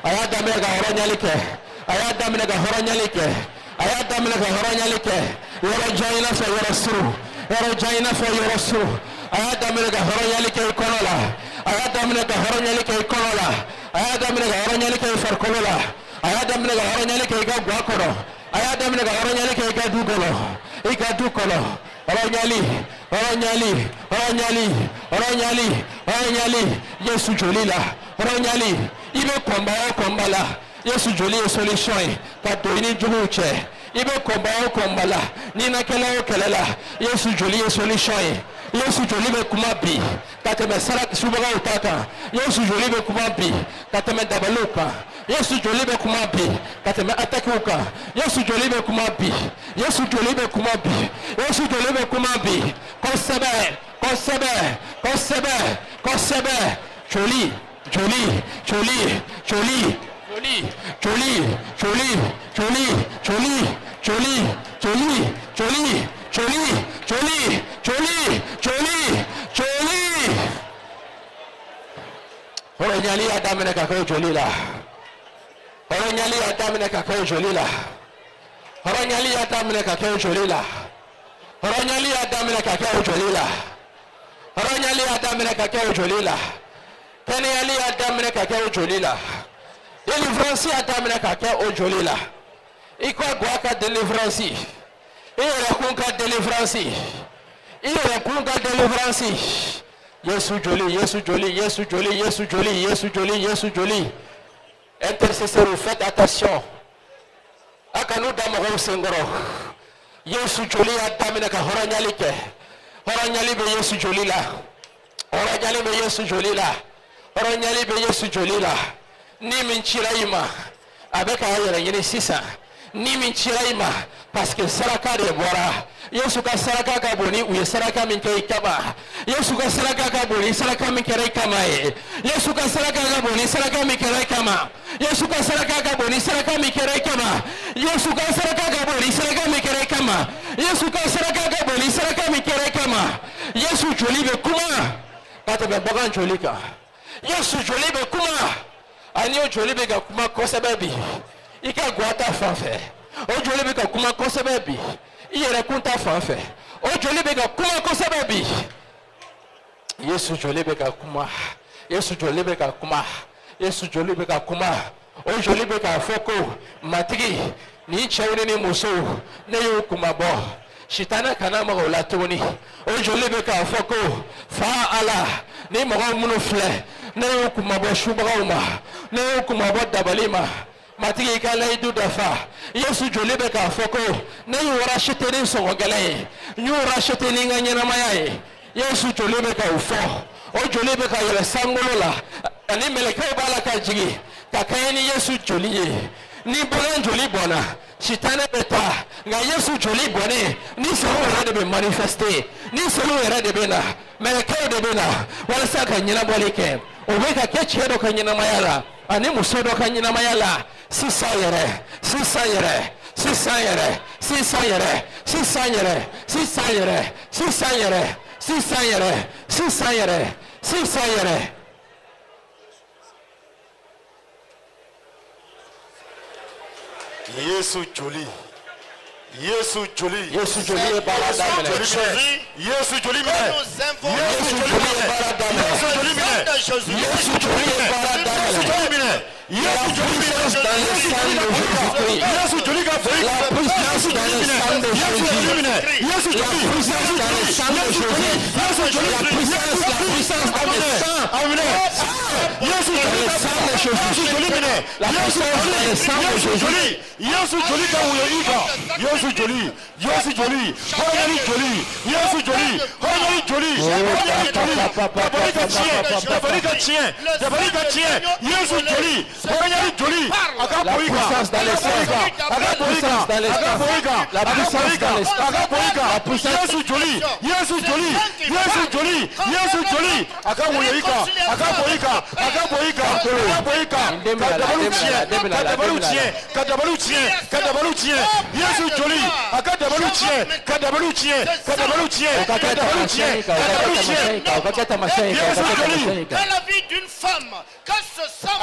a y'a daminɛ ka hɔrɔnyali kɛ a y'a daminɛ ka hɔrɔnyali kɛ a y'a daminɛ ka hɔrɔnyali kɛ yɔrɔ jan i n'a fɔ yɔrɔ suru yɔrɔ jan i n'a fɔ yɔrɔ suru a y'a daminɛ ka hɔrɔnyali kɛ i kɔnɔ la a y'a daminɛ ka hɔrɔnyali kɛ i kɔnɔ la a y'a daminɛ ka hɔrɔnyali kɛ i farikolo la a y'a daminɛ ka hɔrɔnyali kɛ i ka guwa kɔnɔ a y'a daminɛ ka hɔrɔnyali kɛ i ka du kɔnɔ i ka du kɔnɔ hɔrɔnyali hɔrɔnyali hɔrɔnyali hɔrɔnyali hɔrɔnyali Yesu joli la hɔrɔnyali i bɛ kɔnba o kɔnba la Yesu joli ye solution ye ka don i ni juguw cɛ i bɛ kɔnba o kɔnba la ni na kɛlɛ o kɛlɛ la Yesu joli ye solution ye Yesu joli bɛ kuma bi ka tɛmɛ subagaw ta kan Yesu joli bɛ kuma bi ka tɛmɛ dabaliw kan Yesu joli bɛ kuma bi ka tɛmɛ attaquew kan Yesu joli bɛ kuma bi Yesu joli bɛ kuma bi Yesu joli bɛ kuma bi kosɛbɛ kosɛbɛ kosɛbɛ kosɛbɛ joli joli joli joli joli joli joli joli joli joli joli joli joli joli joli joli joli hɔrɔnyali y'a daminɛ ka kɛ joli la hɔrɔnyali y'a daminɛ ka kɛ joli la hɔrɔnyali y'a daminɛ ka kɛ joli la hɔrɔnyali y'a daminɛ ka kɛ joli la hɔrɔnyali y'a daminɛ ka kɛ joli la kɛnɛyali y'a daminɛ ka kɛ joli la délivrance y'a daminɛ ka kɛ o joli la i ka guwa ka délivrance i yɛrɛ kun ka délivrance i yɛrɛ kun ka délivrance Yesu joli Yesu joli Yesu joli Yesu joli Yesu joli Yesu joli intercesseur faites attention a ka n'u da mɔgɔw senkɔrɔ Yesu joli y'a daminɛ ka hɔrɔnyali kɛ hɔrɔnyali bɛ Yesu joli la hɔrɔnyali bɛ Yesu joli la hɔrɔnyali bɛ Yesu joli la ni min cira i ma a bɛ k'a yɛrɛ ɲini sisan ni min cira i ma parce que saraka de bɔra Yesu ka saraka ka bon ni u ye saraka min kɛ i kama Yesu ka saraka ka bon ni saraka min kɛra i kama ye Yesu ka saraka ka bon ni saraka min kɛra i kama Yesu ka saraka ka bon ni saraka min kɛra i kama Yesu ka saraka ka bon ni saraka min kɛra i kama Yesu ka saraka ka bon ni saraka min kɛra i kama Yesu joli bɛ kuma ka tɛmɛ bagan joli kan Yesu joli bɛ kuma ani o joli bɛ ka kuma kosɛbɛ bi i ka guwa ta fan fɛ o joli bɛ ka kuma kosɛbɛ bi i yɛrɛ kun ta fan fɛ o joli bɛ ka kuma kosɛbɛ bi Yesu joli bɛ ka kuma Yesu joli bɛ ka kuma Yesu joli bɛ ka kuma o joli bɛ k'a fɔ ko matigi ni cɛw ni musow ne y'u kuma bɔ sitana kana maga o la tuguni o joli bɛ k'a fɔ ko fa Ala ni mɔgɔ minnu filɛ ne y'u kuma bɔ subagaw ma ne y'u kuma bɔ dabali ma matigi i ka layidu dafa Yesu joli bɛ k'a fɔ ko ne y'u racheter ni sɔngɔgɛlɛ ye n y'u racheter ni n ka ɲɛnamaya ye Yesu joli bɛ k'o fɔ o joli bɛ ka yɛlɛ sankolo la ani mɛlɛkɛw b'a la ka jigin ka kɛɲɛ ni Yesu joli ye ni bagan joli bɔnna sitanɛ bɛ taa nka Yesu joli bɔnnen ni sɔrɔ yɛrɛ de bɛ manifester ni sɔrɔ yɛrɛ de bɛ na mɛlɛkɛw de bɛ na walasa ka ɲɛnabɔli kɛ o bɛ ka kɛ cɛ dɔ ka ɲɛnamaya la ani muso dɔ ka ɲɛnamaya la sisan yɛrɛ sisan yɛrɛ sisan yɛrɛ sisan yɛrɛ sisan yɛrɛ sisan yɛrɛ sisan yɛrɛ sisan yɛrɛ sisan yɛrɛ sisan yɛrɛ Yesu joli Yesu joli Yesu joli ye baara daminɛ Yesu joli minɛ Yesu joli ye baara daminɛ Yesu joli minɛ Yesu joli ye baara daminɛ Yesu joli minɛ Yesu joli Yesu joli ka la puissance dans le sang de Jésus Jésus joli. Dans la vie d'une femme, quand ce sang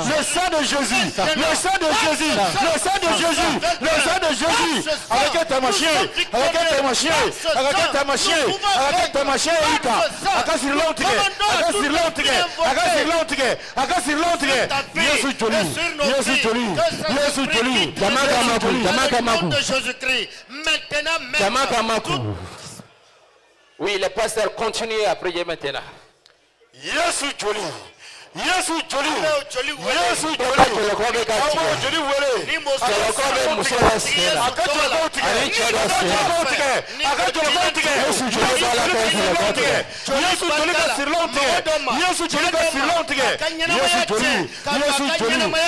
le sang de Jésus, le sang de Jésus, le sang de Jésus, le sang de Jésus, avec ta machine, Oui, les pasteurs continuent à prier maintenant. Jésus joli. Yesu joli. joli wele. Yesu joli. Awo joli wele. Ni mo sọ Yesu joli ka sirlon tigɛ. Yesu joli ka sirlon tigɛ. Yesu joli.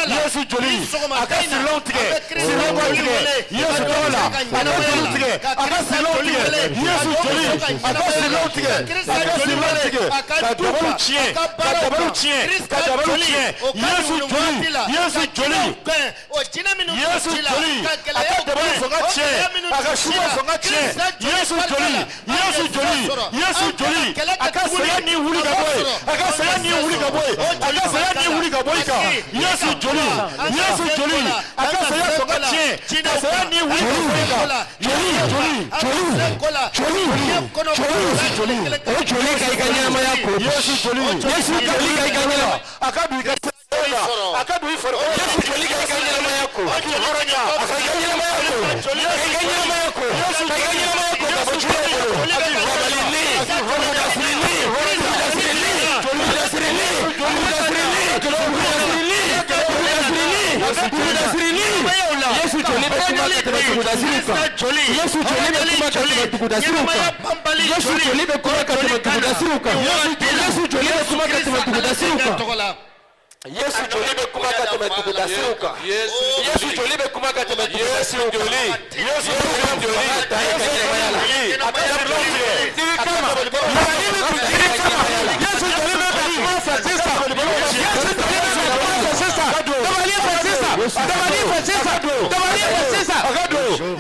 Yesu joli. A ka sirlon tigɛ. Sirlon bɔ tigɛ. Yesu tɔgɔ la. A ka sirlon tigɛ. A ka sirlon tigɛ. Yesu joli. A ka sirlon tigɛ. A ka sirlon tigɛ. Ka dabalu tiɲɛ. Ka dabalu tiɲɛ. Ka dabalu tiɲɛ. Yesu joli. Yesu joli. Yesu joli. A ka dabalu fanga tiɲɛ. A ka suba fanga tiɲɛ. Yesu joli. Yesu joli. Yesu joli. A ka saya ni wuli ka bɔ yen. A ka saya ni wuli ka bɔ yen. A ka saya ni wuli ka bɔ yen kan. Yesu joli. Yesu joli. A ka saya fanga tiɲɛ. Ka saya ni wuli ka bɔ yen kan. Joli. O joli ka i ka ɲɛnamaya ko. Yesu joli. Yesu joli ka i ka ɲɛnamaya. A ka don i ka a ka don i farikolo. Yesu joli ka i ka ɲɛnamaya ko. A ka i ka ɲɛnamaya ko. A ka i ka ɲɛnamaya ko. Yesu ka i ka ɲɛnamaya ko. Ka bɔ joli bolo. Yesu joli bɛ kuma ka tɛmɛ dugudasiw kan. Yesu joli bɛ kuma ka tɛmɛ dugudasiw kan. Yesu joli bɛ kuma ka tɛmɛ dugudasiw kan. Yesu joli bɛ kuma ka tɛmɛ dugudasiw kan. Yesu joli bɛ kuma ka tɛmɛ dugudasiw kan. Yesu joli bɛ kuma ka tɛmɛ dugudasiw kan. Yesu joli ta ye ka ɲɛnamaya la. A bɛ sirlon tigɛ. Digi kama. Yesu joli bɛ ka kuma fɛ sisan. Yesu joli bɛ ka kuma fɛ sisan. Dabali fɛ sisan. Dabali fɛ sisan. Dabali fɛ sisan.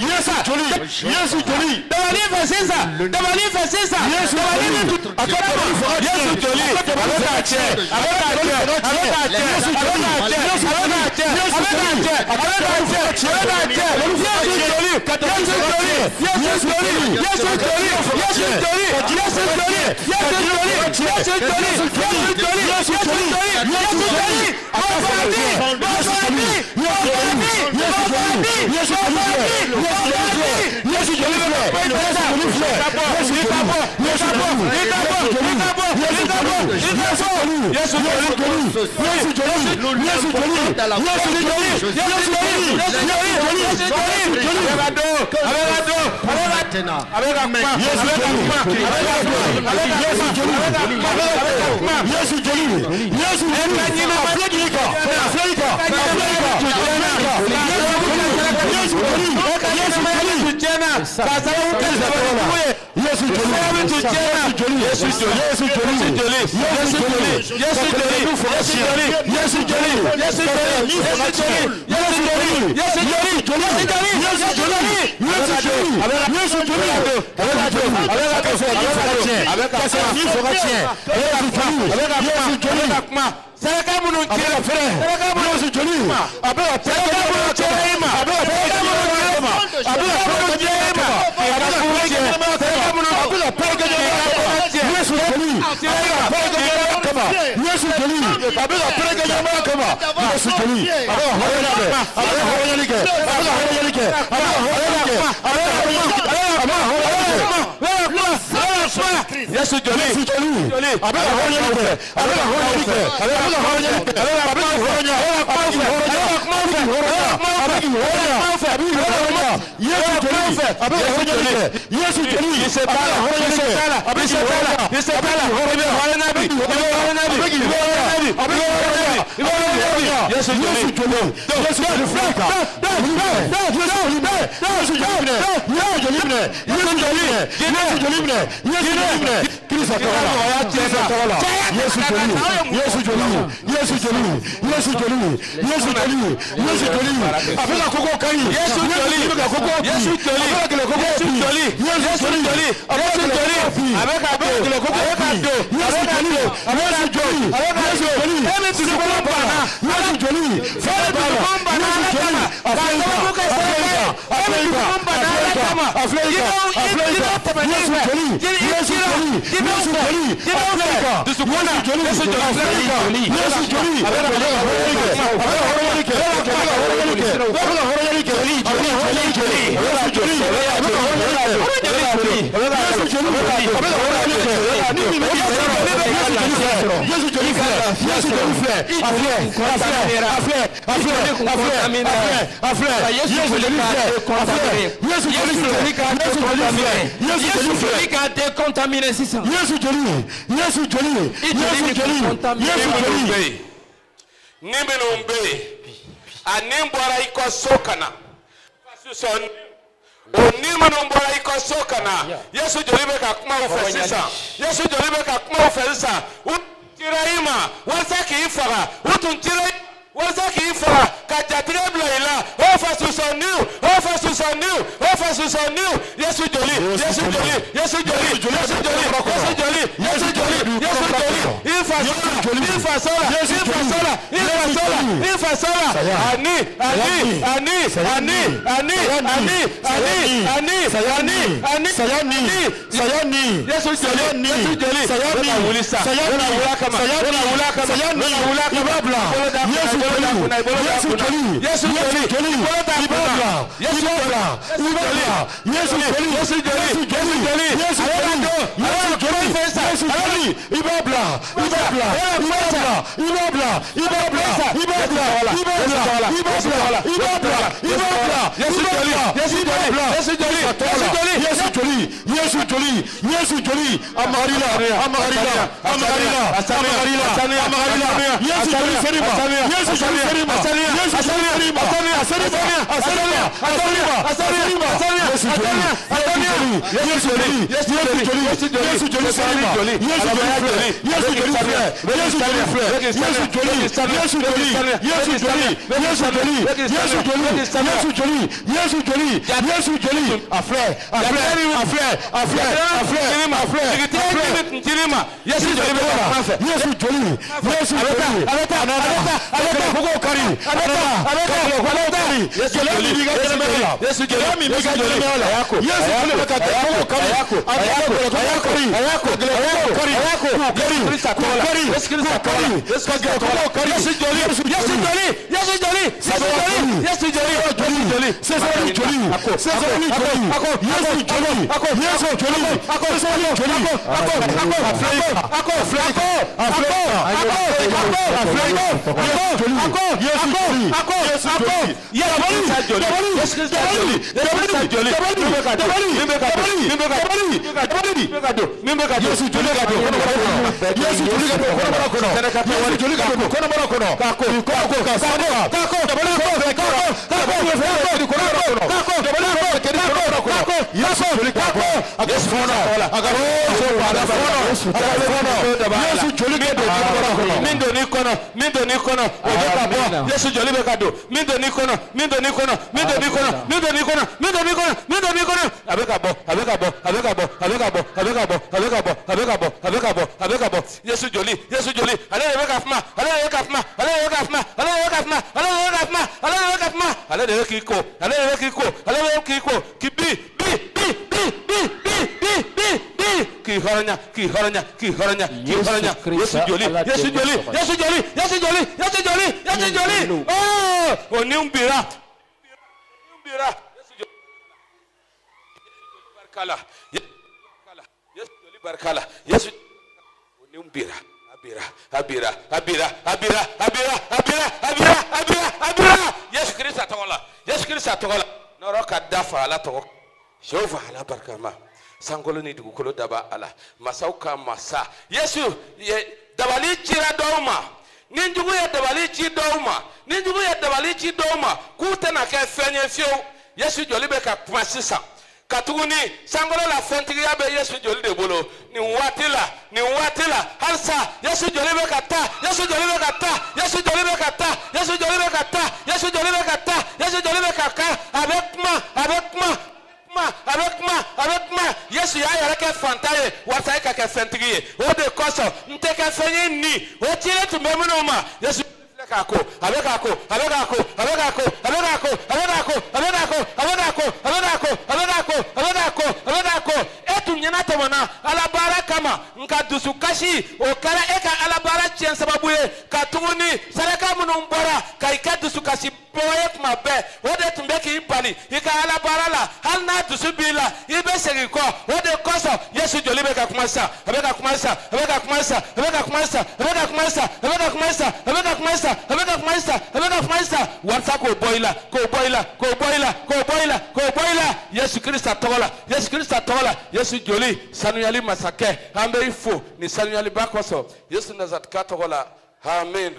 Yesu joli. Yesu joli. Dabali fɛ sisan. Dabali fɛ sisan. Yesu joli. A ka dabali fɛ Yesu joli. A bɛ k'a cɛ. A bɛ k'a cɛ. A bɛ k'a cɛ. Yesu joli. A bɛ k'a cɛ. A bɛ k'a cɛ. A bɛ k'a cɛ. A bɛ k'a cɛ. A bɛ k'a cɛ. Yesu joli. Yesu joli. Yesu joli. Yesu joli. Yesu joli. Yesu joli. Yesu joli. Yesu joli. Yesu joli. Yesu joli. Yesu joli. Bafadi. Bafadi. Yesu joli. Yesu joli. Yesu Yesu joli abega prega nyama kama Yesu joli abega hoyalike abega hoyalike abega hoyalike abega hoyalike abega hoyalike Yesu joli abega hoyalike abega hoyalike abega hoyalike abega Qui Sangolo ni dugukolo daba ala masaw ka masa Yesu dabali cira dawma ninjugu ya dabali ci dawma ninjugu ya dabali ci dawma ku tana ka fenye fiu Yesu joli be ka kuma sisa katuguni sangolo la fentigi ya be Yesu joli de bolo ni watila halsa Yesu joli be ka ta Yesu joli be ka ta Yesu joli be ka ta Yesu joli be ka ta Yesu joli be ka ta Yesu joli be ka ka avec moi Yesu ya yara ke fantaye wasa ka ke fentigi o de koso nte ka fenye ni o tire tu memuno ma Yesu avec etu nyana temana ala bara kama nka dusu kashi o kala eka ala bara chien sababu ye katuni saraka munum bora kai ka dusu kashi boye kuma be o de tumbe ki bali ika ala bara la hal na dusu bila ibe segi ko o de koso Yesu joli be ka kumasa warsa ko boila Yesu Christ togola Yesu joli sanuyali masake ambe ifo ni sanuyali bakoso Yesu nazatka togola amen.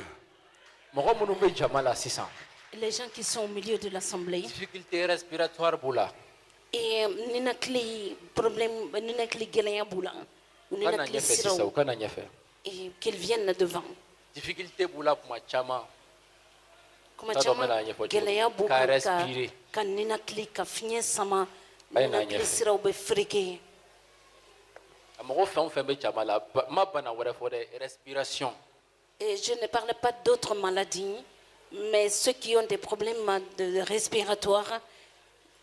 Les gens qui sont au milieu de l'assemblée. Difficulté respiratoire boula. Et nina kli problème nina kli gelaya boula. Nina kli siraw. Et qu'ils viennent devant. Difficulté boula kuma chama. Kuma chama gelaya boula ka nina kli ka finye sama nina kli siraw be frike. Amoro fait be chama la ma bana wara for respiration. Et je ne parle pas d'autres maladies, mais ceux qui ont des problèmes de respiratoire,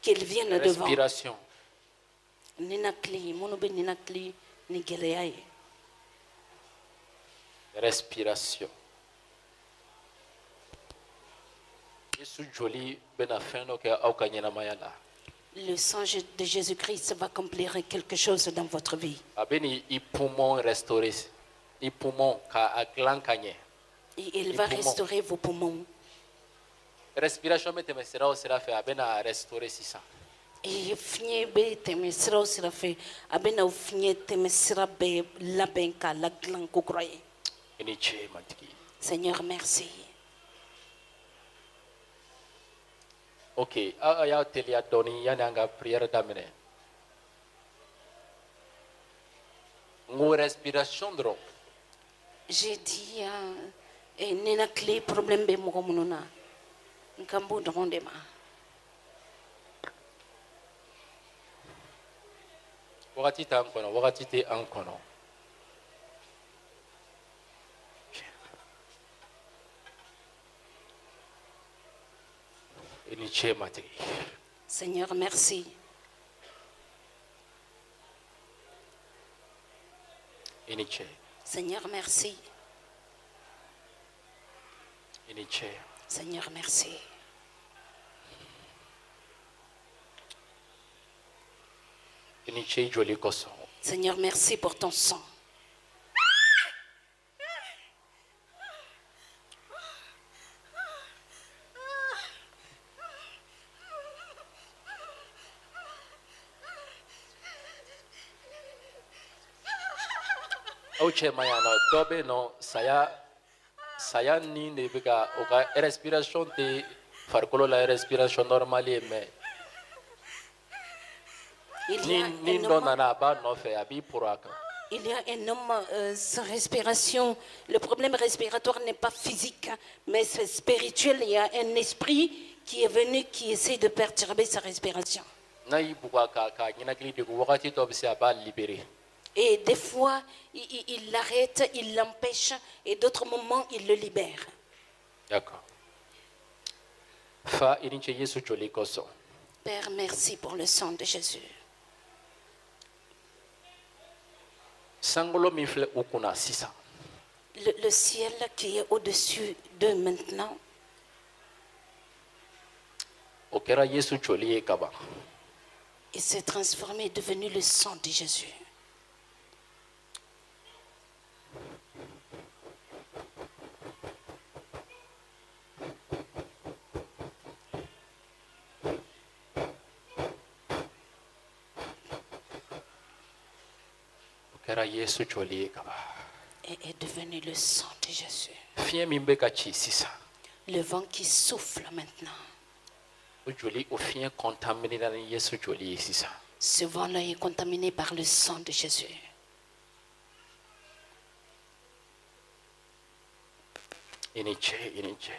qu'ils viennent devant. Respiration. Ninakli, monobe ninakli, nigeleaye. Respiration. Yesu joli benafeno ke aukanyena mayala. Le sang de Jésus-Christ va accomplir quelque chose dans votre vie. Abeni i poumon restauré. I poumon ka aglan kanye. Et il va restaurer vos poumons. Respiration mete mesera o sera fait abena restaurer sisa. Et finye be temesira o sera fait abena o finye temesira be laben ka la glan ko croyez. Eniche matiki. Seigneur, merci. OK, ya telia doni yananga prière damene. Ngou respiration dro. J'ai dit nena clé problème be mo mununa. Nkambu ndondema. Wakati ta ankono. Seigneur, merci. Seigneur, merci. Seigneur, merci. Seigneur, merci pour ton sang. Auche mayano dobe no saya ni ne bega oka respiration te farkolo la respiration normale mais Il y a un homme sa respiration, le problème respiratoire n'est pas physique, mais c'est spirituel. Il y a un esprit qui est venu qui essaie de perturber sa respiration. Et des fois, il l'arrête, il l'empêche, et d'autres moments, il le libère. D'accord. Père, merci pour le sang de Jésus. sangolo min filɛ u kunna sisan Le ciel qui est au-dessus d'eux maintenant, o kɛra Yesu joli ye ka ban il s'est transformé, est devenu le sang de Jésus. o kɛra Yesu joli ye ka ban Et est devenu le sang de Jésus. fiɲɛ min bɛ ka ci sisan Le vent qui souffle maintenant. o joli o fiɲɛ contaminera ni Yesu joli ye sisan Ce vent-là est contaminé par le sang de Jésus. i ni ce i ni ce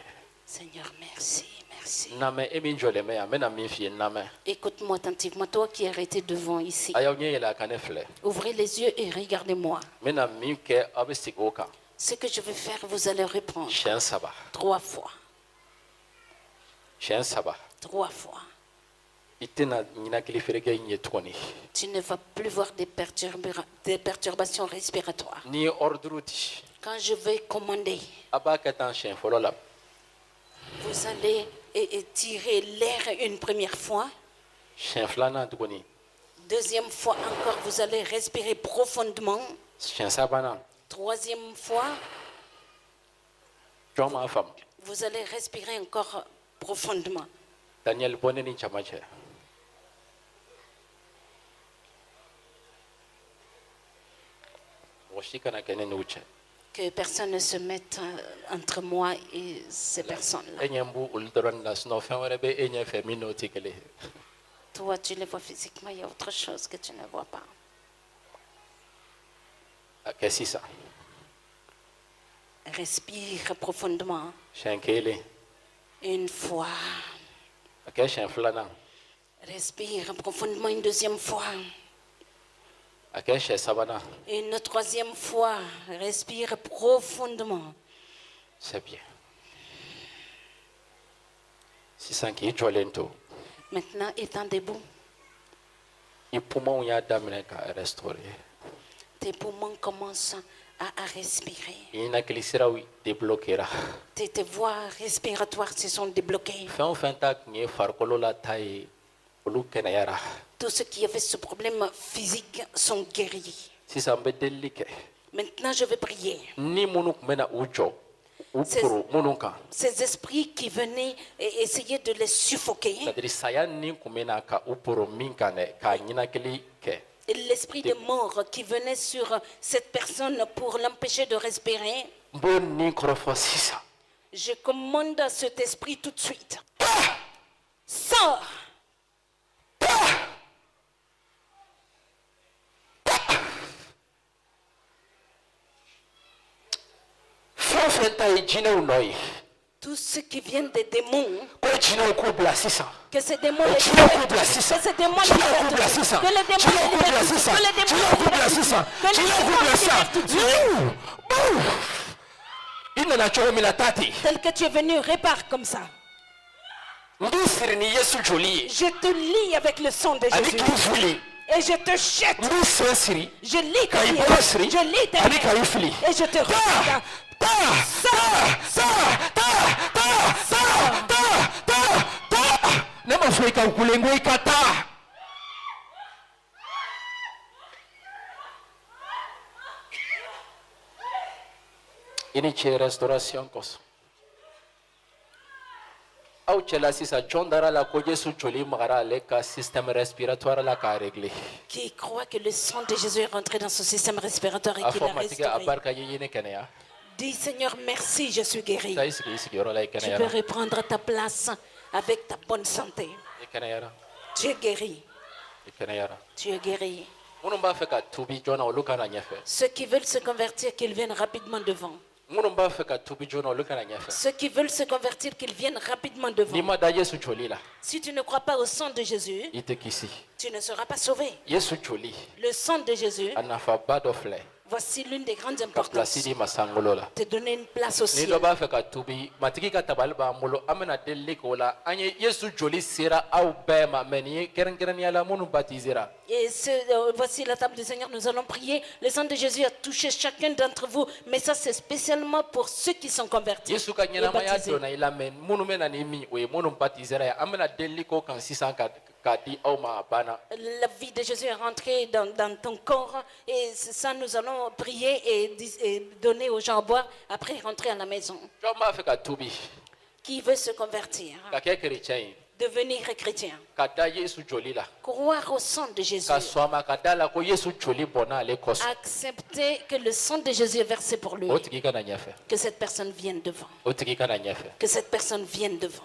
Seigneur, merci, merci. namɛ e min jɔlen bɛ yan n bɛna min f'i ye namɛ Écoute-moi attentivement, toi qui es arrêté devant ici. a y'aw ɲɛ yɛlɛ a kan ne filɛ Ouvrez les yeux et regardez-moi. n bɛna min kɛ aw bɛ segin o kan Ce que je vais faire, vous allez répondre siɲɛ 3 3 fois. siɲɛ 3 3 fois. i tɛna ɲinakili feerekɛ in ye tuguni Tu ne vas plus voir des perturbations respiratoires. n'i ye ordre di Quand je vais commander, a b'a kɛ tan siɲɛ fɔlɔ la vous allez tirer l'air une première fois. siɲɛ 2nan tuguni Deuxième fois encore, vous allez respirer profondément. siɲɛ 3nan Troisième fois, jɔn m'a faamu vous allez respirer encore profondément. Daniel bɔ ne ni jama cɛ mɔgɔ si kana kɛ ne n'u cɛ Que personne ne se mette entre moi et ces personnes-là. e ɲɛ n b'u olu dɔrɔn la sinon fɛn wɛrɛ bɛ e ɲɛfɛ min n'o tɛ kelen ye Toi, tu les vois physiquement, il y a autre chose que tu ne vois pas. a kɛ sisan Respire profondément. siɲɛ 1 Une fois. a kɛ siɲɛ 2nan Respire profondément une deuxième fois. a kɛ siɲɛ 3nan Une troisième fois. Respire profondément. c'est bien sisan k'i jɔlen to Maintenant, étant debout, i poumons y'a daminɛ ka restaurer tes poumons commencent à respirer. i ɲinakili siraw débloquera Tes voies respiratoires se sont débloquées. fɛn o fɛn ta tun ye farikolo la ta ye olu kɛnɛyara Tous ceux qui avaient ce problème physique sont guéris. sisan n bɛ delili kɛ Maintenant, je vais prier. ni minnu tun bɛ na u jɔ u C'est- poro minnu kan Ces esprits qui venaient essayer de les suffoquer, c'est-à-dire saya ni tun bɛ na ka u poro min kan dɛ k'a ɲinakili kɛ et l'esprit de mort qui venait sur cette personne pour l'empêcher de respirer, n b'o ni kɔrɔfɔ sisan je commande à cet esprit tout de suite. Sors! fɛn o fɛn ta ye jinɛw nɔ ye Tous ceux qui viennent des démons, ko jinɛw k'u bila sisan que ces démons les jinɛw k'u libèrent. bila Que sisan ces démons les jinɛw k'u bila libèrent. sisan Que les démons jinɛw les k'u bila libèrent. sisan Que les démons jinɛw k'u bila les sisan libèrent. Que les jinɛw k'u démons bila les sisan libèrent tout de suite. i nana cogo min na taa ten Tel que tu es venu, répare comme ça. n b'i siri ni yesu joli ye Je te lie avec le sang de ani Jésus. k'i fili Et je te jette. n b'i sen siri Je lis ka ta i vie. bolo siri Je lis ta ani ka i vie. fili Et je te regarde. ne ma fɔ i ka wuli n ko i ka taa i ni ce restauration kosɔn aw cɛla sisan jɔn dara la ko yesu joli magara ale ka système respiratoire la k'a régler Qui croit que le sang de Jésus est rentré dans son système respiratoire et a qu'il l'a fɔ matigi a restauré. barika ye ne kɛnɛya Dis Seigneur, merci, je suis guéri. taa i sigi i sigiyɔrɔ la i Tu peux kɛnɛyara reprendre ta place avec ta bonne santé. i kɛnɛyara Tu es guéri. i kɛnɛyara Tu es guéri. minnu b'a fɛ ka tuubi joona olu ka na ɲɛfɛ Ceux qui veulent se convertir, qu'ils viennent rapidement devant. minnu b'a fɛ ka tuubi joona olu ka na ɲɛfɛ Ceux qui veulent se convertir, qu'ils viennent rapidement n'i devant. ma da yesu joli la Si tu ne crois pas au sang de Jésus, i tɛ kisi tu ne seras pas sauvé. yesu joli Le sang de Jésus a nafaba dɔ filɛ Voici l'une des grandes ka importances. place di masangolo la Te donner une place au ni ciel. dɔ b'a fɛ ka tubi matigi ka tabali b'an bolo an bɛna delili k'o la an ye yesu joli sera aw bɛɛ ma mɛ nin ye kɛrɛnkɛrɛnnenya la minnu baptisera Et voici la table du Seigneur, nous allons prier. Le sang de Jésus a touché chacun d'entre vous, mais ça c'est spécialement pour ceux qui sont convertis yesu ka et ɲɛnamaya baptisés. donna i la mɛ minnu bɛ na ni min o ye minnu baptisera ye an bɛna delili k'o kan sisan k'a di aw ma a banna La vie de Jésus est rentrée dans ton corps et c'est ça nous allons prier et donner aux gens à boire, après rentrer à la maison. jɔn b'a fɛ ka tubi Qui veut se convertir, ka kɛ kerecɛn ye devenir chrétien, ka da yesu joli la croire au sang de Jésus, ka sɔn a ma ka da la ko yesu joli bɔnna ale kosɔn accepter que le sang de Jésus est versé pour lui, o tigi kana ɲɛfɛ que cette personne vienne devant, o tigi kana ɲɛfɛ que cette personne vienne devant.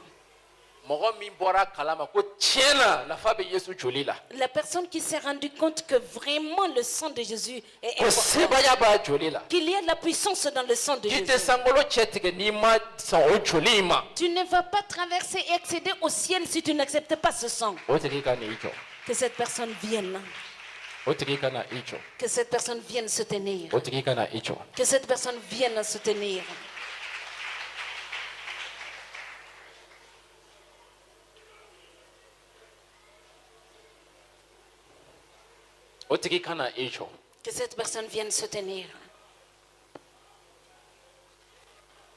mɔgɔ min bɔra kalama ko tiɲɛna nafa bɛ yesu joli la La personne qui s'est rendue compte que vraiment le sang de Jésus est ko important, sebaya b'a joli la qu'il y a de la puissance dans le sang de i tɛ Jésus. sankolo cɛ tigɛ n'i ma sɔn o joli in ma Tu ne vas pas traverser et accéder au ciel si tu n'acceptes pas ce sang. o tigi ka n'i jɔ Que cette personne vienne, o tigi ka na i jɔ que cette personne vienne se tenir, o tigi ka na i jɔ que cette personne vienne se tenir. o tigi ka na i jɔ Que cette personne vienne se tenir.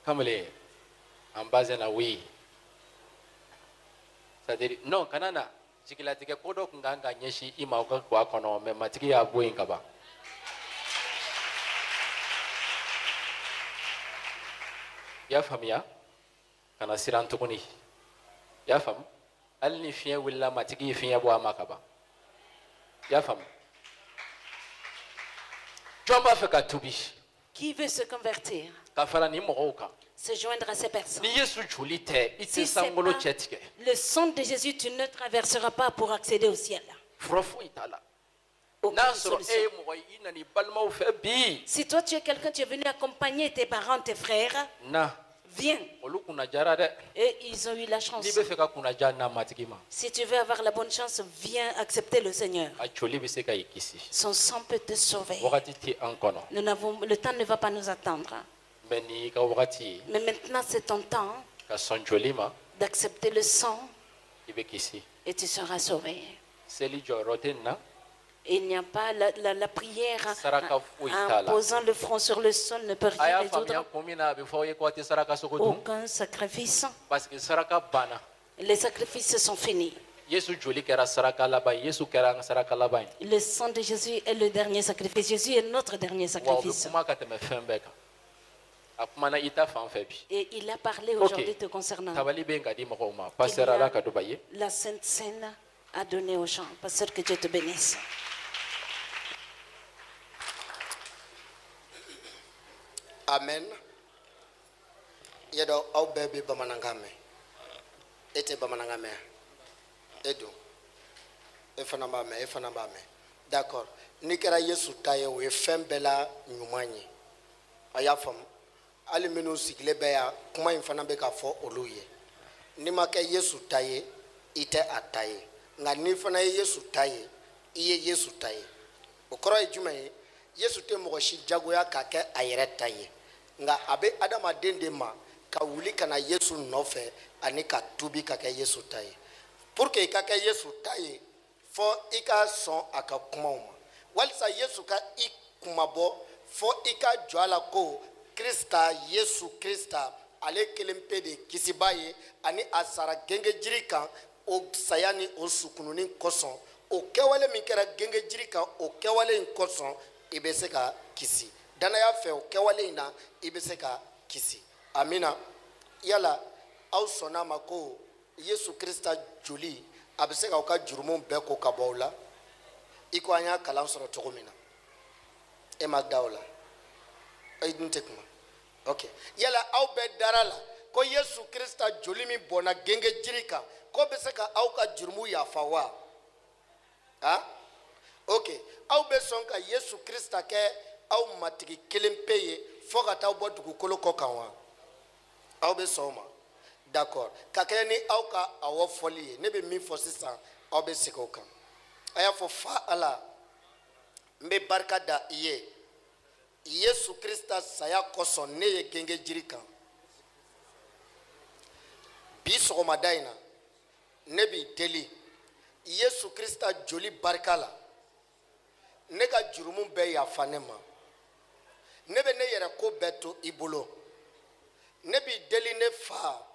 kamalen an bazɛn na oui c'est-à-dire non kana na jigilatigɛ ko dɔ tun kan ka ɲɛsin i ma o ka guwa kɔnɔ mɛ matigi y'a bɔ yen ka ban i y'a faamuya kana siran tuguni i y'a faamu hali ni fiɲɛ wulila matigi ye fiɲɛ bɔ a ma ka ban i y'a faamu jɔn b'a fɛ ka tubi Qui veut se convertir, ka fara nin mɔgɔw kan se joindre à ces personnes. ni yesu joli tɛ i tɛ Si c'est sankolo pas cɛ tigɛ le sang de Jésus, tu ne traverseras pas pour accéder au ciel. fura foyi t'a la Aucune n'a sɔrɔ e solution. ye mɔgɔ ye i nana i balimaw fɛ bi Si toi tu es quelqu'un, tu es venu accompagner tes parents, tes frères, na viens. olu kunna jara dɛ Et ils ont eu la chance. n'i bɛ fɛ ka kunna ja n'a matigi ma Si tu veux avoir la bonne chance, viens accepter le Seigneur. a joli bɛ se ka i kisi Son sang peut te sauver. wagati tɛ an kɔnɔ Le temps ne va pas nous attendre. mɛ nin y'i ka wagati ye Mais maintenant, c'est ton temps ka sɔn joli ma d'accepter le sang i bɛ kisi et tu seras sauvé. seli jɔyɔrɔ tɛ nin na Et il n'y a pas la prière Saraka foyi t'a en la. posant le front sur le sol ne peut a rien y'a faamuya résoudre. kun min na a bɛ fɔ aw ye k'aw tɛ saraka sogo dun Aucun sacrifice. parce que saraka banna Les sacrifices sont finis. yesu joli kɛra saraka laban ye yesu kɛra an ka saraka laban ye Le sang de Jésus est le dernier sacrifice. Jésus est notre dernier wa o bɛ sacrifice. kuma ka tɛmɛ fɛn bɛɛ kan a kumana i ta fan fɛ bi Et il a parlé Ok. aujourd'hui te concernant. tabali bɛ yen ka di mɔgɔw ma pasteur ala ka duba ye La Sainte Seine a donné aux gens. Pasteur, que Dieu te bénisse. Amen. Yedo au bebe bamanangame. Ete bamanangame. Edo. Efanambame. D'accord. Nikera Yesu taye o efem bela nyumanyi. Ayafam. Ali menu sigle beya kuma infana be ka fo oluye. Ni make Yesu taye ite ataye. Nga ni fana Yesu taye iye Yesu taye. Okoro ejume Yesu te mo shi jagoya ka ke ayere taye. Nga abe adama dende ma ka wuli kana Yesu nofe ani ka tubi ka ke Yesu taye. Pour que ka ke Yesu taye fo ika son aka kuma uma. Walisa Yesu ka ikumabo fo ika jwala ko Krista Yesu Krista ale kelempe de kisibaye ani asara genge jirika o sayani o sukununi koson o kewale min kɛra genge jirika o kewale in koson ibe se ka kisi danaya fɛ o kɛwale in na ibe se ka kisi amina yala aw sɔnna ma ko Yesu Krista joli a bɛ se ka aw ka jurumu bɛɛ ko ka bɔ aw la i ko an y'a kalan sɔrɔ cogo min na e ma da o la e dun tɛ kuma ok yala aw bɛɛ dara la ko Yesu Krista joli min bɔnna genge jiri kan ko bɛ se ka aw ka jurumu yafa wa ah ok aw bɛ sɔn ka Yesu Krista kɛ aw matigi kelen pe ye fo ka taa bɔ dugukolo kɔ kan wa aw bɛ sɔn o ma d'accord ka kɛɲɛ ni aw ka awɔ fɔli ye ne bɛ min fɔ sisan aw bɛ segin o kan a y'a fɔ fa Ala n bɛ barika da i ye yesu krista saya kosɔn ne ye genge jiri kan bi sɔgɔmada in na ne b'i deli yesu krista joli barika la ne ka jurumu bɛɛ yafa ne ma ne bɛ ne yɛrɛ ko bɛɛ to i bolo ne b'i deli ne fa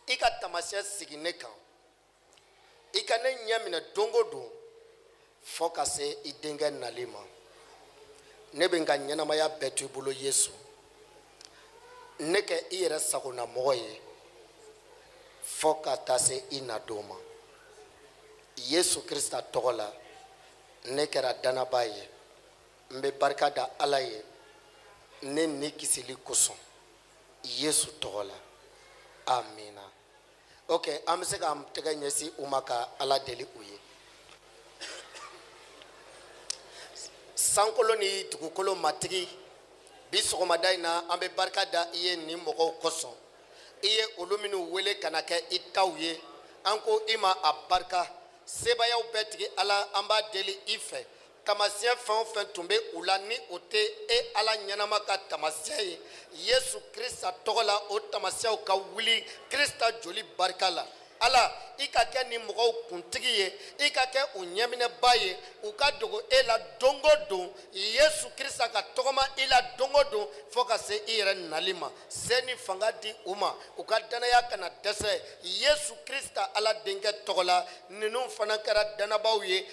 i ka tamasiyɛ sigi ne kan i ka ne ɲɛ minɛ don o don fɔ ka se i denkɛ nali ma ne bɛ n ka ɲɛnamaya bɛɛ to i bolo yesu ne kɛ i yɛrɛ sagona mɔgɔ ye fɔ ka taa se i nadon ma yesu krista tɔgɔ la ne kɛra danaba ye n bɛ barika da ala ye ne ni kisili kosɔn yesu tɔgɔ la amina ok an bɛ se k'an tɛgɛ ɲɛsin u ma ka ala deli u ye sankolo ni dugukolo matigi bi sɔgɔmada in na an bɛ barika da i ye nin mɔgɔw kosɔn i ye olu minnu wele ka na kɛ i taw ye an ko i ma a barika sebayaw bɛɛ tigi ala an b'a deli i fɛ tamasiyɛn fɛn o fɛn tun bɛ u la ni o tɛ e ala ɲɛnama ka tamasiyɛn ye yesu krista tɔgɔ la o tamasiyɛnw ka wuli krista joli barika la ala i ka kɛ nin mɔgɔw kuntigi ye i ka kɛ u ɲɛminɛba ye u ka dogo e la don o don yesu krista ka tɔgɔma i la don o don fɔ ka se i yɛrɛ nali ma se ni fanga di u ma u ka danaya kana dɛsɛ yesu krista ala denkɛ tɔgɔ la ninnu fana kɛra danabaw ye